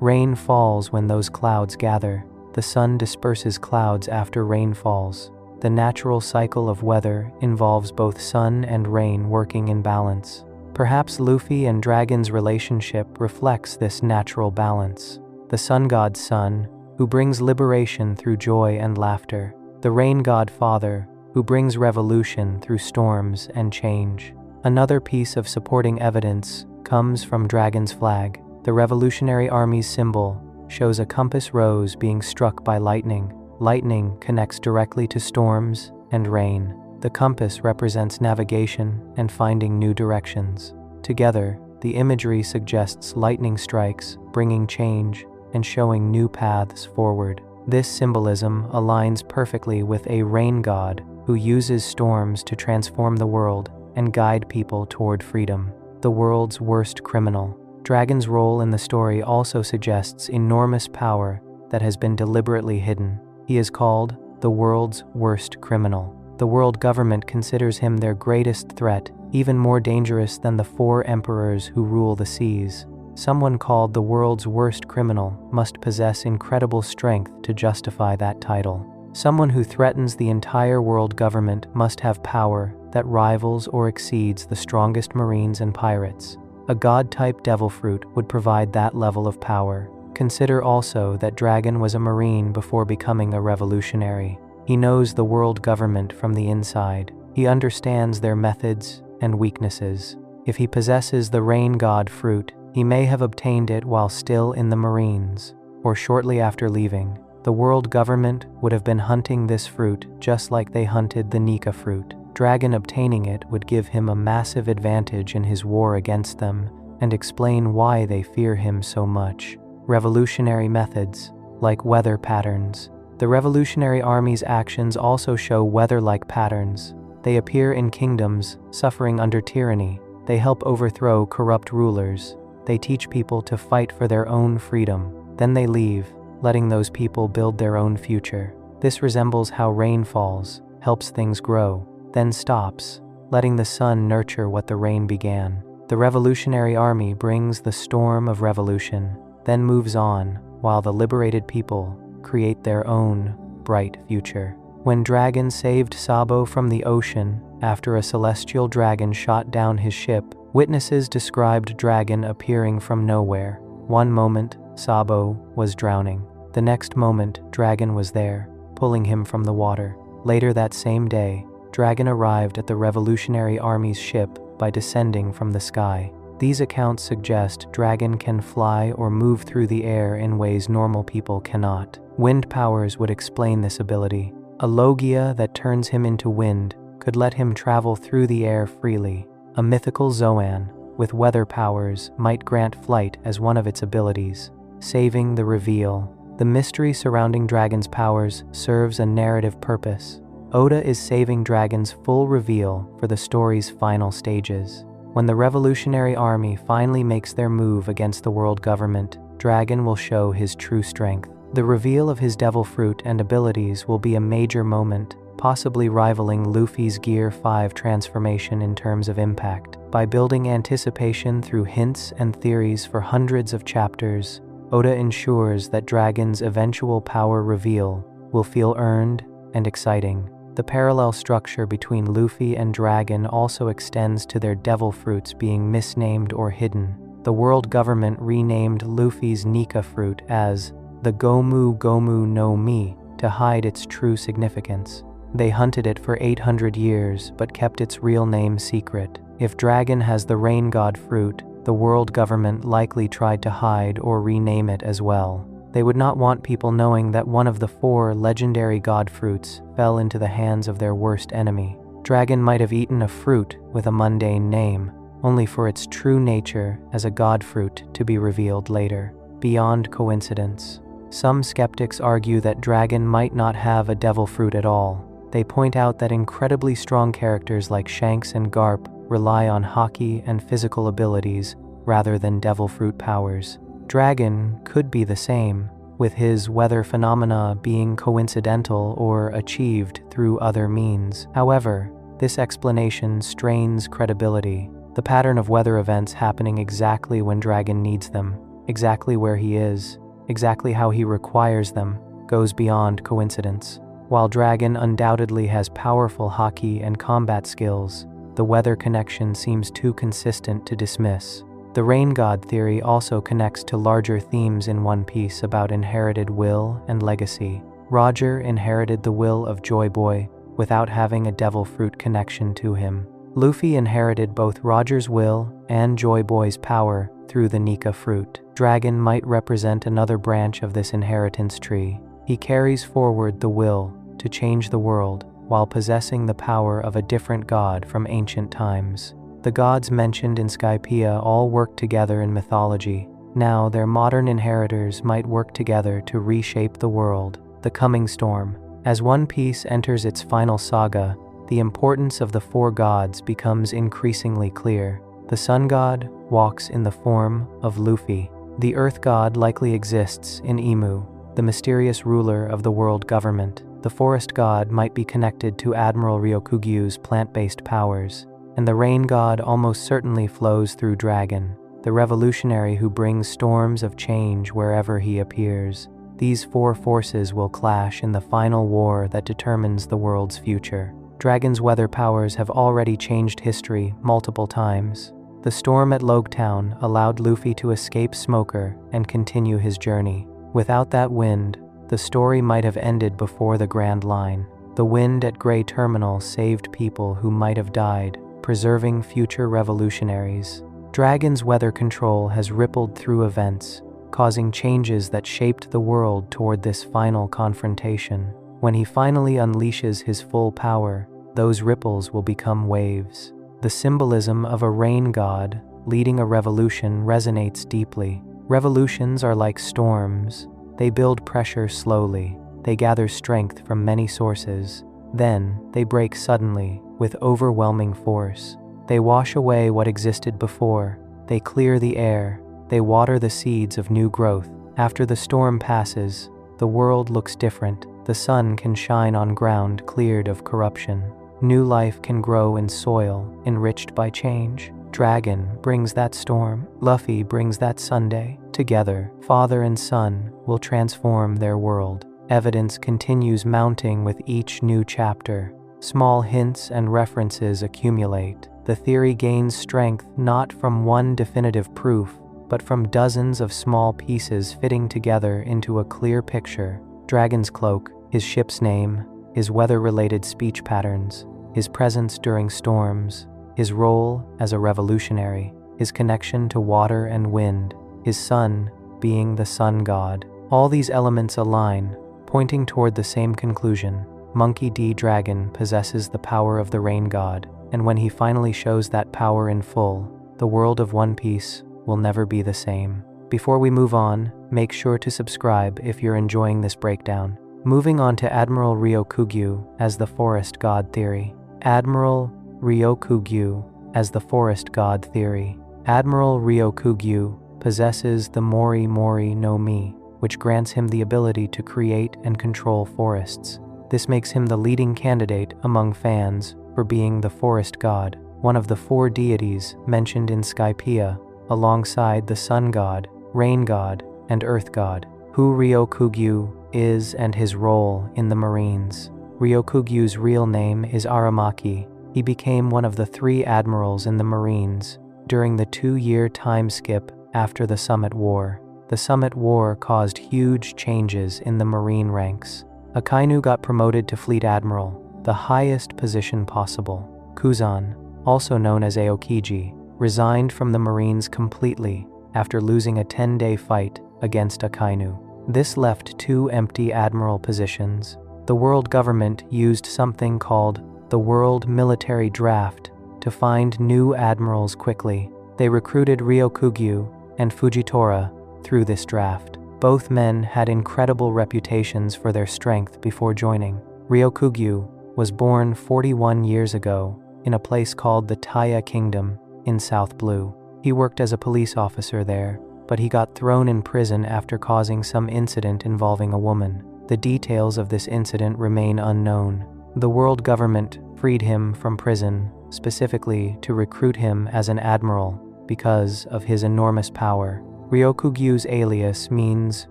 Rain falls when those clouds gather. The sun disperses clouds after rain falls. The natural cycle of weather involves both sun and rain working in balance. Perhaps Luffy and Dragon's relationship reflects this natural balance. The sun god's son, who brings liberation through joy and laughter. The rain god father, who brings revolution through storms and change. Another piece of supporting evidence comes from Dragon's flag. The Revolutionary Army's symbol shows a compass rose being struck by lightning. Lightning connects directly to storms and rain. The compass represents navigation and finding new directions. Together, the imagery suggests lightning strikes, bringing change and showing new paths forward. This symbolism aligns perfectly with a rain god who uses storms to transform the world and guide people toward freedom. The world's worst criminal. Dragon's role in the story also suggests enormous power that has been deliberately hidden. He is called the world's worst criminal. The world government considers him their greatest threat, even more dangerous than the 4 emperors who rule the seas. Someone called the world's worst criminal must possess incredible strength to justify that title. Someone who threatens the entire world government must have power that rivals or exceeds the strongest marines and pirates. A god-type devil fruit would provide that level of power. Consider also that Dragon was a marine before becoming a revolutionary. He knows the world government from the inside. He understands their methods and weaknesses. If he possesses the rain god fruit, he may have obtained it while still in the Marines, or shortly after leaving. The world government would have been hunting this fruit just like they hunted the Nika fruit. Dragon obtaining it would give him a massive advantage in his war against them and explain why they fear him so much. Revolutionary methods, like weather patterns. The Revolutionary Army's actions also show weather-like patterns. They appear in kingdoms suffering under tyranny. They help overthrow corrupt rulers. They teach people to fight for their own freedom. Then they leave, letting those people build their own future. This resembles how rain falls, helps things grow, then stops, letting the sun nurture what the rain began. The Revolutionary Army brings the storm of revolution, then moves on, while the liberated people create their own bright future. When Dragon saved Sabo from the ocean after a celestial dragon shot down his ship, witnesses described Dragon appearing from nowhere. One moment, Sabo was drowning. The next moment, Dragon was there, pulling him from the water. Later that same day, Dragon arrived at the Revolutionary Army's ship by descending from the sky. These accounts suggest Dragon can fly or move through the air in ways normal people cannot. Wind powers would explain this ability. A Logia that turns him into wind could let him travel through the air freely. A mythical Zoan with weather powers might grant flight as one of its abilities. Saving the reveal. The mystery surrounding Dragon's powers serves a narrative purpose. Oda is saving Dragon's full reveal for the story's final stages. When the Revolutionary Army finally makes their move against the world government, Dragon will show his true strength. The reveal of his devil fruit and abilities will be a major moment, possibly rivaling Luffy's Gear 5 transformation in terms of impact. By building anticipation through hints and theories for hundreds of chapters, Oda ensures that Dragon's eventual power reveal will feel earned and exciting. The parallel structure between Luffy and Dragon also extends to their devil fruits being misnamed or hidden. The world government renamed Luffy's Nika fruit as the Gomu Gomu no Mi to hide its true significance. They hunted it for 800 years but kept its real name secret. If Dragon has the rain god fruit, the world government likely tried to hide or rename it as well. They would not want people knowing that one of the 4 legendary god fruits fell into the hands of their worst enemy. Dragon might have eaten a fruit with a mundane name, only for its true nature as a god fruit to be revealed later. Beyond coincidence. Some skeptics argue that Dragon might not have a devil fruit at all. They point out that incredibly strong characters like Shanks and Garp rely on hockey and physical abilities rather than devil fruit powers. Dragon could be the same, with his weather phenomena being coincidental or achieved through other means. However, this explanation strains credibility. The pattern of weather events happening exactly when Dragon needs them, exactly where he is, exactly how he requires them, goes beyond coincidence. While Dragon undoubtedly has powerful hockey and combat skills, the weather connection seems too consistent to dismiss. The rain god theory also connects to larger themes in One Piece about inherited will and legacy. Roger inherited the will of Joy Boy without having a devil fruit connection to him. Luffy inherited both Roger's will and Joy Boy's power through the Nika fruit. Dragon might represent another branch of this inheritance tree. He carries forward the will to change the world while possessing the power of a different god from ancient times. The gods mentioned in Skypiea all work together in mythology. Now their modern inheritors might work together to reshape the world. The coming storm. As One Piece enters its final saga, the importance of the 4 gods becomes increasingly clear. The sun god walks in the form of Luffy. The earth god likely exists in Imu, the mysterious ruler of the world government. The forest god might be connected to Admiral Ryokugyu's plant-based powers, and the rain god almost certainly flows through Dragon. the revolutionary who brings storms of change wherever he appears. These four forces will clash in the final war that determines the world's future. Dragon's weather powers have already changed history multiple times. The storm at Logtown allowed Luffy to escape Smoker and continue his journey. Without that wind, the story might have ended before the Grand Line. The wind at Grey Terminal saved people who might have died, preserving future revolutionaries. Dragon's weather control has rippled through events, causing changes that shaped the world toward this final confrontation. When he finally unleashes his full power, those ripples will become waves. The symbolism of a rain god leading a revolution resonates deeply. Revolutions are like storms. They build pressure slowly. They gather strength from many sources. Then, they break suddenly, with overwhelming force. They wash away what existed before. They clear the air. They water the seeds of new growth. After the storm passes, the world looks different. The sun can shine on ground cleared of corruption. New life can grow in soil enriched by change. Dragon brings that storm. Luffy brings that Sunday. Together, father and son will transform their world. Evidence continues mounting with each new chapter. Small hints and references accumulate. The theory gains strength not from one definitive proof, but from dozens of small pieces fitting together into a clear picture. Dragon's cloak, his ship's name, his weather-related speech patterns, his presence during storms, his role as a revolutionary, his connection to water and wind, his son being the sun god. All these elements align, pointing toward the same conclusion. Monkey D. Dragon possesses the power of the rain god, and when he finally shows that power in full, the world of One Piece will never be the same. Before we move on, make sure to subscribe if you're enjoying this breakdown. Moving on to Admiral Ryokugyu as the Forest God Theory. Admiral Ryokugyu as the Forest God Theory. Admiral Ryokugyu possesses the Mori Mori no Mi, which grants him the ability to create and control forests. This makes him the leading candidate among fans for being the forest god, one of the four deities mentioned in Skypiea, alongside the sun god, rain god, and earth god. Who Ryokugyu is and his role in the Marines. Ryokugyu's real name is Aramaki. He became one of the 3 admirals in the Marines during the 2-year time skip after the Summit War. The Summit War caused huge changes in the Marine ranks. Akainu got promoted to Fleet Admiral, the highest position possible. Kuzan, also known as Aokiji, resigned from the Marines completely after losing a 10-day fight against Akainu. This left 2 empty admiral positions. The world government used something called the World Military Draft to find new admirals quickly. They recruited Ryokugyu and Fujitora through this draft. Both men had incredible reputations for their strength before joining. Ryokugyu was born 41 years ago in a place called the Taya Kingdom in South Blue. He worked as a police officer there, but he got thrown in prison after causing some incident involving a woman. The details of this incident remain unknown. The world government freed him from prison, specifically to recruit him as an admiral because of his enormous power. Ryokugyu's alias means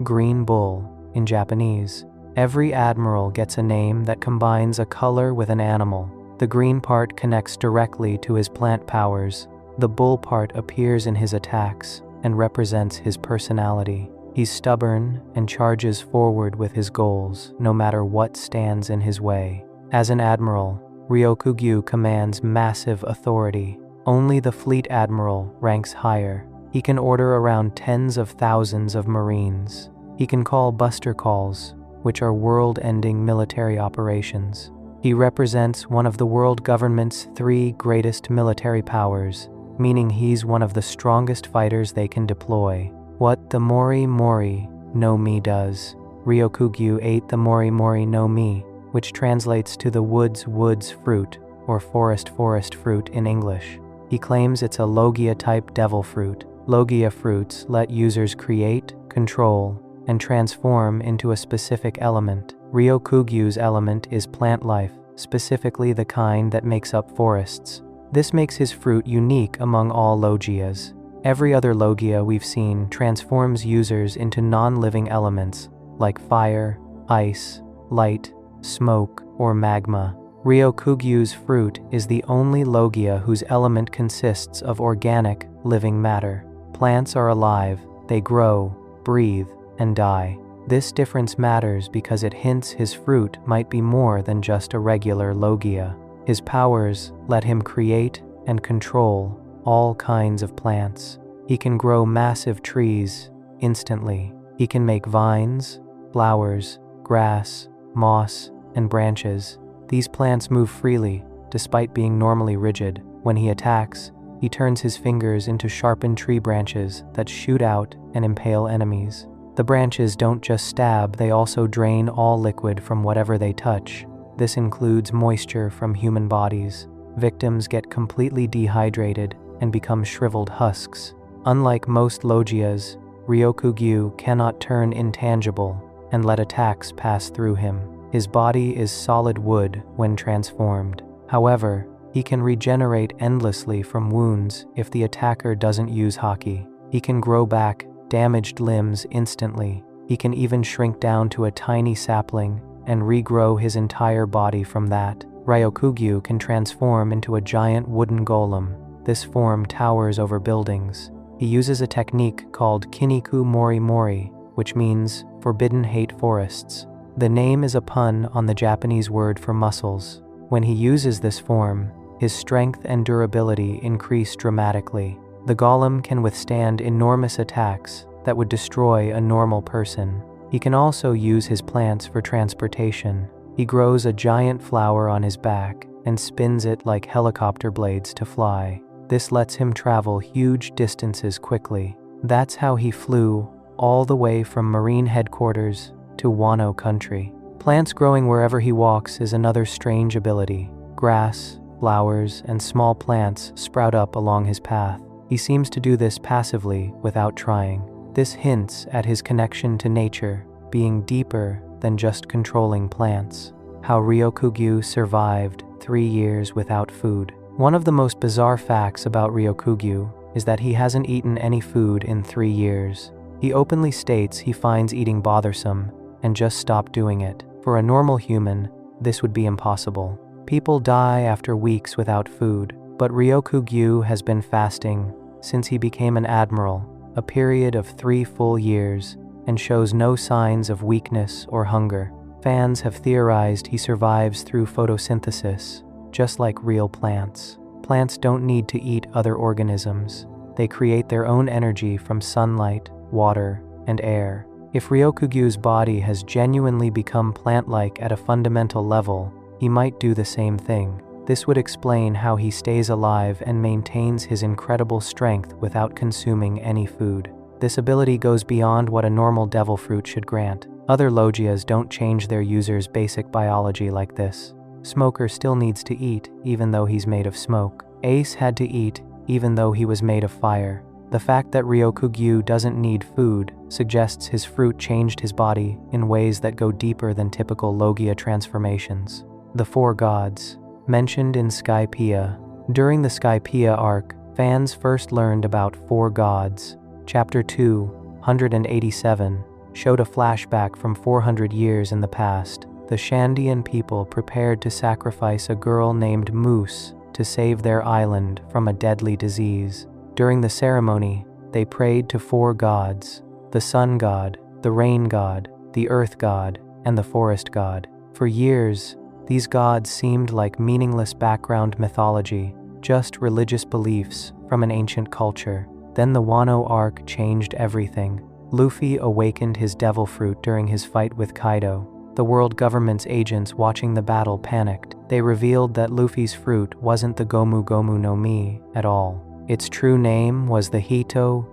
green bull in Japanese. Every admiral gets a name that combines a color with an animal. The green part connects directly to his plant powers. The bull part appears in his attacks and represents his personality. He's stubborn and charges forward with his goals, no matter what stands in his way. As an admiral, Ryokugyu commands massive authority. Only the fleet admiral ranks higher. He can order around tens of thousands of Marines. He can call buster calls, which are world-ending military operations. He represents one of the world government's 3 greatest military powers, meaning he's one of the strongest fighters they can deploy. What the Mori Mori no Mi does. Ryokugyu ate the Mori Mori no Mi, which translates to the woods fruit, or forest fruit in English. He claims it's a Logia-type devil fruit. Logia fruits let users create, control, and transform into a specific element. Ryokugyu's element is plant life, specifically the kind that makes up forests. This makes his fruit unique among all Logias. Every other Logia we've seen transforms users into non-living elements like fire, ice, light, smoke, or magma. Ryokugyu's fruit is the only Logia whose element consists of organic, living matter. Plants are alive, they grow, breathe, and die. This difference matters because it hints his fruit might be more than just a regular Logia. His powers let him create and control all kinds of plants. He can grow massive trees instantly. He can make vines, flowers, grass, moss, and branches. These plants move freely, despite being normally rigid. When he attacks, he turns his fingers into sharpened tree branches that shoot out and impale enemies. The branches don't just stab, they also drain all liquid from whatever they touch. This includes moisture from human bodies. Victims get completely dehydrated and become shriveled husks. Unlike most Logias, Ryokugyu cannot turn intangible and let attacks pass through him. His body is solid wood when transformed. However, he can regenerate endlessly from wounds if the attacker doesn't use Haki. He can grow back damaged limbs instantly. He can even shrink down to a tiny sapling and regrow his entire body from that. Ryokugyu can transform into a giant wooden golem. This form towers over buildings. He uses a technique called Kiniku Mori Mori, which means forbidden hate forests. The name is a pun on the Japanese word for muscles. When he uses this form, his strength and durability increase dramatically. The golem can withstand enormous attacks that would destroy a normal person. He can also use his plants for transportation. He grows a giant flower on his back and spins it like helicopter blades to fly. This lets him travel huge distances quickly. That's how he flew all the way from Marine headquarters to Wano country. Plants growing wherever he walks is another strange ability. Grass, flowers, and small plants sprout up along his path. He seems to do this passively without trying. This hints at his connection to nature being deeper than just controlling plants. How Ryokugyu survived 3 years without food. One of the most bizarre facts about Ryokugyu is that he hasn't eaten any food in 3 years. He openly states he finds eating bothersome and just stopped doing it. For a normal human, this would be impossible. People die after weeks without food, but Ryokugyu has been fasting since he became an admiral, a period of 3 full years, and shows no signs of weakness or hunger. Fans have theorized he survives through photosynthesis, just like real plants. Plants don't need to eat other organisms. They create their own energy from sunlight, water, and air. If Ryokugyu's body has genuinely become plant-like at a fundamental level, he might do the same thing. This would explain how he stays alive and maintains his incredible strength without consuming any food. This ability goes beyond what a normal devil fruit should grant. Other Logias don't change their users' basic biology like this. Smoker still needs to eat, even though he's made of smoke. Ace had to eat, even though he was made of fire. The fact that Ryokugyu doesn't need food suggests his fruit changed his body in ways that go deeper than typical Logia transformations. The 4 gods. Mentioned in Skypiea. During the Skypiea arc, fans first learned about 4 gods. Chapter 287 showed a flashback from 400 years in the past. The Shandian people prepared to sacrifice a girl named Moose to save their island from a deadly disease. During the ceremony, they prayed to 4 gods: the sun god, the rain god, the earth god, and the forest god. For years, these gods seemed like meaningless background mythology, just religious beliefs from an ancient culture. Then the Wano arc changed everything. Luffy awakened his devil fruit during his fight with Kaido. The world government's agents watching the battle panicked. They revealed that Luffy's fruit wasn't the Gomu Gomu no Mi at all. Its true name was the Hito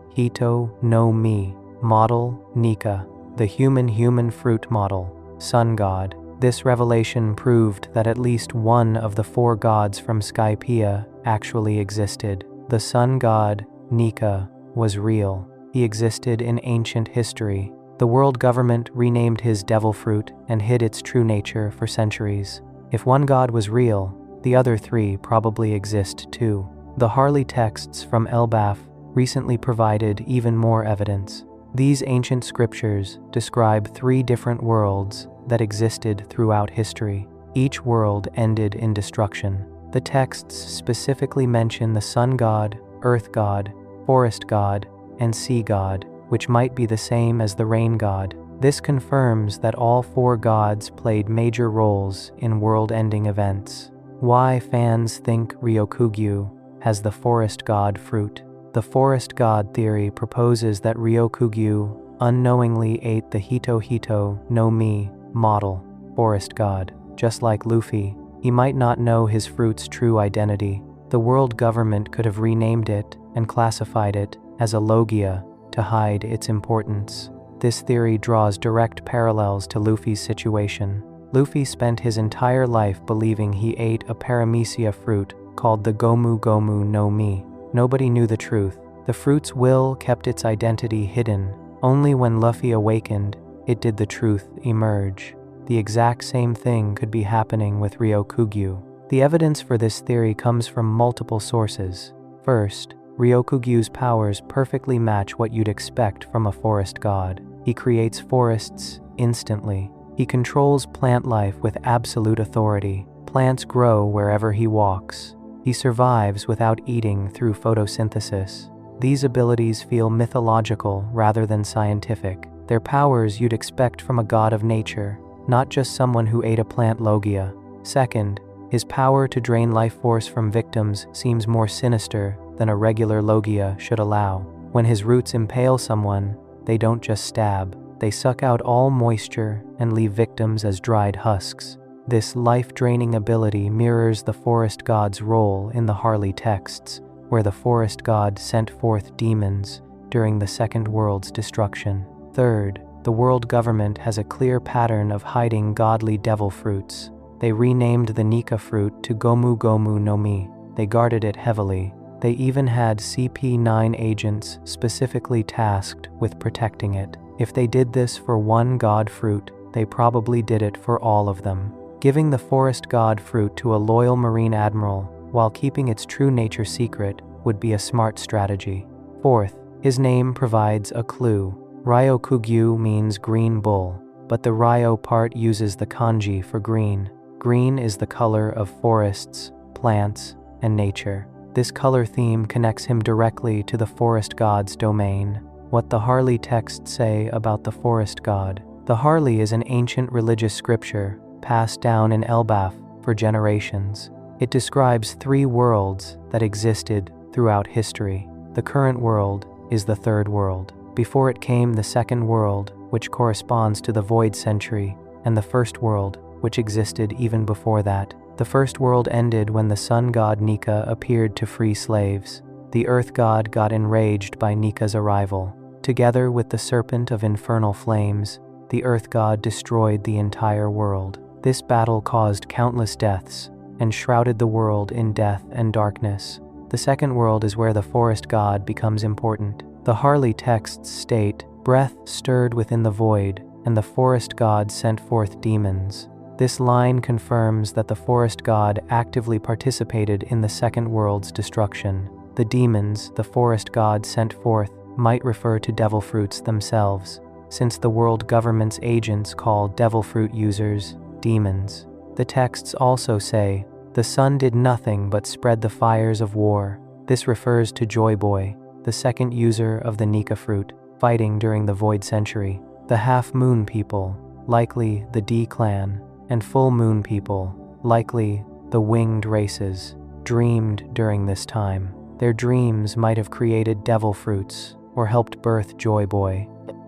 no Mi model Nika, the human fruit model, sun god. This revelation proved that at least one of the 4 gods from Skypiea actually existed. The sun god, Nika, was real. He existed in ancient history. The world government renamed his devil fruit and hid its true nature for centuries. If one god was real, the other 3 probably exist too. The Harley texts from Elbaf recently provided even more evidence. These ancient scriptures describe 3 different worlds that existed throughout history. Each world ended in destruction. The texts specifically mention the sun god, earth god, forest god, and sea god, which might be the same as the rain god. This confirms that all 4 gods played major roles in world-ending events. Why fans think Ryokugyu has the forest god fruit. The forest god theory proposes that Ryokugyu unknowingly ate the Hito no Mi model forest god. Just like Luffy, he might not know his fruit's true identity. The world government could have renamed it and classified it as a Logia to hide its importance. This theory draws direct parallels to Luffy's situation. Luffy spent his entire life believing he ate a paramecia fruit called the Gomu Gomu no Mi. Nobody knew the truth. The fruit's will kept its identity hidden. Only when Luffy awakened, it did the truth emerge. The exact same thing could be happening with Ryokugyu. The evidence for this theory comes from multiple sources. First, Ryokugyu's powers perfectly match what you'd expect from a forest god. He creates forests instantly. He controls plant life with absolute authority. Plants grow wherever he walks. He survives without eating through photosynthesis. These abilities feel mythological rather than scientific. They're powers you'd expect from a god of nature, not just someone who ate a plant Logia. Second, his power to drain life force from victims seems more sinister than a regular Logia should allow. When his roots impale someone, they don't just stab. They suck out all moisture and leave victims as dried husks. This life-draining ability mirrors the forest god's role in the Harley texts, where the forest god sent forth demons during the Second World's destruction. Third, the world government has a clear pattern of hiding godly devil fruits. They renamed the Nika fruit to Gomu Gomu no Mi. They guarded it heavily. They even had CP9 agents specifically tasked with protecting it. If they did this for one god fruit, they probably did it for all of them. Giving the forest god fruit to a loyal marine admiral while keeping its true nature secret would be a smart strategy. Fourth, his name provides a clue. Ryokugyu means green bull, but the Ryo part uses the kanji for green. Green is the color of forests, plants, and nature. This color theme connects him directly to the forest god's domain. What the Harley texts say about the forest god. The Harley is an ancient religious scripture passed down in Elbaf for generations. It describes 3 worlds that existed throughout history. The current world is the third world. Before it came the second world, which corresponds to the Void Century, and the first world, which existed even before that. The first world ended when the sun god Nika appeared to free slaves. The earth god got enraged by Nika's arrival. Together with the serpent of infernal flames, the earth god destroyed the entire world. This battle caused countless deaths and shrouded the world in death and darkness. The second world is where the forest god becomes important. The Harley texts state, "Breath stirred within the void, and the forest god sent forth demons." This line confirms that the forest god actively participated in the second world's destruction. The demons the forest god sent forth might refer to devil fruits themselves, since the world government's agents call devil fruit users demons. The texts also say, "The sun did nothing but spread the fires of war." This refers to Joy Boy, the second user of the Nika fruit, fighting during the Void Century. The half-moon people, likely the D-clan, and full-moon people, likely the winged races, dreamed during this time. Their dreams might have created devil fruits or helped birth Joy Boy.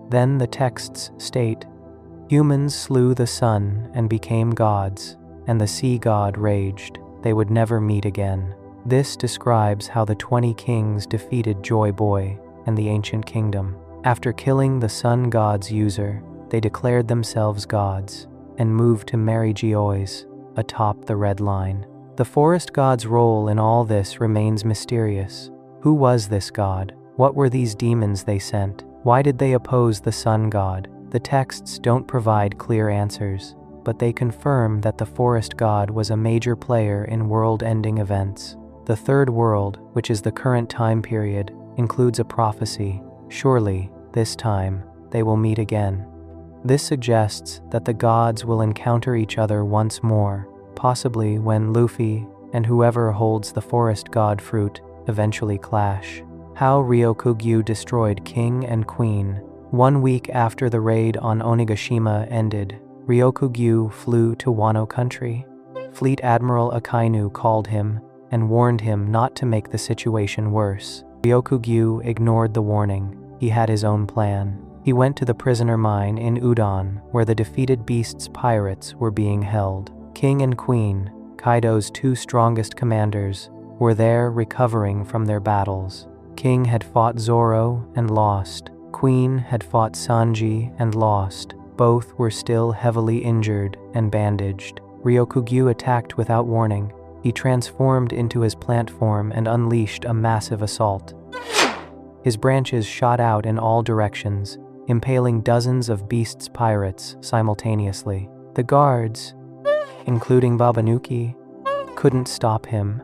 Then the texts state, "Humans slew the sun and became gods, and the sea god raged. They would never meet again." This describes how the 20 kings defeated Joy Boy and the ancient kingdom. After killing the sun god's user, they declared themselves gods and moved to Mary Geoise, atop the Red Line. The forest god's role in all this remains mysterious. Who was this god? What were these demons they sent? Why did they oppose the sun god? The texts don't provide clear answers, but they confirm that the forest god was a major player in world-ending events. The Third World, which is the current time period, includes a prophecy. Surely, this time, they will meet again. This suggests that the gods will encounter each other once more, possibly when Luffy and whoever holds the forest god fruit eventually clash. How Ryokugyu destroyed King and Queen. 1 week after the raid on Onigashima ended, Ryokugyu flew to Wano country. Fleet Admiral Akainu called him and warned him not to make the situation worse. Ryokugyu ignored the warning. He had his own plan. He went to the prisoner mine in Udon, where the defeated Beast's pirates were being held. King and Queen, Kaido's 2 strongest commanders, were there recovering from their battles. King had fought Zoro and lost. Queen had fought Sanji and lost. Both were still heavily injured and bandaged. Ryokugyu attacked without warning. He transformed into his plant form and unleashed a massive assault. His branches shot out in all directions, impaling dozens of Beast's pirates simultaneously. The guards, including Babanuki, couldn't stop him.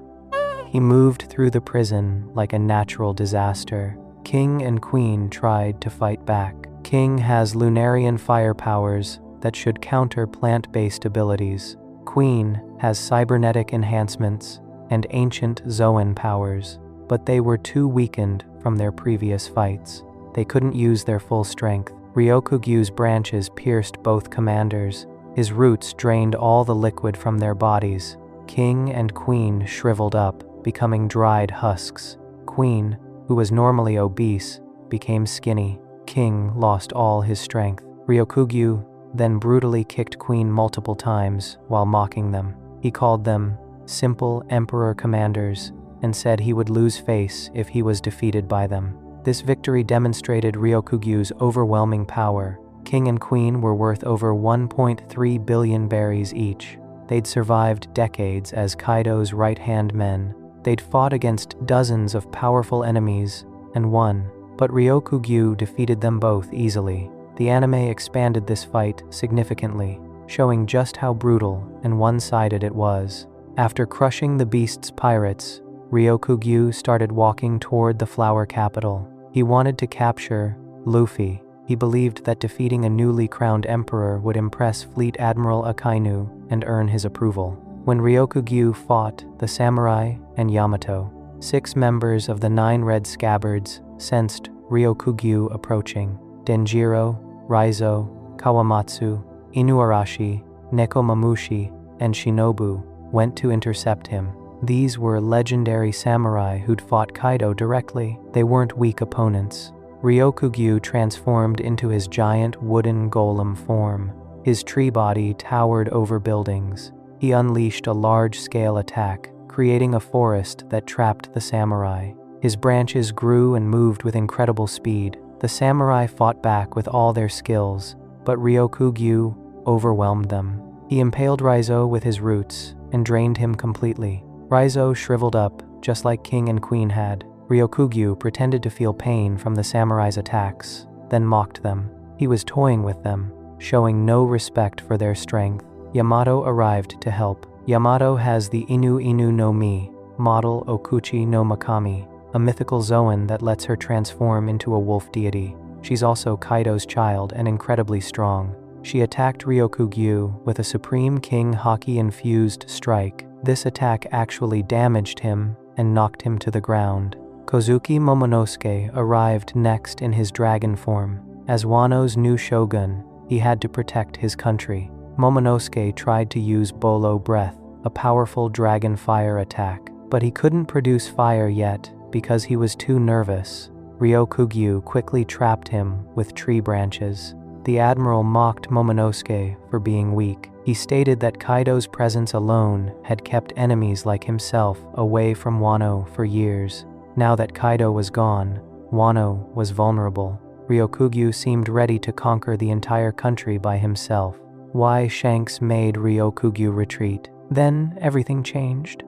He moved through the prison like a natural disaster. King and Queen tried to fight back. King has Lunarian fire powers that should counter plant-based abilities. Queen has cybernetic enhancements and ancient Zoan powers, but they were too weakened from their previous fights. They couldn't use their full strength. Ryokugyu's branches pierced both commanders. His roots drained all the liquid from their bodies. King and Queen shriveled up, becoming dried husks. Queen, who was normally obese, became skinny. King lost all his strength. Ryokugyu then brutally kicked Queen multiple times while mocking them. He called them simple emperor commanders and said he would lose face if he was defeated by them. This victory demonstrated Ryokugyu's overwhelming power. King and Queen were worth over 1.3 billion berries each. They'd survived decades as Kaido's right-hand men. They'd fought against dozens of powerful enemies and won, but Ryokugyu defeated them both easily. The anime expanded this fight significantly, showing just how brutal and one-sided it was. After crushing the Beast's pirates, Ryokugyu started walking toward the Flower Capital. He wanted to capture Luffy. He believed that defeating a newly crowned emperor would impress Fleet Admiral Akainu and earn his approval. When Ryokugyu fought the samurai and Yamato, 6 members of the 9 Red Scabbards sensed Ryokugyu approaching. Denjiro, Raizo, Kawamatsu, Inuarashi, Nekomamushi, and Shinobu went to intercept him. These were legendary samurai who'd fought Kaido directly. They weren't weak opponents. Ryokugyu transformed into his giant wooden golem form. His tree body towered over buildings. He unleashed a large-scale attack, creating a forest that trapped the samurai. His branches grew and moved with incredible speed. The samurai fought back with all their skills, but Ryokugyu overwhelmed them. He impaled Raizo with his roots and drained him completely. Raizo shriveled up, just like King and Queen had. Ryokugyu pretended to feel pain from the samurai's attacks, then mocked them. He was toying with them, showing no respect for their strength. Yamato arrived to help. Yamato has the Inu Inu no Mi, model Okuchi no Makami, a mythical Zoan that lets her transform into a wolf deity. She's also Kaido's child and incredibly strong. She attacked Ryokugyu with a Supreme King Haki-infused strike. This attack actually damaged him and knocked him to the ground. Kozuki Momonosuke arrived next in his dragon form. As Wano's new shogun, he had to protect his country. Momonosuke tried to use Bolo Breath, a powerful dragon fire attack, but he couldn't produce fire yet because he was too nervous. Ryokugyu quickly trapped him with tree branches. The admiral mocked Momonosuke for being weak. He stated that Kaido's presence alone had kept enemies like himself away from Wano for years. Now that Kaido was gone, Wano was vulnerable. Ryokugyu seemed ready to conquer the entire country by himself. Why Shanks made Ryokugyu retreat. Then everything changed.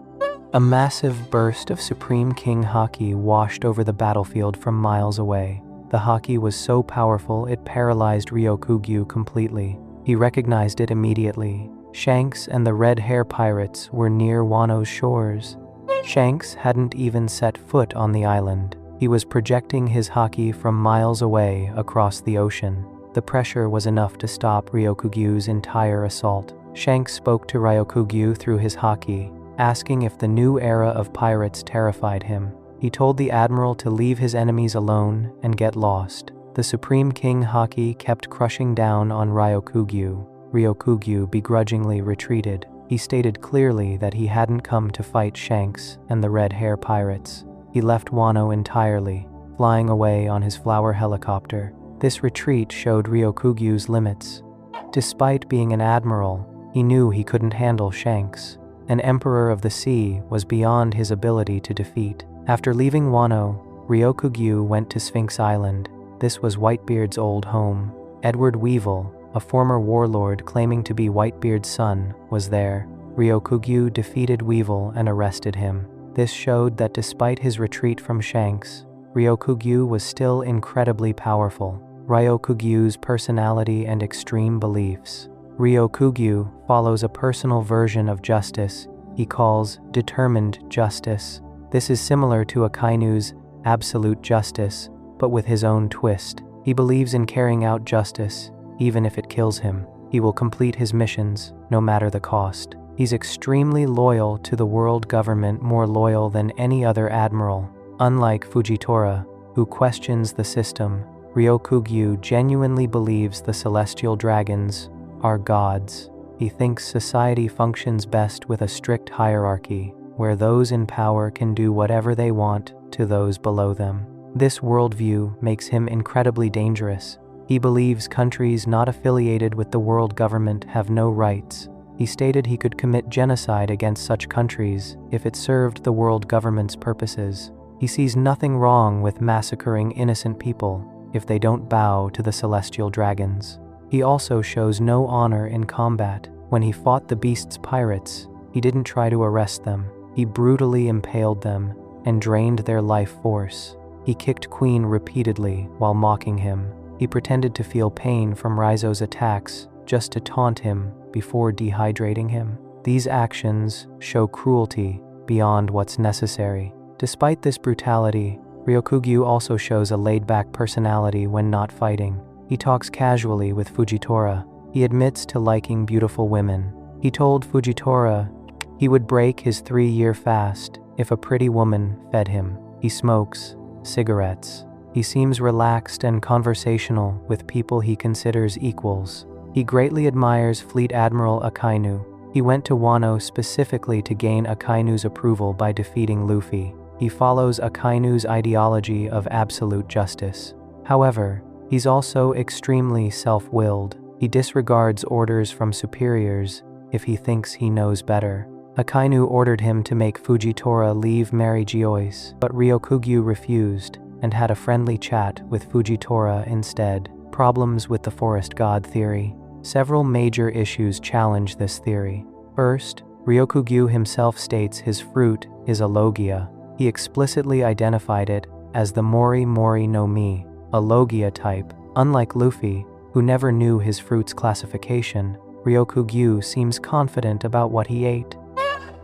A massive burst of Supreme King Haki washed over the battlefield from miles away. The Haki was so powerful it paralyzed Ryokugyu completely. He recognized it immediately. Shanks and the Red Hair Pirates were near Wano's shores. Shanks hadn't even set foot on the island. He was projecting his haki from miles away across the ocean. The pressure was enough to stop Ryokugyu's entire assault. Shanks spoke to Ryokugyu through his haki, asking if the new era of pirates terrified him. He told the admiral to leave his enemies alone and get lost. The Supreme King haki kept crushing down on Ryokugyu. Ryokugyu begrudgingly retreated. He stated clearly that he hadn't come to fight Shanks and the Red Hair pirates. He left Wano entirely, flying away on his flower helicopter. This retreat showed Ryokugyu's limits. Despite being an admiral, he knew he couldn't handle Shanks. An emperor of the sea was beyond his ability to defeat. After leaving Wano, Ryokugyu went to Sphinx Island. This was Whitebeard's old home. Edward Weevil, a former warlord claiming to be Whitebeard's son, was there. Ryokugyu defeated Weevil and arrested him. This showed that despite his retreat from Shanks, Ryokugyu was still incredibly powerful. Ryokugyu's personality and extreme beliefs. Ryokugyu follows a personal version of justice he calls determined justice. This is similar to Akainu's absolute justice, but with his own twist. He believes in carrying out justice, even if it kills him. He will complete his missions, no matter the cost. He's extremely loyal to the world government, more loyal than any other admiral. Unlike Fujitora, who questions the system, Ryokugyu genuinely believes the celestial dragons are gods. He thinks society functions best with a strict hierarchy, where those in power can do whatever they want to those below them. This worldview makes him incredibly dangerous. He believes countries not affiliated with the world government have no rights. He stated he could commit genocide against such countries if it served the world government's purposes. He sees nothing wrong with massacring innocent people if they don't bow to the celestial dragons. He also shows no honor in combat. When he fought the beast's pirates, he didn't try to arrest them. He brutally impaled them and drained their life force. He kicked Queen repeatedly while mocking him. He pretended to feel pain from Raizo's attacks just to taunt him before dehydrating him. These actions show cruelty beyond what's necessary. Despite this brutality, Ryokugyu also shows a laid-back personality when not fighting. He talks casually with Fujitora. He admits to liking beautiful women. He told Fujitora he would break his 3-year fast if a pretty woman fed him. He smokes cigarettes. He seems relaxed and conversational with people he considers equals. He greatly admires Fleet Admiral Akainu. He went to Wano specifically to gain Akainu's approval by defeating Luffy. He follows Akainu's ideology of absolute justice. However, he's also extremely self-willed. He disregards orders from superiors if he thinks he knows better. Akainu ordered him to make Fujitora leave Mary Geoise, but Ryokugyu refused and had a friendly chat with Fujitora instead. Problems with the forest god theory. Several major issues challenge this theory. First, Ryokugyu himself states his fruit is a Logia. He explicitly identified it as the Mori Mori no Mi, a Logia type. Unlike Luffy, who never knew his fruit's classification, Ryokugyu seems confident about what he ate.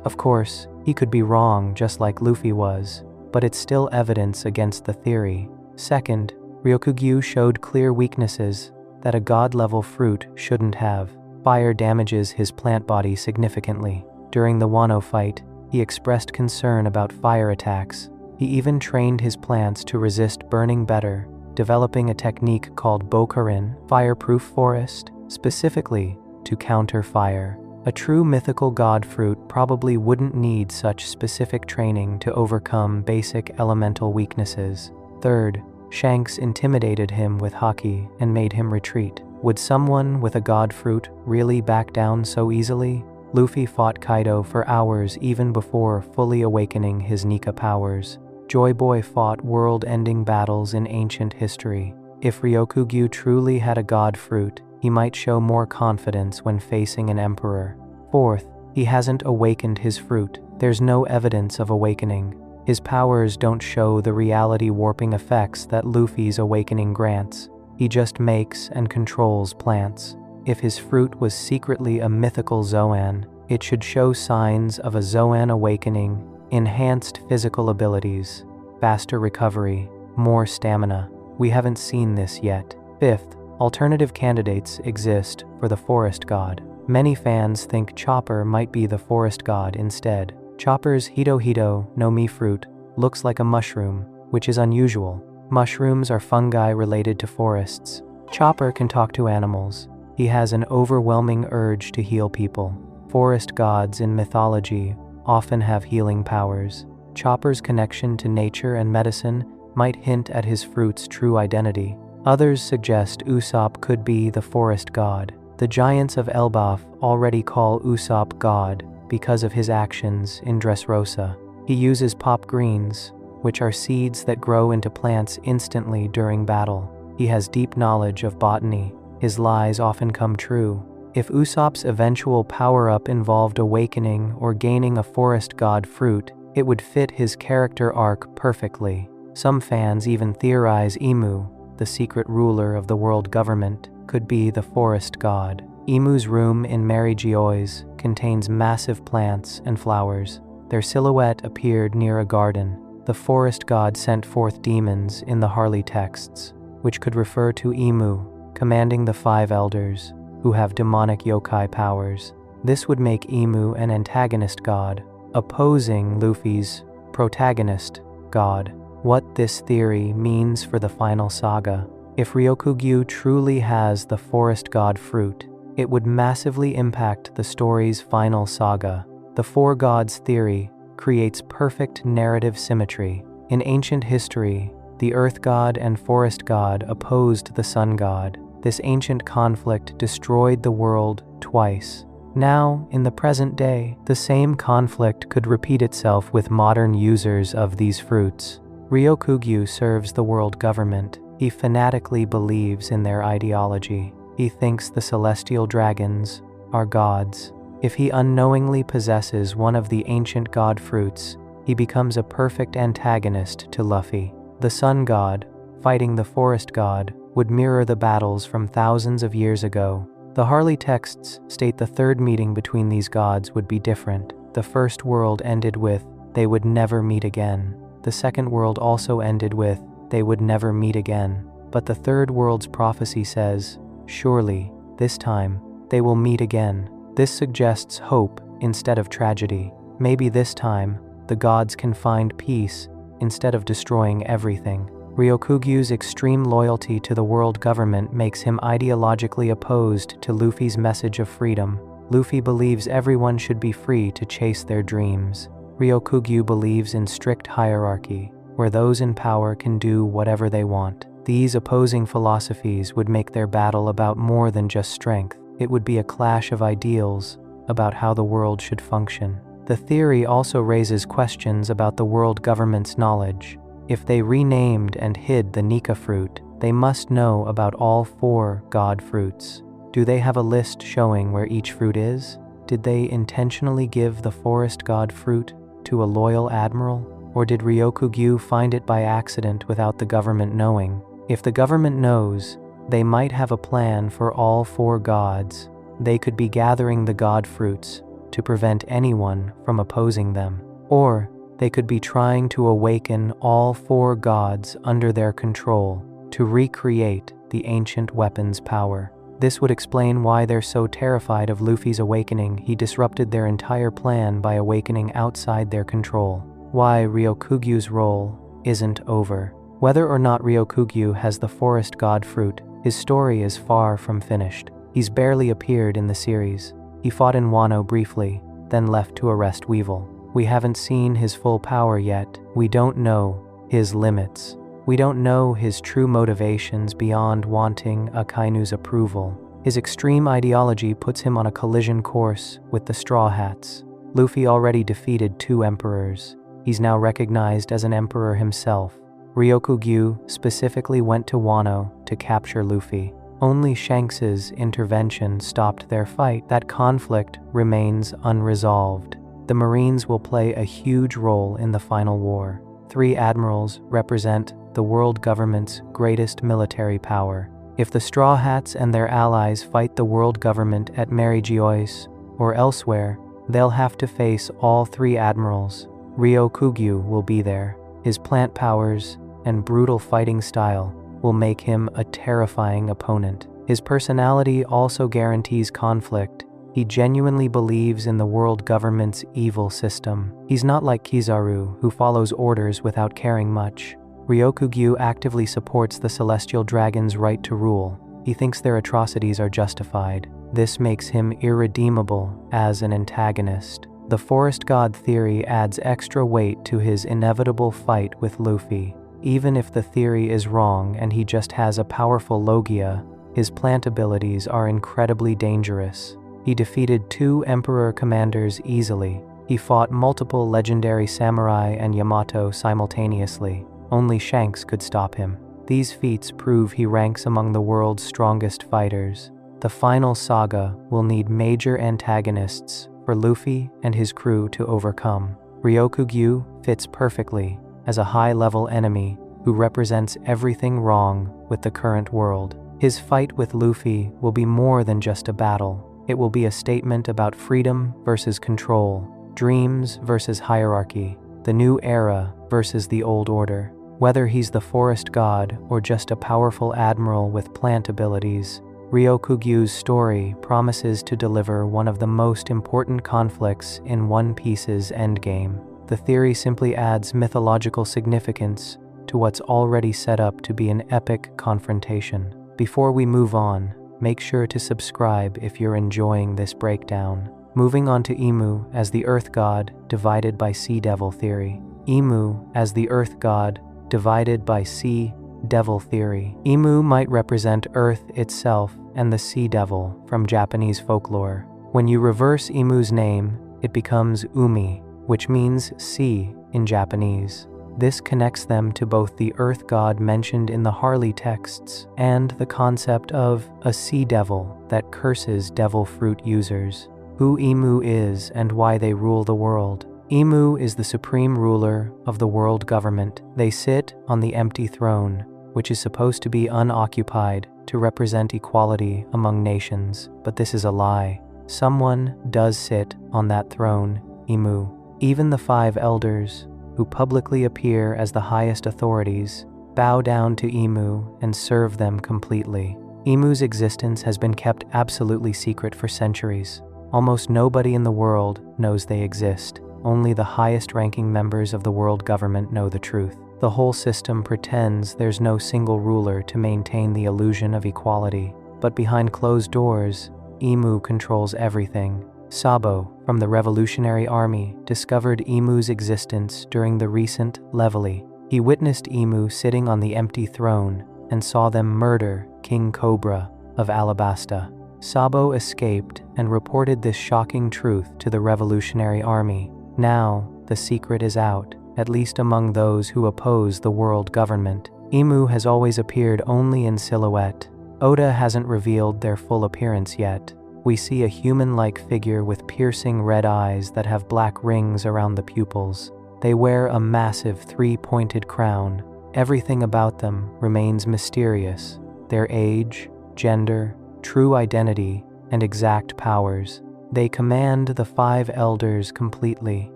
Of course, he could be wrong just like Luffy was, but it's still evidence against the theory. Second, Ryokugyu showed clear weaknesses that a god-level fruit shouldn't have. Fire damages his plant body significantly. During the Wano fight, he expressed concern about fire attacks. He even trained his plants to resist burning better, developing a technique called Bokurin, fireproof forest, specifically to counter fire. A true mythical god fruit probably wouldn't need such specific training to overcome basic elemental weaknesses. Third, Shanks intimidated him with haki and made him retreat. Would someone with a god fruit really back down so easily? Luffy fought Kaido for hours even before fully awakening his Nika powers. Joy Boy fought world-ending battles in ancient history. If Ryokugyu truly had a god fruit, he might show more confidence when facing an emperor. Fourth, he hasn't awakened his fruit. There's no evidence of awakening. His powers don't show the reality-warping effects that Luffy's awakening grants. He just makes and controls plants. If his fruit was secretly a mythical Zoan, it should show signs of a Zoan awakening, enhanced physical abilities, faster recovery, more stamina. We haven't seen this yet. Fifth, alternative candidates exist for the forest god. Many fans think Chopper might be the forest god instead. Chopper's Hito Hito no Mi fruit looks like a mushroom, which is unusual. Mushrooms are fungi related to forests. Chopper can talk to animals. He has an overwhelming urge to heal people. Forest gods in mythology often have healing powers. Chopper's connection to nature and medicine might hint at his fruit's true identity. Others suggest Usopp could be the forest god. The giants of Elbaf already call Usopp god because of his actions in Dressrosa. He uses pop greens, which are seeds that grow into plants instantly during battle. He has deep knowledge of botany. His lies often come true. If Usopp's eventual power-up involved awakening or gaining a forest god fruit, it would fit his character arc perfectly. Some fans even theorize Imu, the secret ruler of the world government, could be the forest god. Imu's room in Mary Geoise contains massive plants and flowers. Their silhouette appeared near a garden. The forest god sent forth demons in the Harley texts, which could refer to Imu, commanding the 5 elders, who have demonic yokai powers. This would make Imu an antagonist god, opposing Luffy's protagonist god. What this theory means for the final saga. If Ryokugyu truly has the forest god fruit, it would massively impact the story's final saga. The 4 gods theory creates perfect narrative symmetry. In ancient history, the earth god and forest god opposed the sun god. This ancient conflict destroyed the world twice. Now, in the present day, the same conflict could repeat itself with modern users of these fruits. Ryokugyu serves the world government. He fanatically believes in their ideology. He thinks the celestial dragons are gods. If he unknowingly possesses one of the ancient god fruits, he becomes a perfect antagonist to Luffy. The sun god, fighting the forest god, would mirror the battles from thousands of years ago. The Harley texts state the third meeting between these gods would be different. The first world ended with, they would never meet again. The second world also ended with, they would never meet again. But the third world's prophecy says, surely, this time, they will meet again. This suggests hope instead of tragedy. Maybe this time, the gods can find peace instead of destroying everything. Ryokugyu's extreme loyalty to the world government makes him ideologically opposed to Luffy's message of freedom. Luffy believes everyone should be free to chase their dreams. Ryokugyu believes in strict hierarchy, where those in power can do whatever they want. These opposing philosophies would make their battle about more than just strength. It would be a clash of ideals about how the world should function. The theory also raises questions about the world government's knowledge. If they renamed and hid the Nika fruit, they must know about all 4 god fruits. Do they have a list showing where each fruit is? Did they intentionally give the forest god fruit to a loyal admiral? Or did Ryokugyu find it by accident without the government knowing? If the government knows, they might have a plan for all 4 gods. They could be gathering the god fruits to prevent anyone from opposing them. Or they could be trying to awaken all 4 gods under their control to recreate the ancient weapon's power. This would explain why they're so terrified of Luffy's awakening. He disrupted their entire plan by awakening outside their control. Why Ryokugyu's role isn't over. Whether or not Ryokugyu has the forest god fruit, his story is far from finished. He's barely appeared in the series. He fought in Wano briefly, then left to arrest Weevil. We haven't seen his full power yet. We don't know his limits. We don't know his true motivations beyond wanting Akainu's approval. His extreme ideology puts him on a collision course with the Straw Hats. Luffy already defeated 2 emperors. He's now recognized as an emperor himself. Ryokugyu specifically went to Wano to capture Luffy. Only Shanks's intervention stopped their fight. That conflict remains unresolved. The Marines will play a huge role in the final war. 3 admirals represent the world government's greatest military power. If the Straw Hats and their allies fight the world government at Mary Geoise or elsewhere, they'll have to face all 3 admirals. Ryokugyu will be there. His plant powers and brutal fighting style will make him a terrifying opponent. His personality also guarantees conflict. He genuinely believes in the world government's evil system. He's not like Kizaru, who follows orders without caring much. Ryokugyu actively supports the celestial dragon's right to rule. He thinks their atrocities are justified. This makes him irredeemable as an antagonist. The forest god theory adds extra weight to his inevitable fight with Luffy. Even if the theory is wrong and he just has a powerful Logia, his plant abilities are incredibly dangerous. He defeated 2 Emperor commanders easily. He fought multiple legendary samurai and Yamato simultaneously. Only Shanks could stop him. These feats prove he ranks among the world's strongest fighters. The final saga will need major antagonists for Luffy and his crew to overcome. Ryokugyu fits perfectly as a high-level enemy who represents everything wrong with the current world. His fight with Luffy will be more than just a battle. It will be a statement about freedom versus control, dreams versus hierarchy, the new era versus the old order. Whether he's the forest god or just a powerful admiral with plant abilities, Ryokugyu's story promises to deliver one of the most important conflicts in One Piece's endgame. The theory simply adds mythological significance to what's already set up to be an epic confrontation. Before we move on, make sure to subscribe if you're enjoying this breakdown. Moving on to Imu as the Earth God divided by Sea Devil theory. Imu as the Earth God divided by Sea Devil theory. Imu might represent Earth itself and the Sea Devil from Japanese folklore. When you reverse Imu's name, it becomes Umi, which means sea in Japanese. This connects them to both the Earth God mentioned in the Harley texts and the concept of a sea devil that curses devil fruit users. Who Imu is and why they rule the world. Imu is the supreme ruler of the world government. They sit on the empty throne, which is supposed to be unoccupied to represent equality among nations, but this is a lie. Someone does sit on that throne, Imu. Even the 5 elders, who publicly appear as the highest authorities, bow down to Imu and serve them completely. Imu's existence has been kept absolutely secret for centuries. Almost nobody in the world knows they exist. Only the highest-ranking members of the world government know the truth. The whole system pretends there's no single ruler to maintain the illusion of equality. But behind closed doors, Imu controls everything. Sabo, from the Revolutionary Army, discovered Imu's existence during the recent Leveille. He witnessed Imu sitting on the empty throne and saw them murder King Cobra of Alabasta. Sabo escaped and reported this shocking truth to the Revolutionary Army. Now, the secret is out, at least among those who oppose the world government. Imu has always appeared only in silhouette. Oda hasn't revealed their full appearance yet. We see a human-like figure with piercing red eyes that have black rings around the pupils. They wear a massive 3-pointed crown. Everything about them remains mysterious. Their age, gender, true identity, and exact powers. They command the 5 elders completely.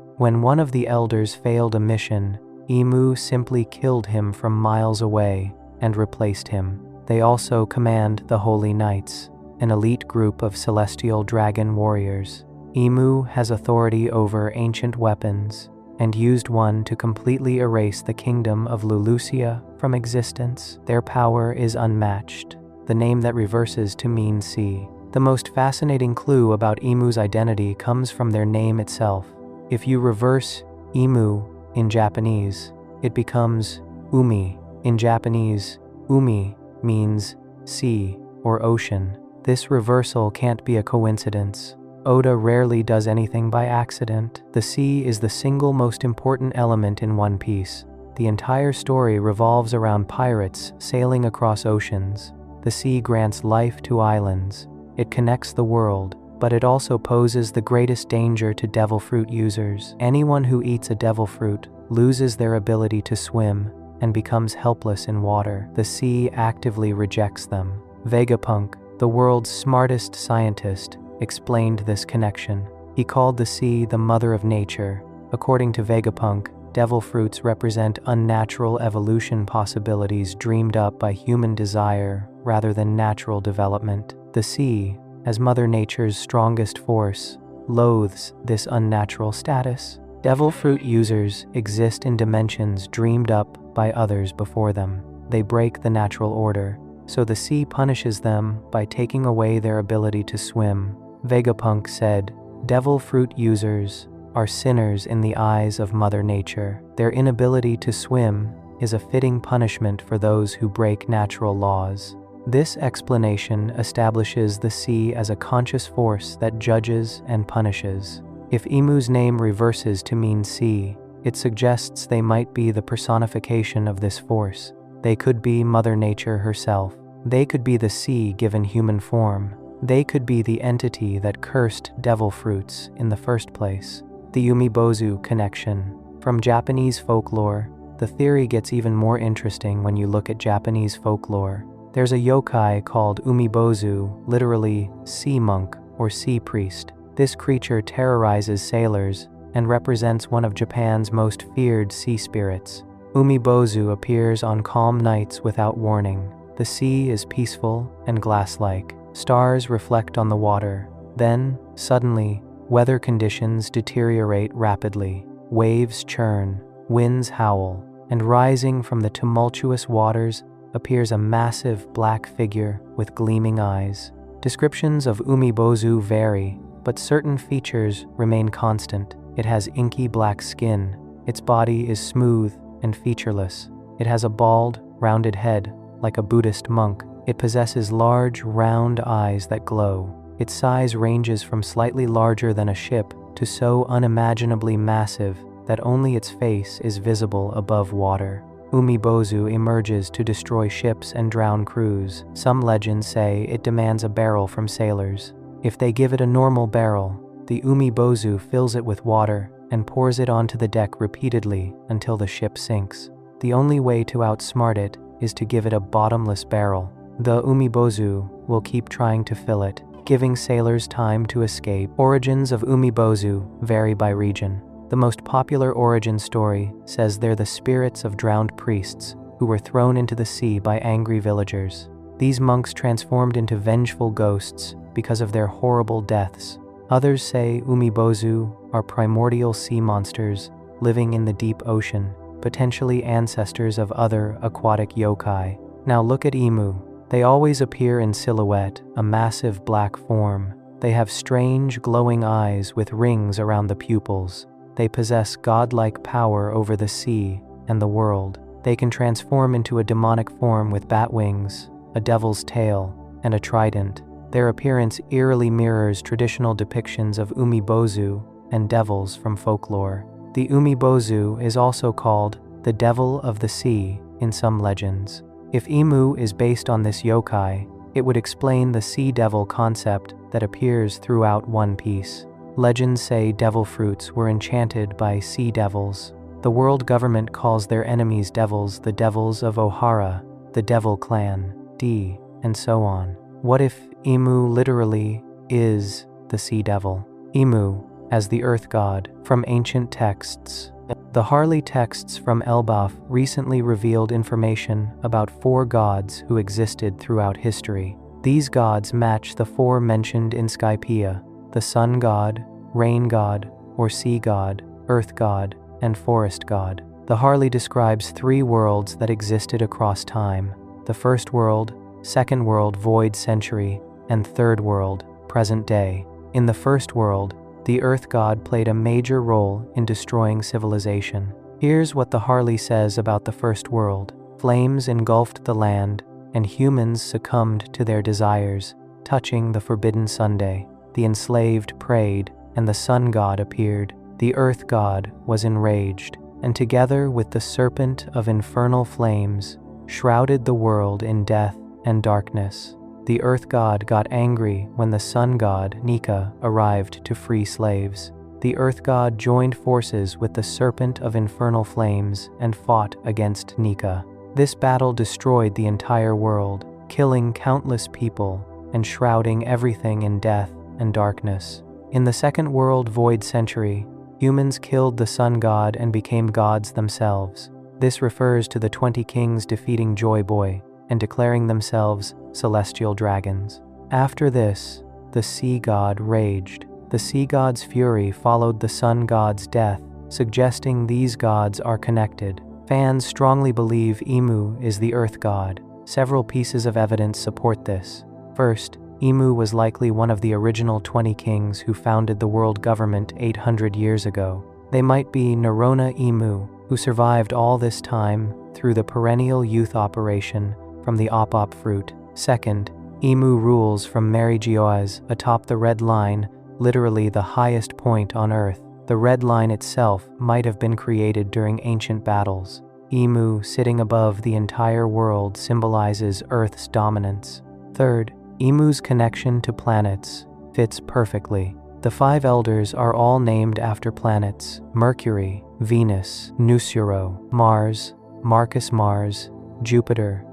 When one of the elders failed a mission, Imu simply killed him from miles away and replaced him. They also command the Holy Knights, an elite group of celestial dragon warriors. Imu has authority over ancient weapons and used one to completely erase the kingdom of Lulusia from existence. Their power is unmatched, the name that reverses to mean sea. The most fascinating clue about Imu's identity comes from their name itself. If you reverse Imu in Japanese, it becomes Umi. In Japanese, Umi means sea or ocean. This reversal can't be a coincidence. Oda rarely does anything by accident. The sea is the single most important element in One Piece. The entire story revolves around pirates sailing across oceans. The sea grants life to islands. It connects the world, but it also poses the greatest danger to devil fruit users. Anyone who eats a devil fruit loses their ability to swim and becomes helpless in water. The sea actively rejects them. Vegapunk, the world's smartest scientist, explained this connection. He called the sea the mother of nature. According to Vegapunk, devil fruits represent unnatural evolution possibilities dreamed up by human desire rather than natural development. The sea, as Mother Nature's strongest force, loathes this unnatural status. Devil fruit users exist in dimensions dreamed up by others before them. They break the natural order, so the sea punishes them by taking away their ability to swim. Vegapunk said, "Devil fruit users are sinners in the eyes of Mother Nature. Their inability to swim is a fitting punishment for those who break natural laws." This explanation establishes the sea as a conscious force that judges and punishes. If Imu's name reverses to mean sea, it suggests they might be the personification of this force. They could be Mother Nature herself. They could be the sea given human form. They could be the entity that cursed devil fruits in the first place. The Umibozu connection. From Japanese folklore, the theory gets even more interesting when you look at Japanese folklore. There's a yokai called Umibozu, literally sea monk or sea priest. This creature terrorizes sailors and represents one of Japan's most feared sea spirits. Umibozu appears on calm nights without warning. The sea is peaceful and glass-like. Stars reflect on the water. Then, suddenly, weather conditions deteriorate rapidly. Waves churn, winds howl, and rising from the tumultuous waters appears a massive black figure with gleaming eyes. Descriptions of Umibozu vary, but certain features remain constant. It has inky black skin. Its body is smooth and featureless. It has a bald, rounded head, like a Buddhist monk. It possesses large, round eyes that glow. Its size ranges from slightly larger than a ship to so unimaginably massive that only its face is visible above water. Umibozu emerges to destroy ships and drown crews. Some legends say it demands a barrel from sailors. If they give it a normal barrel, the Umibozu fills it with water and pours it onto the deck repeatedly until the ship sinks. The only way to outsmart it is to give it a bottomless barrel. The Umibozu will keep trying to fill it, giving sailors time to escape. Origins of Umibozu vary by region. The most popular origin story says they're the spirits of drowned priests who were thrown into the sea by angry villagers. These monks transformed into vengeful ghosts because of their horrible deaths. Others say Umibozu are primordial sea monsters living in the deep ocean, potentially ancestors of other aquatic yokai. Now look at Imu. They always appear in silhouette, a massive black form. They have strange, glowing eyes with rings around the pupils. They possess godlike power over the sea and the world. They can transform into a demonic form with bat wings, a devil's tail, and a trident. Their appearance eerily mirrors traditional depictions of Umibozu and devils from folklore. The Umibozu is also called the devil of the sea in some legends. If Imu is based on this yokai, it would explain the sea devil concept that appears throughout One Piece. Legends say devil fruits were enchanted by sea devils. The world government calls their enemies devils the devils of Ohara, the devil clan, D, and so on. What if Imu literally is the sea devil? Imu, as the earth god, from ancient texts. The Harley texts from Elbaf recently revealed information about 4 gods who existed throughout history. These gods match the 4 mentioned in Skypiea: the sun god, rain god, or sea god, earth god, and forest god. The Harley describes 3 worlds that existed across time: the first world, second world void century, and third world, present day. In the first world, the earth god played a major role in destroying civilization. Here's what the Harley says about the first world. Flames engulfed the land, and humans succumbed to their desires, touching the forbidden Sunday. The enslaved prayed, and the sun god appeared. The earth god was enraged, and together with the serpent of infernal flames, shrouded the world in death and darkness. The earth god got angry when the sun god, Nika, arrived to free slaves. The earth god joined forces with the serpent of infernal flames and fought against Nika. This battle destroyed the entire world, killing countless people and shrouding everything in death and darkness. In the second world void century, Humans killed the sun god and became gods themselves. This refers to the 20 kings defeating Joy Boy and declaring themselves celestial dragons. After this, the sea god raged. The sea god's fury followed the sun god's death, suggesting these gods are connected. Fans strongly believe Imu is the earth god. Several pieces of evidence support this. First, Imu was likely one of the original 20 kings who founded the world government 800 years ago. They might be Nerona Imu, who survived all this time through the perennial youth operation from the Op fruit. Second, Imu rules from Mary-Geoise atop the Red Line, literally the highest point on Earth. The Red Line itself might have been created during ancient battles. Imu, sitting above the entire world, symbolizes Earth's dominance. Third, Imu's connection to planets fits perfectly. The 5 elders are all named after planets: Mercury, Venus, Nusuro, Mars, Marcus Mars, Jupiter,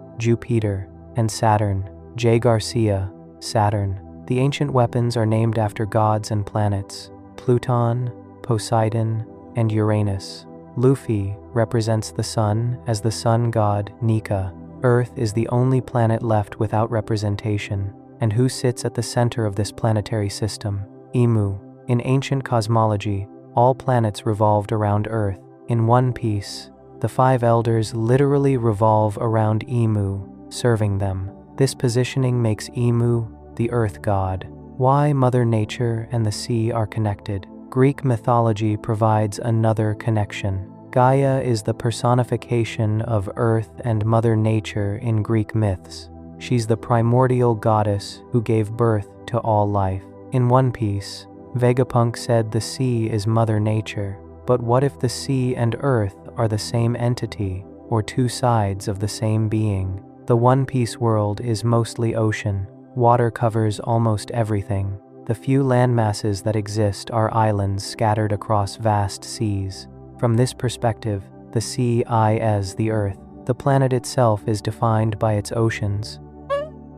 and Saturn, J. Garcia, Saturn. The ancient weapons are named after gods and planets: Pluton, Poseidon, and Uranus. Luffy represents the sun as the sun god Nika. Earth is the only planet left without representation. And who sits at the center of this planetary system? Imu. In ancient cosmology, all planets revolved around Earth. In One Piece, the 5 elders literally revolve around Imu, serving them. This positioning makes Imu the earth god. Why Mother Nature and the sea are connected? Greek mythology provides another connection. Gaia is the personification of Earth and Mother Nature in Greek myths. She's the primordial goddess who gave birth to all life. In One Piece, Vegapunk said the sea is Mother Nature. But what if the sea and Earth are the same entity, or 2 sides of the same being? The One Piece world is mostly ocean. Water covers almost everything. The few landmasses that exist are islands scattered across vast seas. From this perspective, the sea is the Earth. The planet itself is defined by its oceans.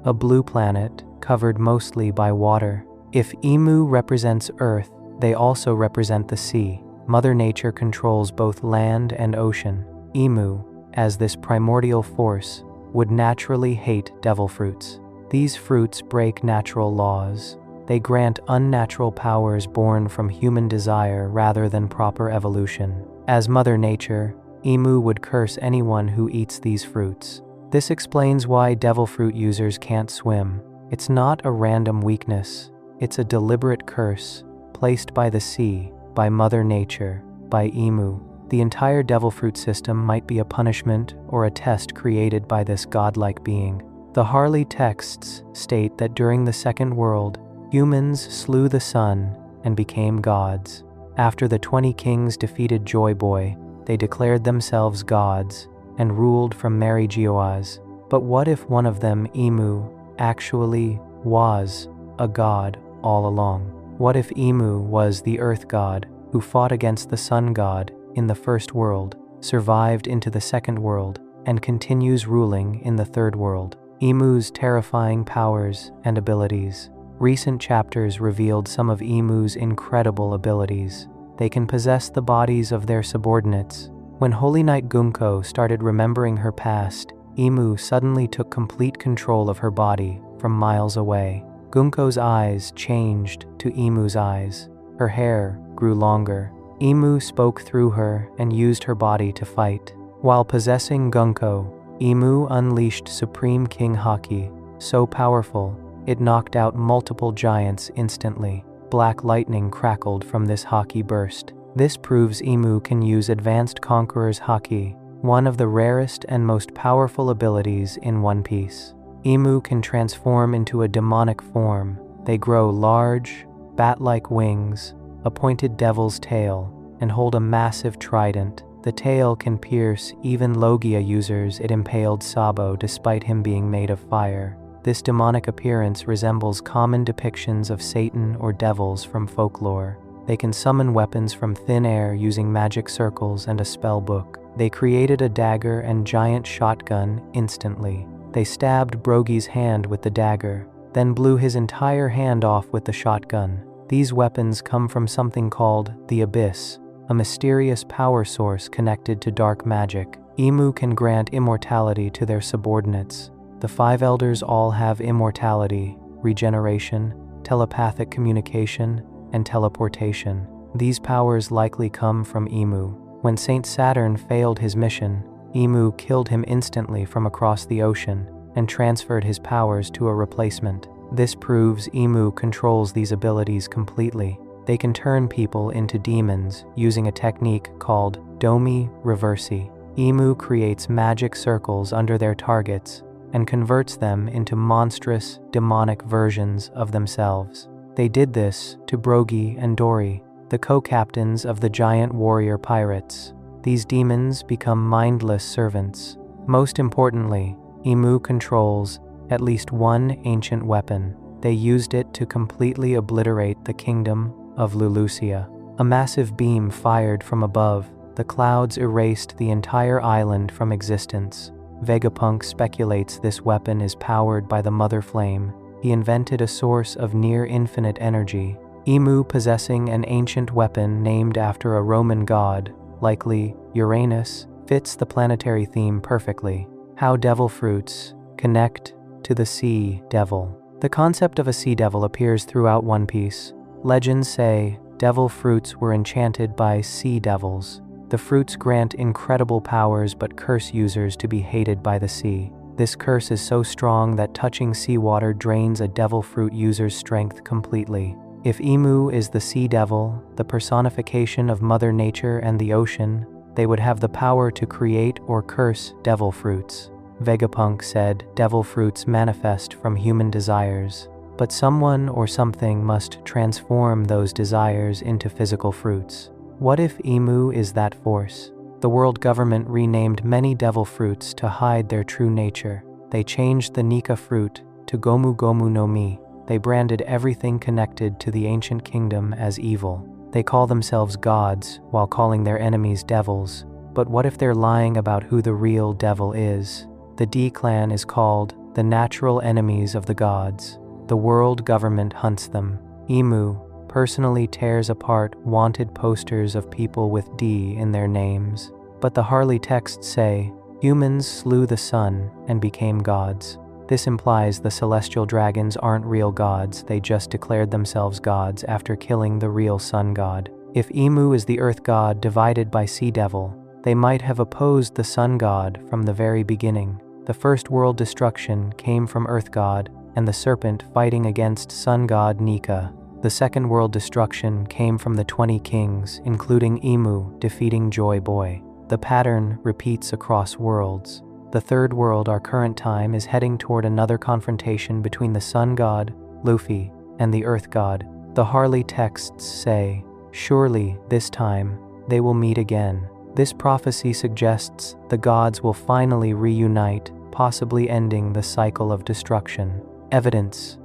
A blue planet, covered mostly by water. If Imu represents Earth, they also represent the sea. Mother Nature controls both land and ocean. Imu, as this primordial force, would naturally hate devil fruits. These fruits break natural laws. They grant unnatural powers born from human desire rather than proper evolution. As Mother Nature, Imu would curse anyone who eats these fruits. This explains why devil fruit users can't swim. It's not a random weakness. It's a deliberate curse, placed by the sea, by Mother Nature, by Imu. The entire devil fruit system might be a punishment or a test created by this godlike being. The Harley texts state that during the Second World, humans slew the sun and became gods. After the 20 kings defeated Joy Boy, they declared themselves gods and ruled from Mary-Geoise. But what if one of them, Imu, actually was a god all along? What if Imu was the earth god who fought against the sun god in the First World, survived into the Second World, and continues ruling in the Third World? Imu's terrifying powers and abilities. Recent chapters revealed some of Imu's incredible abilities. They can possess the bodies of their subordinates. When Holy Knight Gunko started remembering her past, Imu suddenly took complete control of her body from miles away. Gunko's eyes changed to Imu's eyes. Her hair grew longer. Imu spoke through her and used her body to fight. While possessing Gunko, Imu unleashed Supreme King Haki, so powerful, it knocked out multiple giants instantly. Black lightning crackled from this Haki burst. This proves Imu can use Advanced Conqueror's Haki, one of the rarest and most powerful abilities in One Piece. Imu can transform into a demonic form. They grow large, bat-like wings, a pointed devil's tail, and hold a massive trident. The tail can pierce even Logia users it impaled Sabo despite him being made of fire. This demonic appearance resembles common depictions of Satan or devils from folklore. They can summon weapons from thin air using magic circles and a spell book. They created a dagger and giant shotgun instantly. They stabbed Brogy's hand with the dagger, then blew his entire hand off with the shotgun. These weapons come from something called the Abyss, a mysterious power source connected to dark magic. Imu can grant immortality to their subordinates. The 5 elders all have immortality, regeneration, telepathic communication, and teleportation. These powers likely come from Imu. When Saint Saturn failed his mission, Imu killed him instantly from across the ocean and transferred his powers to a replacement. This proves Imu controls these abilities completely. They can turn people into demons using a technique called Domi Reversi. Imu creates magic circles under their targets and converts them into monstrous, demonic versions of themselves. They did this to Brogi and Dori, the co-captains of the giant warrior pirates. These demons become mindless servants. Most importantly, Imu controls at least one ancient weapon. They used it to completely obliterate the kingdom of Lulusia. A massive beam fired from above. The clouds erased the entire island from existence. Vegapunk speculates this weapon is powered by the Mother Flame. He invented a source of near-infinite energy. Imu possessing an ancient weapon named after a Roman god, likely Uranus, fits the planetary theme perfectly. How devil fruits connect to the sea devil. The concept of a sea devil appears throughout One Piece. Legends say devil fruits were enchanted by sea devils. The fruits grant incredible powers but curse users to be hated by the sea. This curse is so strong that touching seawater drains a devil fruit user's strength completely. If Imu is the sea devil, the personification of Mother Nature and the ocean, they would have the power to create or curse devil fruits. Vegapunk said devil fruits manifest from human desires, but someone or something must transform those desires into physical fruits. What if Imu is that force? The world government renamed many devil fruits to hide their true nature. They changed the Nika fruit to Gomu Gomu no Mi. They branded everything connected to the ancient kingdom as evil. They call themselves gods while calling their enemies devils. But what if they're lying about who the real devil is? The D-Clan is called the natural enemies of the gods. The world government hunts them. Imu personally tears apart wanted posters of people with D in their names. But the Harley texts say, humans slew the sun and became gods. This implies the celestial dragons aren't real gods, they just declared themselves gods after killing the real sun god. If Imu is the earth god divided by sea devil, they might have opposed the sun god from the very beginning. The first world destruction came from earth god and the serpent fighting against sun god Nika. The second world destruction came from the 20 kings, including Imu defeating Joy Boy. The pattern repeats across worlds. The third world, our current time, is heading toward another confrontation between the sun god, Luffy, and the earth god. The Harley texts say, surely, this time, they will meet again. This prophecy suggests the gods will finally reunite, possibly ending the cycle of destruction. Evidence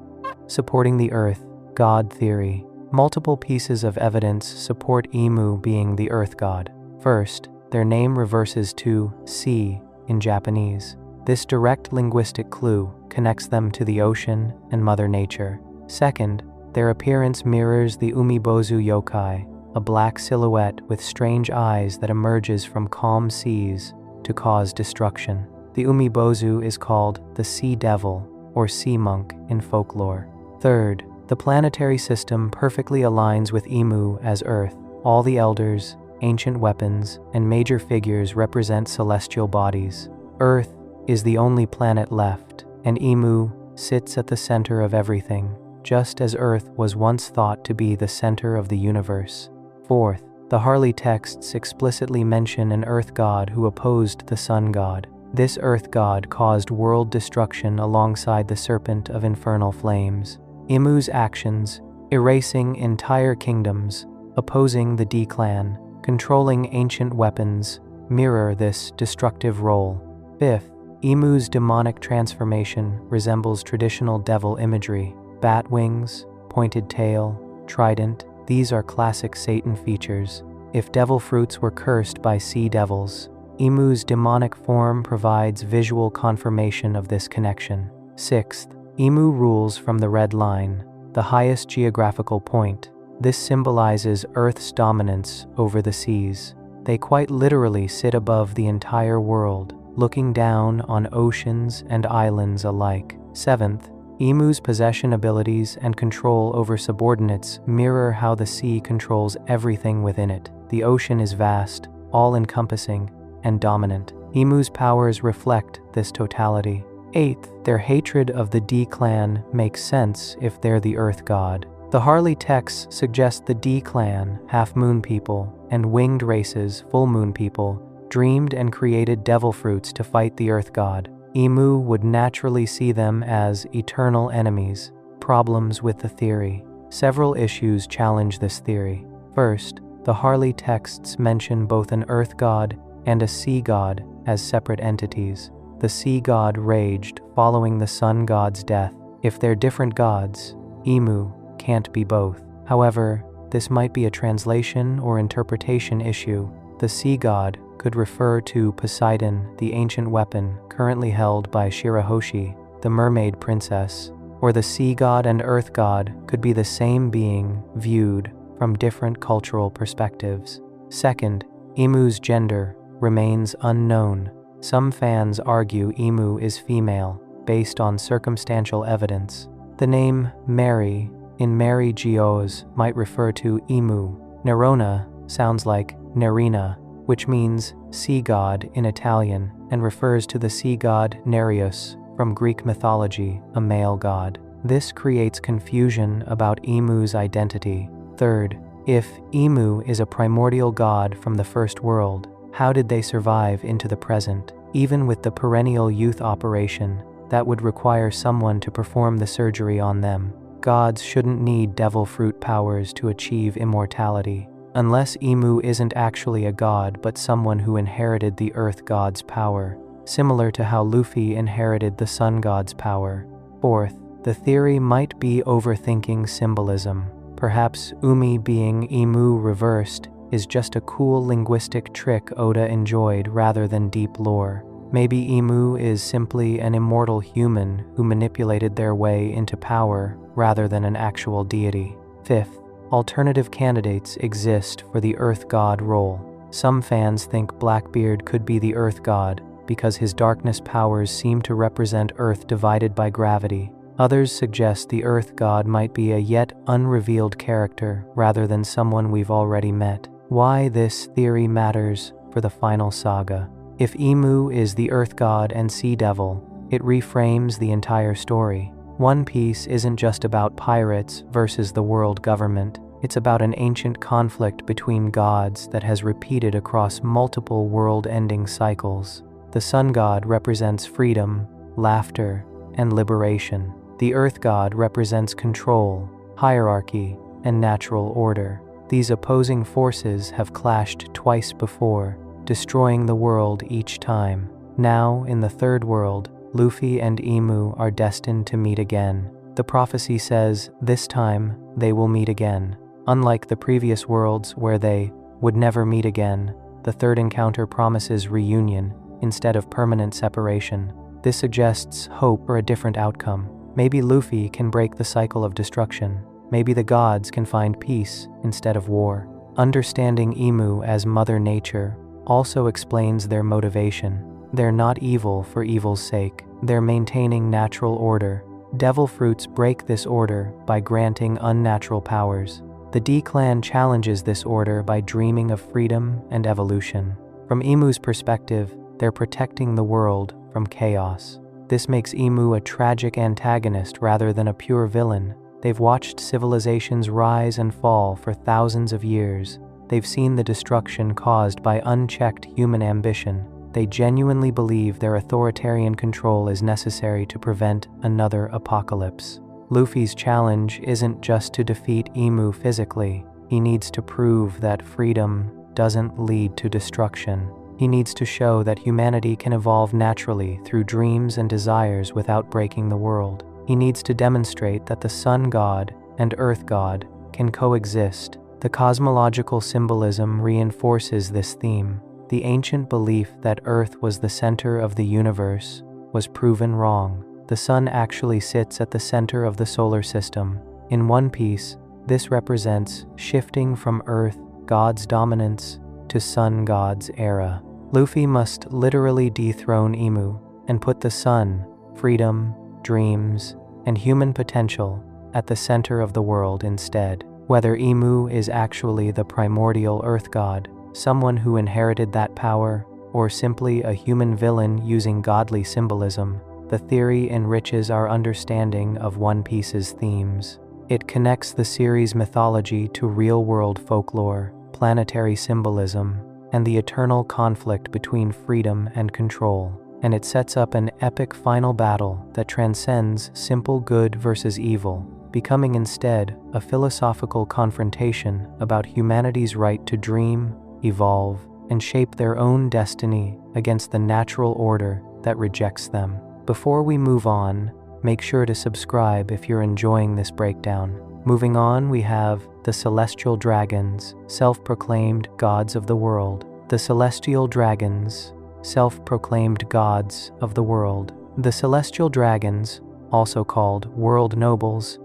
supporting the earth god theory. Multiple pieces of evidence support Imu being the earth god. First, their name reverses to sea in Japanese. This direct linguistic clue connects them to the ocean and Mother Nature. Second, their appearance mirrors the Umibozu yokai, a black silhouette with strange eyes that emerges from calm seas to cause destruction. The Umibozu is called the Sea Devil or Sea Monk in folklore. Third, the planetary system perfectly aligns with Imu as Earth. All the elders, ancient weapons, and major figures represent celestial bodies. Earth is the only planet left, and Imu sits at the center of everything, just as Earth was once thought to be the center of the universe. Fourth, the Harley texts explicitly mention an Earth god who opposed the Sun god. This Earth god caused world destruction alongside the Serpent of Infernal Flames. Imu's actions, erasing entire kingdoms, opposing the D-Clan, controlling ancient weapons, mirror this destructive role. Fifth, Imu's demonic transformation resembles traditional devil imagery. Bat wings, pointed tail, trident, these are classic Satan features. If devil fruits were cursed by sea devils, Imu's demonic form provides visual confirmation of this connection. Sixth, Imu rules from the Red Line, the highest geographical point. This symbolizes Earth's dominance over the seas. They quite literally sit above the entire world, looking down on oceans and islands alike. 7th, Imu's possession abilities and control over subordinates mirror how the sea controls everything within it. The ocean is vast, all-encompassing, and dominant. Imu's powers reflect this totality. 8th, their hatred of the D clan makes sense if they're the Earth god. The Harley texts suggest the D clan, half-moon people, and winged races, full-moon people, dreamed and created devil fruits to fight the Earth god. Imu would naturally see them as eternal enemies. Problems with the theory. Several issues challenge this theory. First, the Harley texts mention both an Earth god and a sea god as separate entities. The sea god raged following the sun god's death. If they're different gods, Imu can't be both. However, this might be a translation or interpretation issue. The sea god could refer to Poseidon, the ancient weapon currently held by Shirahoshi, the mermaid princess, or the sea god and earth god could be the same being viewed from different cultural perspectives. Second, Imu's gender remains unknown. Some fans argue Imu is female, based on circumstantial evidence. The name Mary in Mary Geoz might refer to Imu. Nerona sounds like Nerina, which means sea god in Italian and refers to the sea god Nereus from Greek mythology, a male god. This creates confusion about Imu's identity. Third, if Imu is a primordial god from the first world, how did they survive into the present? Even with the perennial youth operation, that would require someone to perform the surgery on them. Gods shouldn't need devil fruit powers to achieve immortality, unless Imu isn't actually a god but someone who inherited the earth god's power, similar to how Luffy inherited the sun god's power. Fourth, the theory might be overthinking symbolism. Perhaps Umi being Imu reversed is just a cool linguistic trick Oda enjoyed rather than deep lore. Maybe Imu is simply an immortal human who manipulated their way into power rather than an actual deity. Fifth, alternative candidates exist for the Earth God role. Some fans think Blackbeard could be the Earth God because his darkness powers seem to represent Earth divided by gravity. Others suggest the Earth God might be a yet unrevealed character rather than someone we've already met. Why this theory matters for the final saga. If Imu is the Earth God and Sea Devil, it reframes the entire story. One Piece isn't just about pirates versus the world government. It's about an ancient conflict between gods that has repeated across multiple world-ending cycles. The Sun God represents freedom, laughter, and liberation. The Earth God represents control, hierarchy, and natural order. These opposing forces have clashed twice before, destroying the world each time. Now, in the third world, Luffy and Imu are destined to meet again. The prophecy says, this time, they will meet again. Unlike the previous worlds where they would never meet again, the third encounter promises reunion instead of permanent separation. This suggests hope for a different outcome. Maybe Luffy can break the cycle of destruction. Maybe the gods can find peace instead of war. Understanding Imu as Mother Nature also explains their motivation. They're not evil for evil's sake. They're maintaining natural order. Devil fruits break this order by granting unnatural powers. The D-Clan challenges this order by dreaming of freedom and evolution. From Imu's perspective, they're protecting the world from chaos. This makes Imu a tragic antagonist rather than a pure villain. They've watched civilizations rise and fall for thousands of years. They've seen the destruction caused by unchecked human ambition. They genuinely believe their authoritarian control is necessary to prevent another apocalypse. Luffy's challenge isn't just to defeat Imu physically. He needs to prove that freedom doesn't lead to destruction. He needs to show that humanity can evolve naturally through dreams and desires without breaking the world. He needs to demonstrate that the Sun God and Earth God can coexist. The cosmological symbolism reinforces this theme. The ancient belief that Earth was the center of the universe was proven wrong. The sun actually sits at the center of the solar system. In One Piece, This represents shifting from Earth God's dominance to Sun God's era. Luffy must literally dethrone Imu and put the sun, freedom, dreams, and human potential at the center of the world instead. Whether Imu is actually the primordial Earth God, someone who inherited that power, or simply a human villain using godly symbolism, the theory enriches our understanding of One Piece's themes. It connects the series' mythology to real-world folklore, planetary symbolism, and the eternal conflict between freedom and control. And it sets up an epic final battle that transcends simple good versus evil, becoming instead a philosophical confrontation about humanity's right to dream, evolve, and shape their own destiny against the natural order that rejects them. Before we move on, make sure to subscribe if you're enjoying this breakdown. Moving on, we have the Celestial Dragons, self-proclaimed gods of the world. The Celestial Dragons, self-proclaimed gods of the world. The Celestial Dragons, also called World Nobles,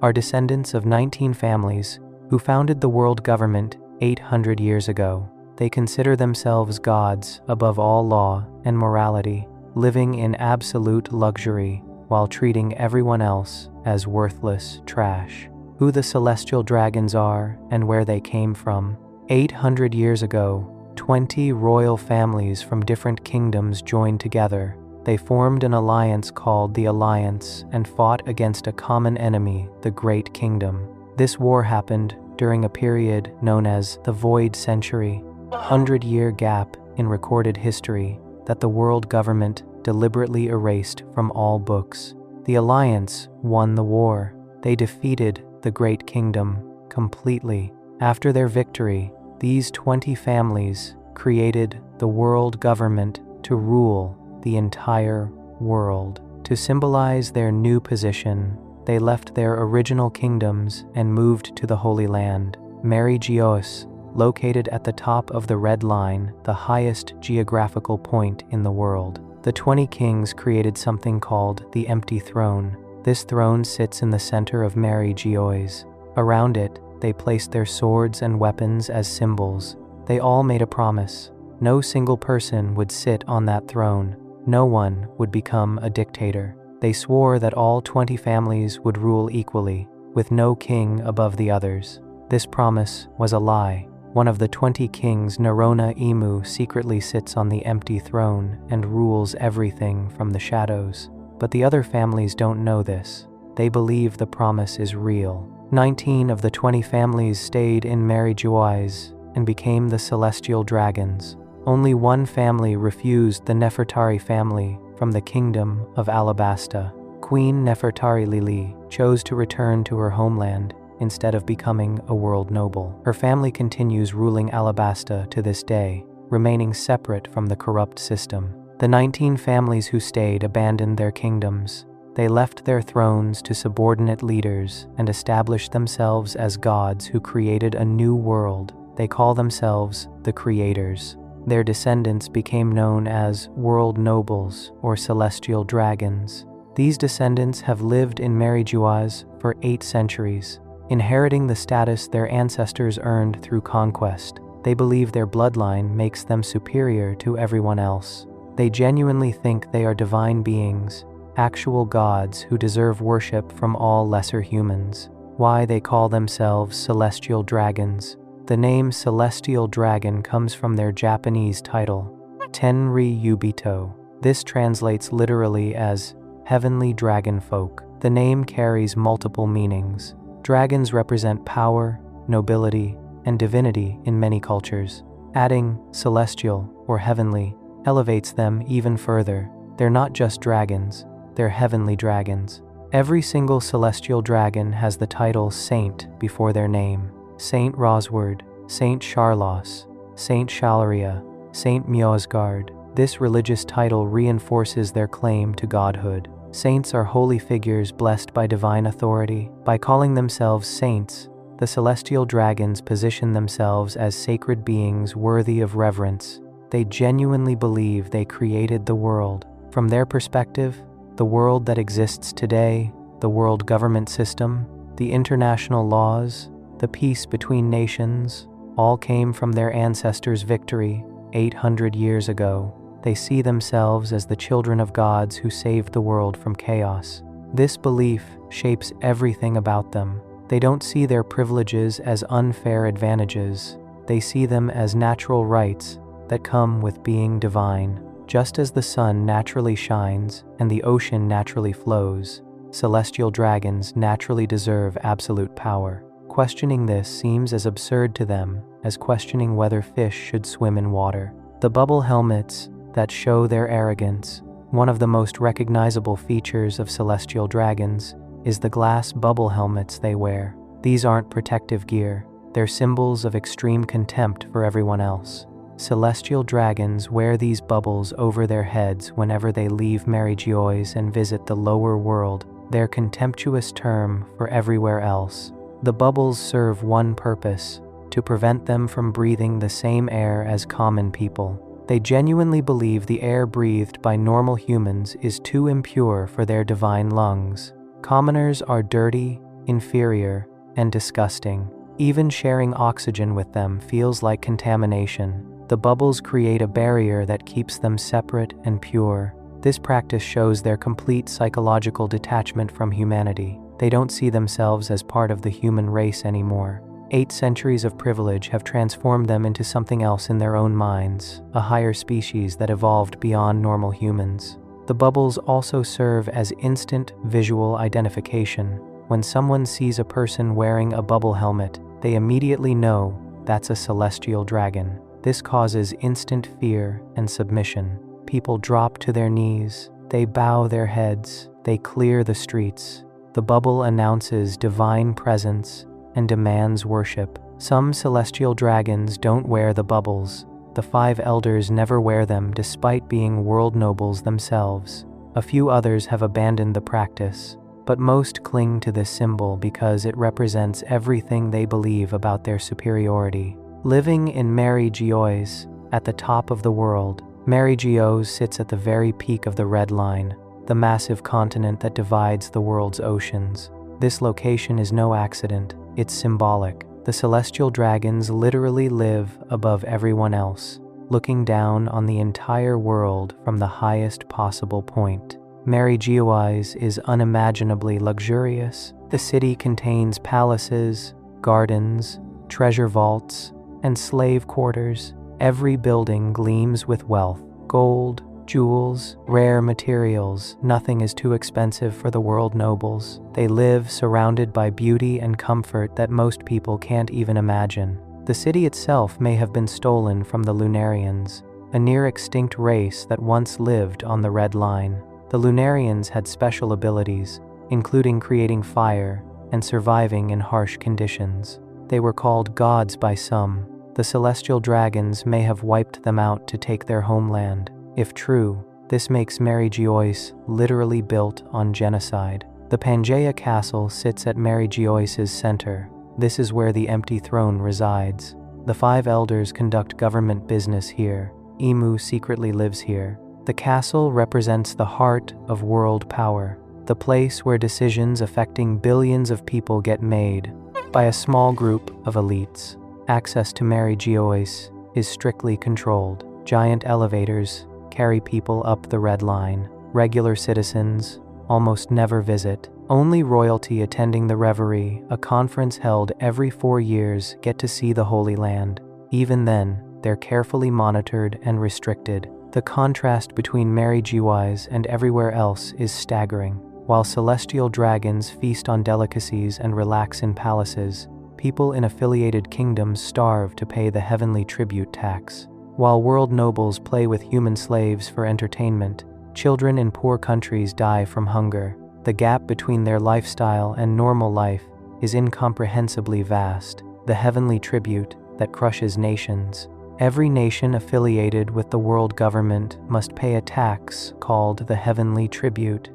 are descendants of 19 families who founded the world government 800 years ago. They consider themselves gods above all law and morality, living in absolute luxury while treating everyone else as worthless trash. Who the Celestial Dragons are and where they came from. 800 years ago, 20 royal families from different kingdoms joined together. They formed an alliance called the Alliance and fought against a common enemy, the Great Kingdom. This war happened during a period known as the Void Century, a 100-year gap in recorded history that the world government deliberately erased from all books. The Alliance won the war. They defeated the Great Kingdom completely. After their victory, these 20 families created the world government to rule the entire world. To symbolize their new position, they left their original kingdoms and moved to the Holy Land, Mary Geois, located at the top of the Red Line, the highest geographical point in the world. The 20 kings created something called the Empty Throne. This throne sits in the center of Mary Geois. Around it, they placed their swords and weapons as symbols. They all made a promise. No single person would sit on that throne. No one would become a dictator. They swore that all 20 families would rule equally, with no king above the others. This promise was a lie. One of the 20 kings, Nerona Imu, secretly sits on the empty throne and rules everything from the shadows. But the other families don't know this. They believe the promise is real. 19 of the 20 families stayed in Mary Geois and became the Celestial Dragons. Only one family refused, the Nefertari family from the kingdom of Alabasta. Queen Nefertari Lili chose to return to her homeland instead of becoming a world noble. Her family continues ruling Alabasta to this day, remaining separate from the corrupt system. The 19 families who stayed abandoned their kingdoms. They left their thrones to subordinate leaders and established themselves as gods who created a new world. They call themselves the Creators. Their descendants became known as World Nobles or Celestial Dragons. These descendants have lived in Mary Geois for 8 centuries, inheriting the status their ancestors earned through conquest. They believe their bloodline makes them superior to everyone else. They genuinely think they are divine beings, actual gods who deserve worship from all lesser humans. Why they call themselves Celestial Dragons. The name Celestial Dragon comes from their Japanese title, Tenri Yubito. This translates literally as Heavenly Dragon Folk. The name carries multiple meanings. Dragons represent power, nobility, and divinity in many cultures. Adding celestial or heavenly elevates them even further. They're not just dragons, they're heavenly dragons. Every single celestial dragon has the title Saint before their name. Saint Rosward, Saint Charlos, Saint Shalaria, Saint Mjosgard. This religious title reinforces their claim to godhood. Saints are holy figures blessed by divine authority. By calling themselves saints, the celestial dragons position themselves as sacred beings worthy of reverence. They genuinely believe they created the world. From their perspective, the world that exists today, the world government system, the international laws, the peace between nations, all came from their ancestors' victory 800 years ago. They see themselves as the children of gods who saved the world from chaos. This belief shapes everything about them. They don't see their privileges as unfair advantages. They see them as natural rights that come with being divine. Just as the sun naturally shines and the ocean naturally flows, celestial dragons naturally deserve absolute power. Questioning this seems as absurd to them as questioning whether fish should swim in water. The bubble helmets that show their arrogance. One of the most recognizable features of celestial dragons is the glass bubble helmets they wear. These aren't protective gear. They're symbols of extreme contempt for everyone else. Celestial dragons wear these bubbles over their heads whenever they leave Meregeois and visit the lower world, their contemptuous term for everywhere else. The bubbles serve one purpose: to prevent them from breathing the same air as common people. They genuinely believe the air breathed by normal humans is too impure for their divine lungs. Commoners are dirty, inferior, and disgusting. Even sharing oxygen with them feels like contamination. The bubbles create a barrier that keeps them separate and pure. This practice shows their complete psychological detachment from humanity. They don't see themselves as part of the human race anymore. 8 centuries of privilege have transformed them into something else in their own minds, a higher species that evolved beyond normal humans. The bubbles also serve as instant visual identification. When someone sees a person wearing a bubble helmet, they immediately know that's a celestial dragon. This causes instant fear and submission. People drop to their knees, they bow their heads, they clear the streets. The bubble announces divine presence and demands worship. Some celestial dragons don't wear the bubbles. The 5 elders never wear them despite being world nobles themselves. A few others have abandoned the practice, but most cling to this symbol because it represents everything they believe about their superiority. Living in Meregeois, at the top of the world, Meregeois sits at the very peak of the Red Line, the massive continent that divides the world's oceans. This location is no accident. It's symbolic. The celestial dragons literally live above everyone else, looking down on the entire world from the highest possible point. Meregeois is unimaginably luxurious. The city contains palaces, gardens, treasure vaults, and slave quarters. Every building gleams with wealth, gold, jewels, rare materials. Nothing is too expensive for the world nobles. They live surrounded by beauty and comfort that most people can't even imagine. The city itself may have been stolen from the Lunarians, a near-extinct race that once lived on the Red Line. The Lunarians had special abilities, including creating fire and surviving in harsh conditions. They were called gods by some. The celestial dragons may have wiped them out to take their homeland. If true, this makes Meregeois literally built on genocide. The Pangaea Castle sits at Meregeois' center. This is where the empty throne resides. The 5 elders conduct government business here. Imu secretly lives here. The castle represents the heart of world power, the place where decisions affecting billions of people get made by a small group of elites. Access to Meregeois is strictly controlled. Giant elevators carry people up the Red Line. Regular citizens almost never visit. Only royalty attending the Reverie, a conference held every 4 years, get to see the Holy Land. Even then, they're carefully monitored and restricted. The contrast between Meregeois and everywhere else is staggering. While celestial dragons feast on delicacies and relax in palaces, people in affiliated kingdoms starve to pay the heavenly tribute tax. While world nobles play with human slaves for entertainment, children in poor countries die from hunger. The gap between their lifestyle and normal life is incomprehensibly vast, the heavenly tribute that crushes nations. Every nation affiliated with the world government must pay a tax called the heavenly tribute.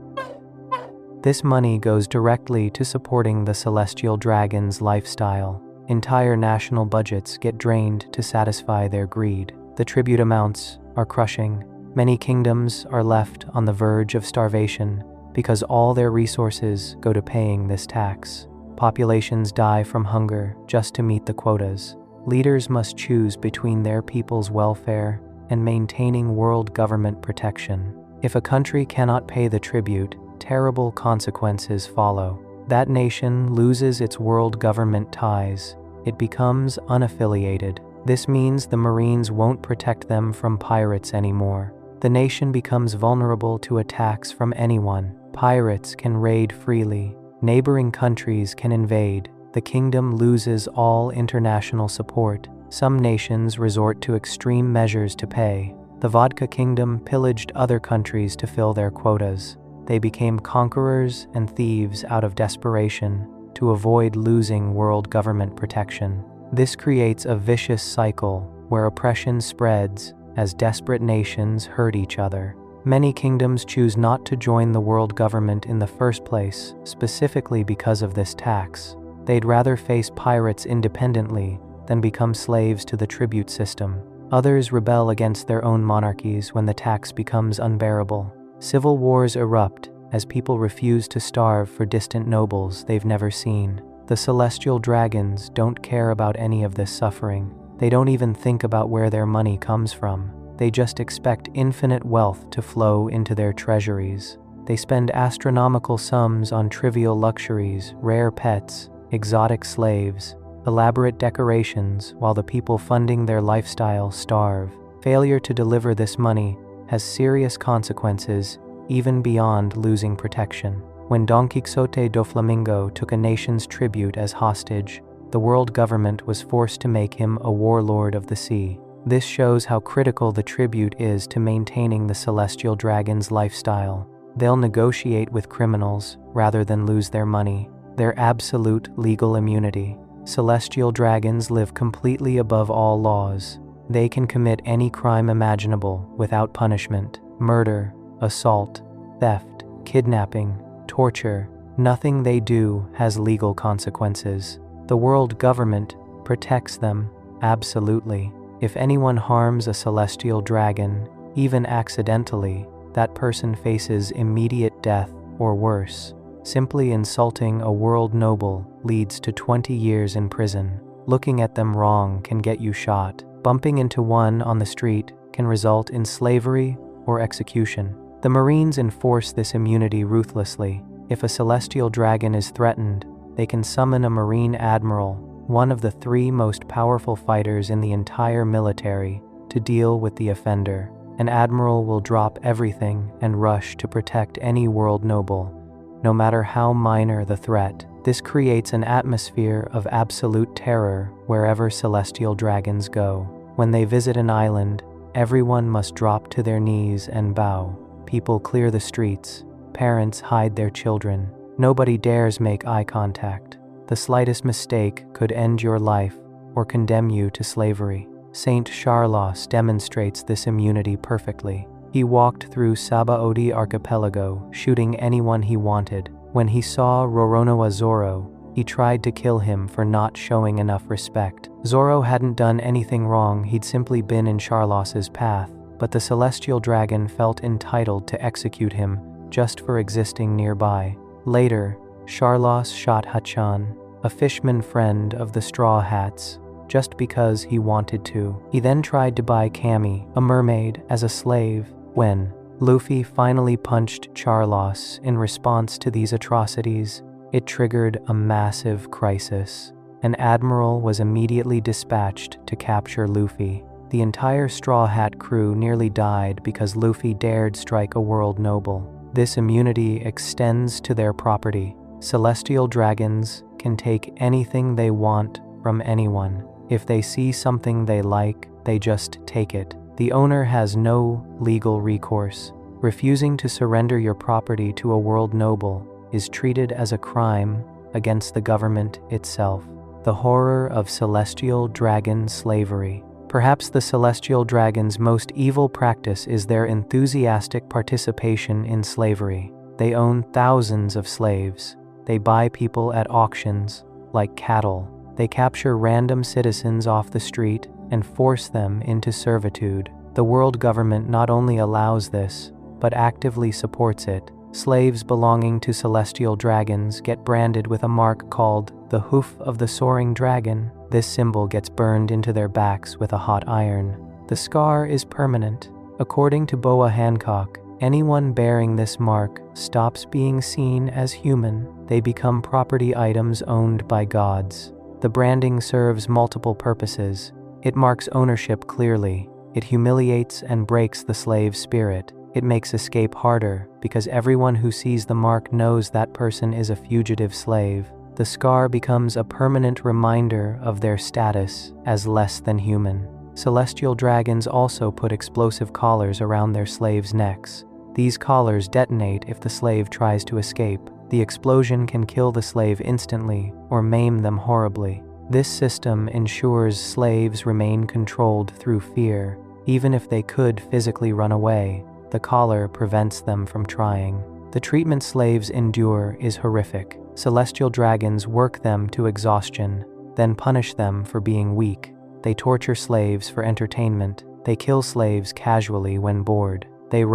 This money goes directly to supporting the celestial dragon's lifestyle. Entire national budgets get drained to satisfy their greed. The tribute amounts are crushing. Many kingdoms are left on the verge of starvation because all their resources go to paying this tax. populations die from hunger just to meet the quotas. Leaders must choose between their people's welfare and maintaining world government protection. If a country cannot pay the tribute, terrible consequences follow. That nation loses its world government ties. It becomes unaffiliated. This means the Marines won't protect them from pirates anymore. The nation becomes vulnerable to attacks from anyone. Pirates can raid freely. Neighboring countries can invade. The kingdom loses all international support. Some nations resort to extreme measures to pay. The Vodka Kingdom pillaged other countries to fill their quotas. They became conquerors and thieves out of desperation to avoid losing world government protection. This creates a vicious cycle where oppression spreads as desperate nations hurt each other. Many kingdoms choose not to join the world government in the first place, specifically because of this tax. They'd rather face pirates independently than become slaves to the tribute system. Others rebel against their own monarchies when the tax becomes unbearable. Civil wars erupt as people refuse to starve for distant nobles they've never seen. The celestial dragons don't care about any of this suffering. They don't even think about where their money comes from. They just expect infinite wealth to flow into their treasuries. They spend astronomical sums on trivial luxuries, rare pets, exotic slaves, elaborate decorations, while the people funding their lifestyle starve. Failure to deliver this money has serious consequences, even beyond losing protection. When Don Quixote do Flamingo took a nation's tribute as hostage, the world government was forced to make him a warlord of the sea. This shows how critical the tribute is to maintaining the celestial dragon's lifestyle. They'll negotiate with criminals rather than lose their money. Their absolute legal immunity. Celestial dragons live completely above all laws. They can commit any crime imaginable without punishment. Murder, assault, theft, kidnapping, torture. Nothing they do has legal consequences. The world government protects them, absolutely. If anyone harms a celestial dragon, even accidentally, that person faces immediate death or worse. Simply insulting a world noble leads to 20 years in prison. Looking at them wrong can get you shot. Bumping into one on the street can result in slavery or execution. The Marines enforce this immunity ruthlessly. If a celestial dragon is threatened, they can summon a Marine Admiral, one of the 3 most powerful fighters in the entire military, to deal with the offender. An admiral will drop everything and rush to protect any world noble, no matter how minor the threat. This creates an atmosphere of absolute terror wherever celestial dragons go. When they visit an island, everyone must drop to their knees and bow. People clear the streets. Parents hide their children. Nobody dares make eye contact. The slightest mistake could end your life or condemn you to slavery. Saint Charlos demonstrates this immunity perfectly. He walked through Sabaody archipelago, shooting anyone he wanted. When he saw Roronoa Zoro, he tried to kill him for not showing enough respect. Zoro hadn't done anything wrong, he'd simply been in Charlos's path, but the celestial dragon felt entitled to execute him just for existing nearby. Later, Charlos shot Hachan, a fishman friend of the Straw Hats, just because he wanted to. He then tried to buy Cammy, a mermaid, as a slave. When Luffy finally punched Charlos in response to these atrocities, it triggered a massive crisis. An admiral was immediately dispatched to capture Luffy. The entire Straw Hat crew nearly died because Luffy dared strike a world noble. This immunity extends to their property. Celestial dragons can take anything they want from anyone. If they see something they like, they just take it. The owner has no legal recourse. Refusing to surrender your property to a world noble is treated as a crime against the government itself. The horror of celestial dragon slavery. Perhaps the celestial dragon's most evil practice is their enthusiastic participation in slavery. They own thousands of slaves. They buy people at auctions like cattle. They capture random citizens off the street and force them into servitude. The world government not only allows this, but actively supports it. Slaves belonging to celestial dragons get branded with a mark called the hoof of the soaring dragon. This symbol gets burned into their backs with a hot iron. The scar is permanent. According to Boa Hancock, anyone bearing this mark stops being seen as human. They become property items owned by gods. The branding serves multiple purposes. It marks ownership clearly. It humiliates and breaks the slave spirit. It makes escape harder because everyone who sees the mark knows that person is a fugitive slave. The scar becomes a permanent reminder of their status as less than human. Celestial dragons also put explosive collars around their slaves' necks. These collars detonate if the slave tries to escape. The explosion can kill the slave instantly or maim them horribly. This system ensures slaves remain controlled through fear. Even if they could physically run away, the collar prevents them from trying. The treatment slaves endure is horrific. Celestial dragons work them to exhaustion, then punish them for being weak. They torture slaves for entertainment. They kill slaves casually when bored. They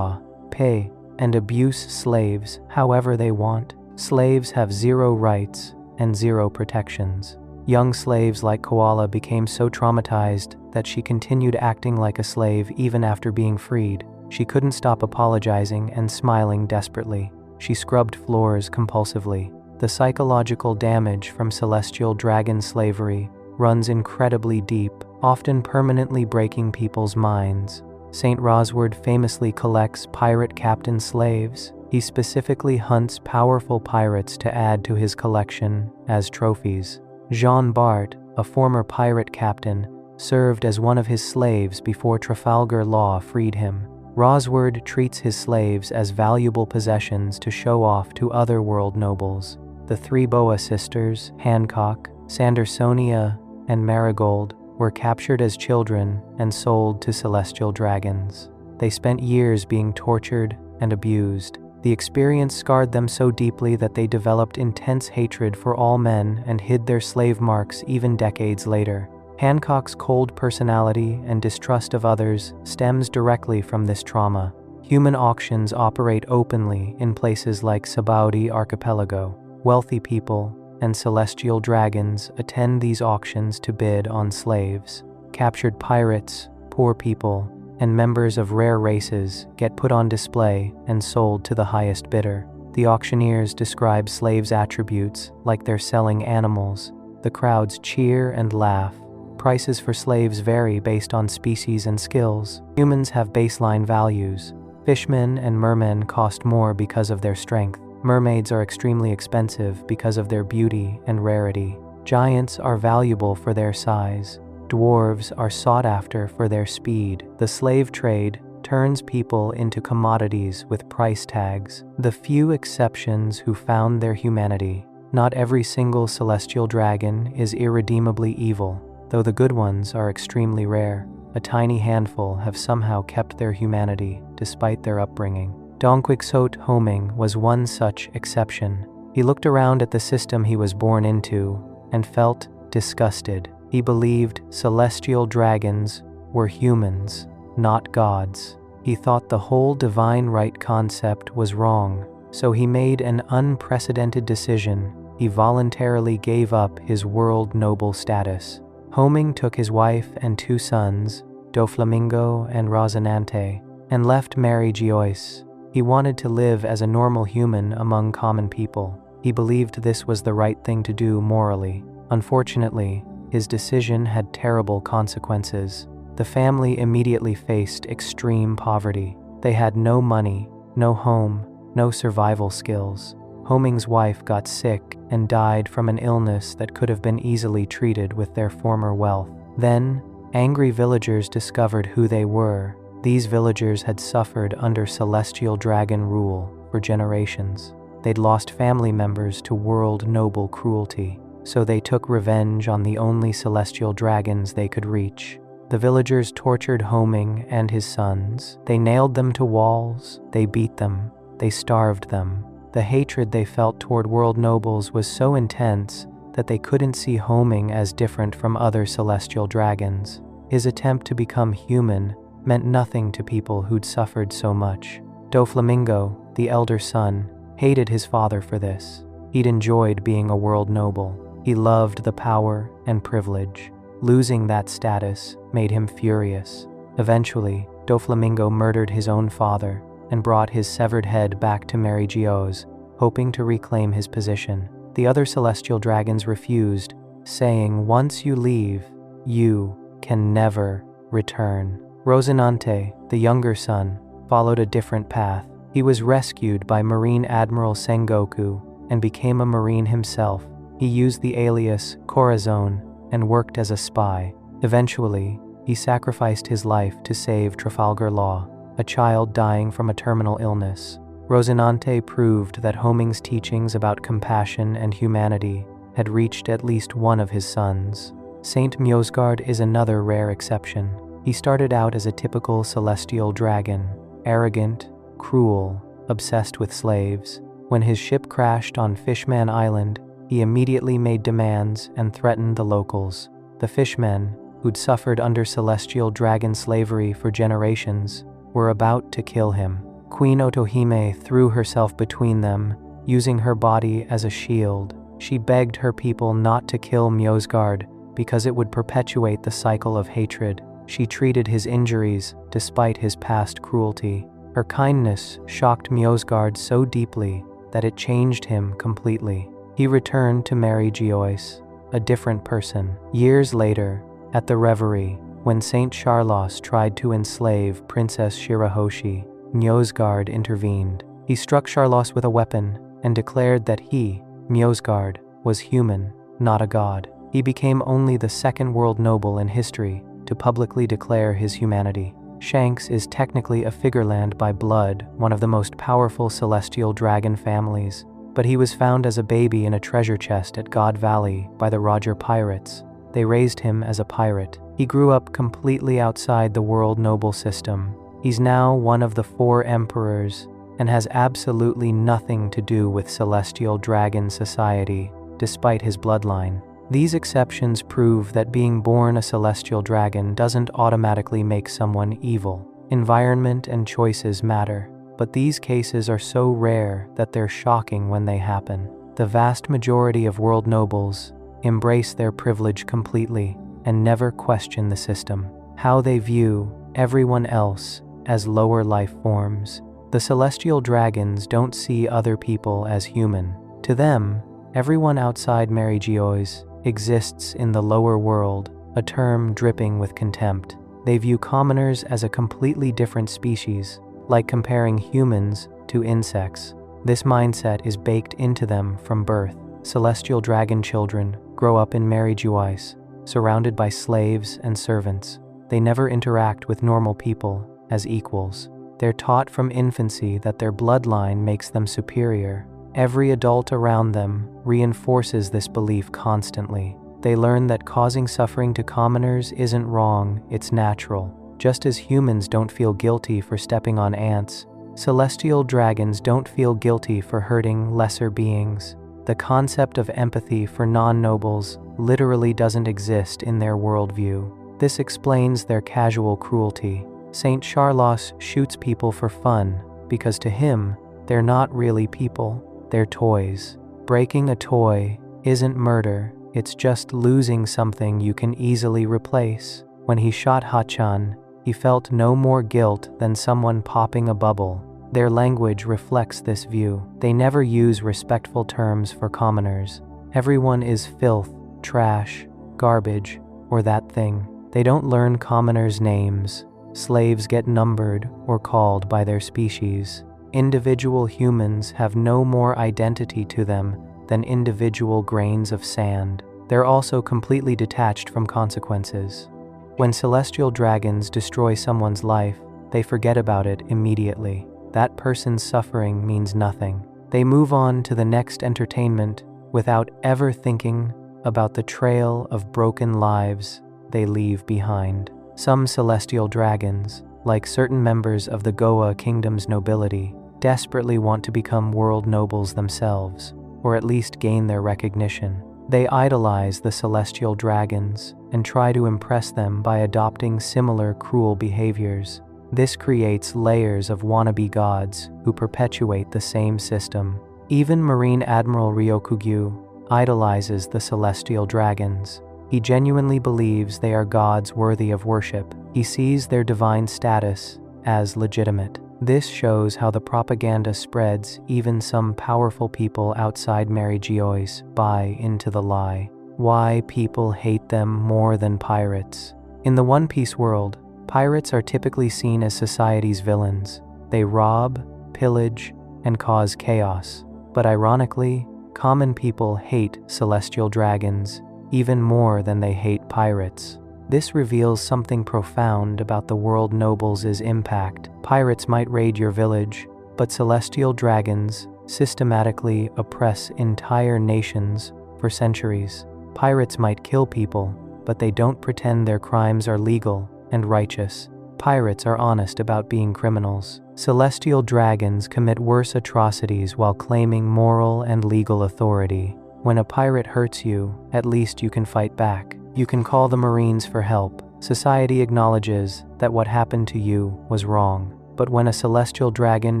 pay, and abuse slaves however they want. Slaves have zero rights and zero protections. Young slaves like Koala became so traumatized that she continued acting like a slave even after being freed. She couldn't stop apologizing and smiling desperately. She scrubbed floors compulsively. The psychological damage from celestial dragon slavery runs incredibly deep, often permanently breaking people's minds. Saint Rosward famously collects pirate captain slaves. He specifically hunts powerful pirates to add to his collection as trophies. Jean Bart, a former pirate captain, served as one of his slaves before Trafalgar Law freed him. Rosward treats his slaves as valuable possessions to show off to other world nobles. The three Boa sisters, Hancock, Sandersonia, and Marigold, were captured as children and sold to celestial dragons. They spent years being tortured and abused. The experience scarred them so deeply that they developed intense hatred for all men and hid their slave marks even decades later. Hancock's cold personality and distrust of others stems directly from this trauma. Human auctions operate openly in places like Sabaudi Archipelago. Wealthy people and celestial dragons attend these auctions to bid on slaves. Captured pirates, poor people, and members of rare races get put on display and sold to the highest bidder. The auctioneers describe slaves' attributes like they're selling animals. The crowds cheer and laugh. Prices for slaves vary based on species and skills. Humans have baseline values. Fishmen and mermen cost more because of their strength. Mermaids are extremely expensive because of their beauty and rarity. Giants are valuable for their size. Dwarves are sought after for their speed. The slave trade turns people into commodities with price tags. The few exceptions who found their humanity. Not every single celestial dragon is irredeemably evil, though the good ones are extremely rare. A tiny handful have somehow kept their humanity despite their upbringing. Don Quixote Homing was one such exception. He looked around at the system he was born into and felt disgusted. He believed celestial dragons were humans, not gods. He thought the whole divine right concept was wrong, so he made an unprecedented decision. He voluntarily gave up his world noble status. Homing took his wife and two sons, Doflamingo and Rosinante, and left Mary Giois. He wanted to live as a normal human among common people. He believed this was the right thing to do morally. Unfortunately, his decision had terrible consequences. The family immediately faced extreme poverty. They had no money, no home, no survival skills. Homing's wife got sick and died from an illness that could have been easily treated with their former wealth. Then, angry villagers discovered who they were. These villagers had suffered under celestial dragon rule for generations. They'd lost family members to world noble cruelty, so they took revenge on the only celestial dragons they could reach. The villagers tortured Homing and his sons. They nailed them to walls, they beat them, they starved them. The hatred they felt toward world nobles was so intense that they couldn't see Homing as different from other celestial dragons. His attempt to become human meant nothing to people who'd suffered so much. Doflamingo, the elder son, hated his father for this. He'd enjoyed being a world noble. He loved the power and privilege. Losing that status made him furious. Eventually, Doflamingo murdered his own father and brought his severed head back to Meregios, hoping to reclaim his position. The other celestial dragons refused, saying, "Once you leave, you can never return." Rocinante, the younger son, followed a different path. He was rescued by Marine Admiral Sengoku and became a Marine himself. He used the alias Corazon and worked as a spy. Eventually, he sacrificed his life to save Trafalgar Law, a child dying from a terminal illness. Rocinante proved that Homing's teachings about compassion and humanity had reached at least one of his sons. Saint Mjosgard is another rare exception. He started out as a typical celestial dragon, arrogant, cruel, obsessed with slaves. When his ship crashed on Fishman Island, he immediately made demands and threatened the locals. The fishmen, who'd suffered under celestial dragon slavery for generations, were about to kill him. Queen Otohime threw herself between them, using her body as a shield. She begged her people not to kill Mjosgard because it would perpetuate the cycle of hatred. She treated his injuries despite his past cruelty. Her kindness shocked Mjosgard so deeply that it changed him completely. He returned to Meregios, a different person. Years later, at the Reverie, when Saint Charlos tried to enslave Princess Shirahoshi, Mjosgard intervened. He struck Charlos with a weapon and declared that he, Mjosgard, was human, not a god. He became only the second world noble in history to publicly declare his humanity. Shanks is technically a figureland by blood, one of the most powerful celestial dragon families, but he was found as a baby in a treasure chest at God Valley by the Roger Pirates. They raised him as a pirate. He grew up completely outside the world noble system. He's now one of the 4 emperors and has absolutely nothing to do with celestial dragon society, despite his bloodline. These exceptions prove that being born a celestial dragon doesn't automatically make someone evil. Environment and choices matter, but these cases are so rare that they're shocking when they happen. The vast majority of world nobles embrace their privilege completely and never question the system. How they view everyone else as lower life forms. The celestial dragons don't see other people as human. To them, everyone outside Meregios exists in the lower world, a term dripping with contempt. They view commoners as a completely different species, like comparing humans to insects. This mindset is baked into them from birth. Celestial dragon children grow up in Meregios, surrounded by slaves and servants. They never interact with normal people as equals. They're taught from infancy that their bloodline makes them superior. Every adult around them reinforces this belief constantly. They learn that causing suffering to commoners isn't wrong, it's natural. Just as humans don't feel guilty for stepping on ants, celestial dragons don't feel guilty for hurting lesser beings. The concept of empathy for non-nobles literally doesn't exist in their worldview. This explains their casual cruelty. Saint Charlos shoots people for fun because to him, they're not really people, they're toys. Breaking a toy isn't murder, it's just losing something you can easily replace. When he shot Hachan, he felt no more guilt than someone popping a bubble. Their language reflects this view. They never use respectful terms for commoners. Everyone is filth, trash, garbage, or that thing. They don't learn commoners' names. Slaves get numbered or called by their species. Individual humans have no more identity to them than individual grains of sand. They're also completely detached from consequences. When celestial dragons destroy someone's life, they forget about it immediately. That person's suffering means nothing. They move on to the next entertainment without ever thinking about the trail of broken lives they leave behind. Some celestial dragons, like certain members of the Goa kingdom's nobility, desperately want to become world nobles themselves, or at least gain their recognition. They idolize the celestial dragons and try to impress them by adopting similar cruel behaviors. This creates layers of wannabe gods who perpetuate the same system. Even Marine Admiral Ryokugyu idolizes the celestial dragons. He genuinely believes they are gods worthy of worship. He sees their divine status as legitimate. This shows how the propaganda spreads. Even some powerful people outside Mary Geoise buy into the lie. Why people hate them more than pirates. In the One Piece world, pirates are typically seen as society's villains. They rob, pillage, and cause chaos. But ironically, common people hate celestial dragons even more than they hate pirates. This reveals something profound about the world nobles' impact. Pirates might raid your village, but celestial dragons systematically oppress entire nations for centuries. Pirates might kill people, but they don't pretend their crimes are legal and righteous. Pirates are honest about being criminals. Celestial dragons commit worse atrocities while claiming moral and legal authority. When a pirate hurts you, at least you can fight back. You can call the Marines for help. Society acknowledges that what happened to you was wrong. But when a celestial dragon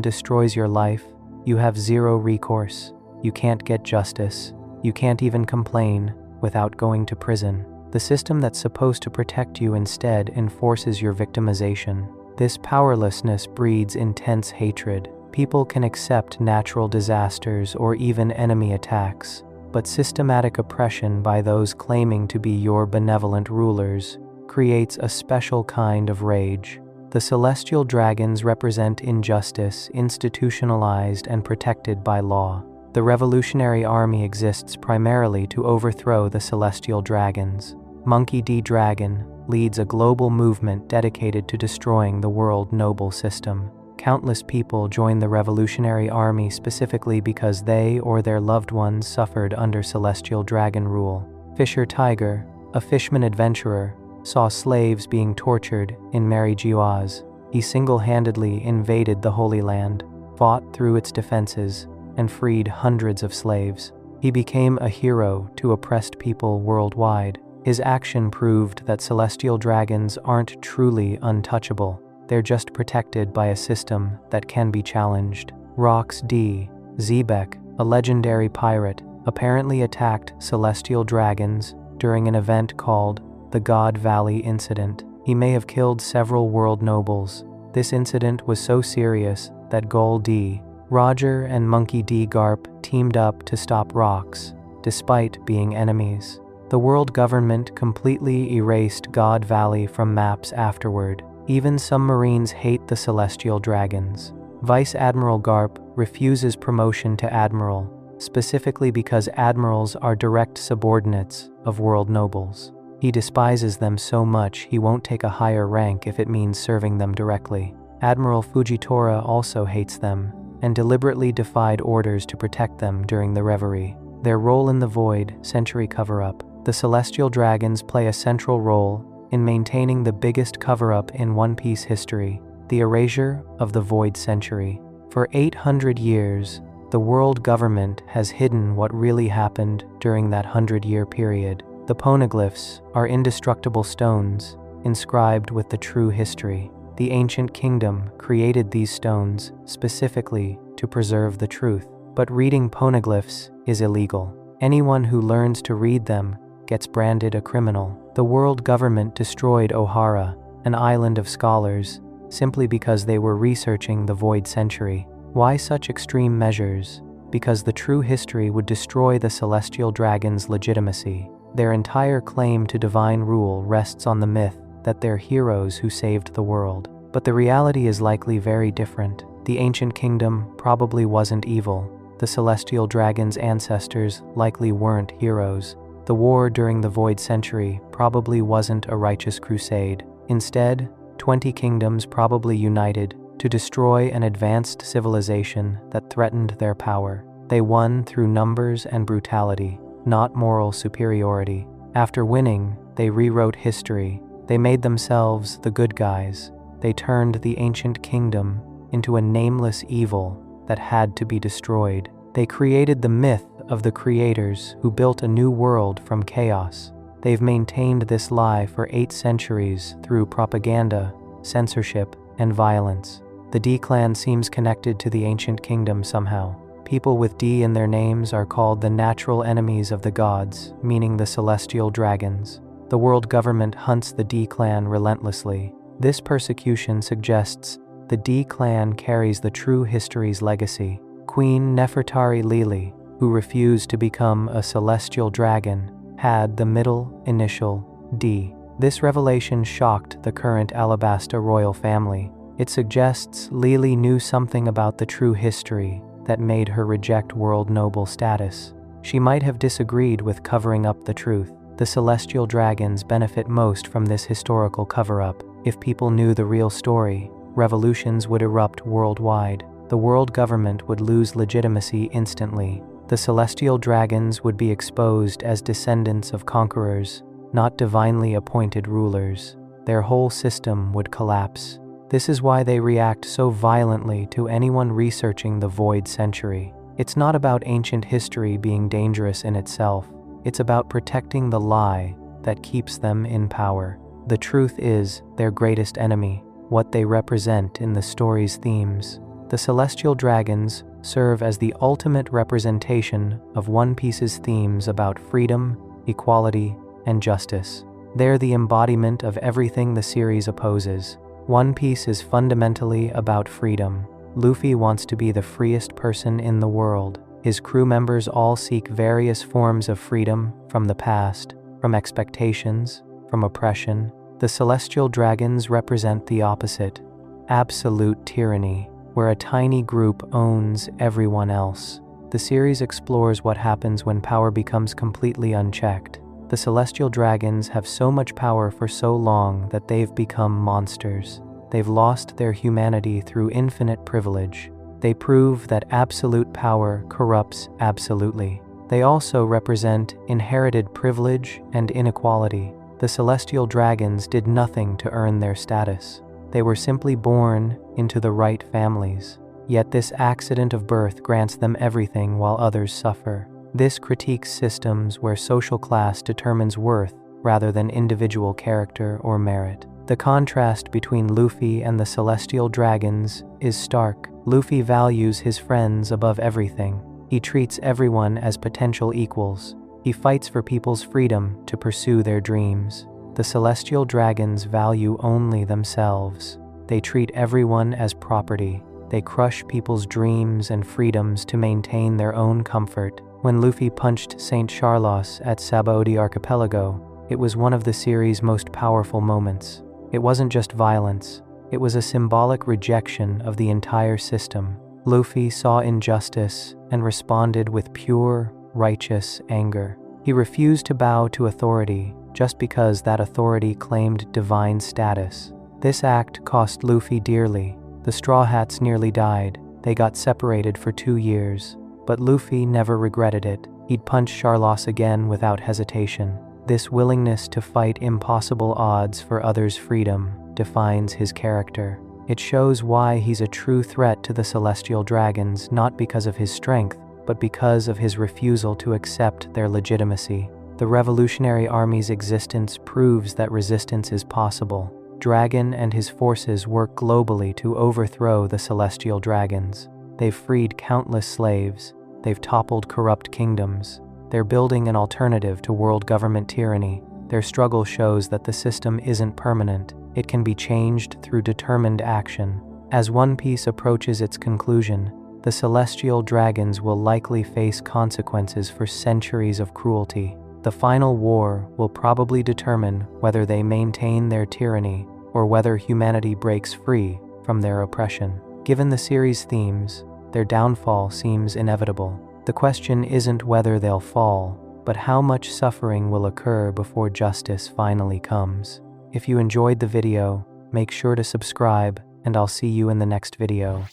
destroys your life, you have zero recourse. You can't get justice. You can't even complain without going to prison. The system that's supposed to protect you instead enforces your victimization. This powerlessness breeds intense hatred. People can accept natural disasters or even enemy attacks, but systematic oppression by those claiming to be your benevolent rulers creates a special kind of rage. The celestial dragons represent injustice, institutionalized and protected by law. The Revolutionary Army exists primarily to overthrow the celestial dragons. Monkey D. Dragon leads a global movement dedicated to destroying the world noble system. Countless people join the Revolutionary Army specifically because they or their loved ones suffered under celestial dragon rule. Fisher Tiger, a fishman adventurer, saw slaves being tortured in Mary Geoise. He single-handedly invaded the Holy Land, fought through its defenses, and freed hundreds of slaves. He became a hero to oppressed people worldwide. His action proved that celestial dragons aren't truly untouchable. They're just protected by a system that can be challenged. Rox D. Xebec, a legendary pirate, apparently attacked celestial dragons during an event called the God Valley Incident. He may have killed several world nobles. This incident was so serious that Gull D. Roger and Monkey D. Garp teamed up to stop Rox, despite being enemies. The world government completely erased God Valley from maps afterward. Even some Marines hate the celestial dragons. Vice Admiral Garp refuses promotion to Admiral, specifically because Admirals are direct subordinates of world nobles. He despises them so much he won't take a higher rank if it means serving them directly. Admiral Fujitora also hates them, and deliberately defied orders to protect them during the reverie. Their role in the Void Century cover-up. The celestial dragons play a central role in maintaining the biggest cover-up in One Piece history, the erasure of the Void Century. For 800 years, the world government has hidden what really happened during that 100-year period. The poneglyphs are indestructible stones, inscribed with the true history. The ancient kingdom created these stones specifically to preserve the truth. But reading poneglyphs is illegal. Anyone who learns to read them gets branded a criminal. The world government destroyed Ohara, an island of scholars, simply because they were researching the Void Century. Why such extreme measures? Because the true history would destroy the celestial dragons' legitimacy. Their entire claim to divine rule rests on the myth that they're heroes who saved the world. But the reality is likely very different. The ancient kingdom probably wasn't evil. The celestial dragons' ancestors likely weren't heroes. The war during the Void Century probably wasn't a righteous crusade. Instead, 20 kingdoms probably united to destroy an advanced civilization that threatened their power. They won through numbers and brutality, not moral superiority. After winning, they rewrote history. They made themselves the good guys. They turned the ancient kingdom into a nameless evil that had to be destroyed. They created the myth of the creators who built a new world from chaos. They've maintained this lie for 8 centuries through propaganda, censorship, and violence. The D clan seems connected to the ancient kingdom somehow. People with D in their names are called the natural enemies of the gods, meaning the celestial dragons. The world government hunts the D clan relentlessly. This persecution suggests the D clan carries the true history's legacy. Queen Nefertari Lili, who refused to become a celestial dragon, had the middle initial D. This revelation shocked the current Alabasta royal family. It suggests Lili knew something about the true history that made her reject world noble status. She might have disagreed with covering up the truth. The celestial dragons benefit most from this historical cover-up. If people knew the real story, revolutions would erupt worldwide. The world government would lose legitimacy instantly. The celestial dragons would be exposed as descendants of conquerors, not divinely appointed rulers. Their whole system would collapse. This is why they react so violently to anyone researching the Void Century. It's not about ancient history being dangerous in itself. It's about protecting the lie that keeps them in power. The truth is their greatest enemy, what they represent in the story's themes. The celestial dragons serve as the ultimate representation of One Piece's themes about freedom, equality, and justice. They're the embodiment of everything the series opposes. One Piece is fundamentally about freedom. Luffy wants to be the freest person in the world. His crew members all seek various forms of freedom from the past, from expectations, from oppression. The celestial dragons represent the opposite, absolute tyranny, where a tiny group owns everyone else. The series explores what happens when power becomes completely unchecked. The celestial dragons have so much power for so long that they've become monsters. They've lost their humanity through infinite privilege. They prove that absolute power corrupts absolutely. They also represent inherited privilege and inequality. The celestial dragons did nothing to earn their status. They were simply born into the right families. Yet this accident of birth grants them everything while others suffer. This critiques systems where social class determines worth rather than individual character or merit. The contrast between Luffy and the celestial dragons is stark. Luffy values his friends above everything. He treats everyone as potential equals. He fights for people's freedom to pursue their dreams. The celestial dragons value only themselves. They treat everyone as property. They crush people's dreams and freedoms to maintain their own comfort. When Luffy punched Saint Charlos at Sabaody Archipelago, it was one of the series' most powerful moments. It wasn't just violence. It was a symbolic rejection of the entire system. Luffy saw injustice and responded with pure, righteous anger. He refused to bow to authority just because that authority claimed divine status. This act cost Luffy dearly. The Straw Hats nearly died. They got separated for 2 years. But Luffy never regretted it. He'd punch Charlos again without hesitation. This willingness to fight impossible odds for others' freedom defines his character. It shows why he's a true threat to the celestial dragons, not because of his strength, but because of his refusal to accept their legitimacy. The Revolutionary Army's existence proves that resistance is possible. Dragon and his forces work globally to overthrow the celestial dragons. They've freed countless slaves. They've toppled corrupt kingdoms. They're building an alternative to world government tyranny. Their struggle shows that the system isn't permanent. It can be changed through determined action. As One Piece approaches its conclusion, the celestial dragons will likely face consequences for centuries of cruelty. The final war will probably determine whether they maintain their tyranny or whether humanity breaks free from their oppression. Given the series' themes, their downfall seems inevitable. The question isn't whether they'll fall, but how much suffering will occur before justice finally comes. If you enjoyed the video, make sure to subscribe, and I'll see you in the next video.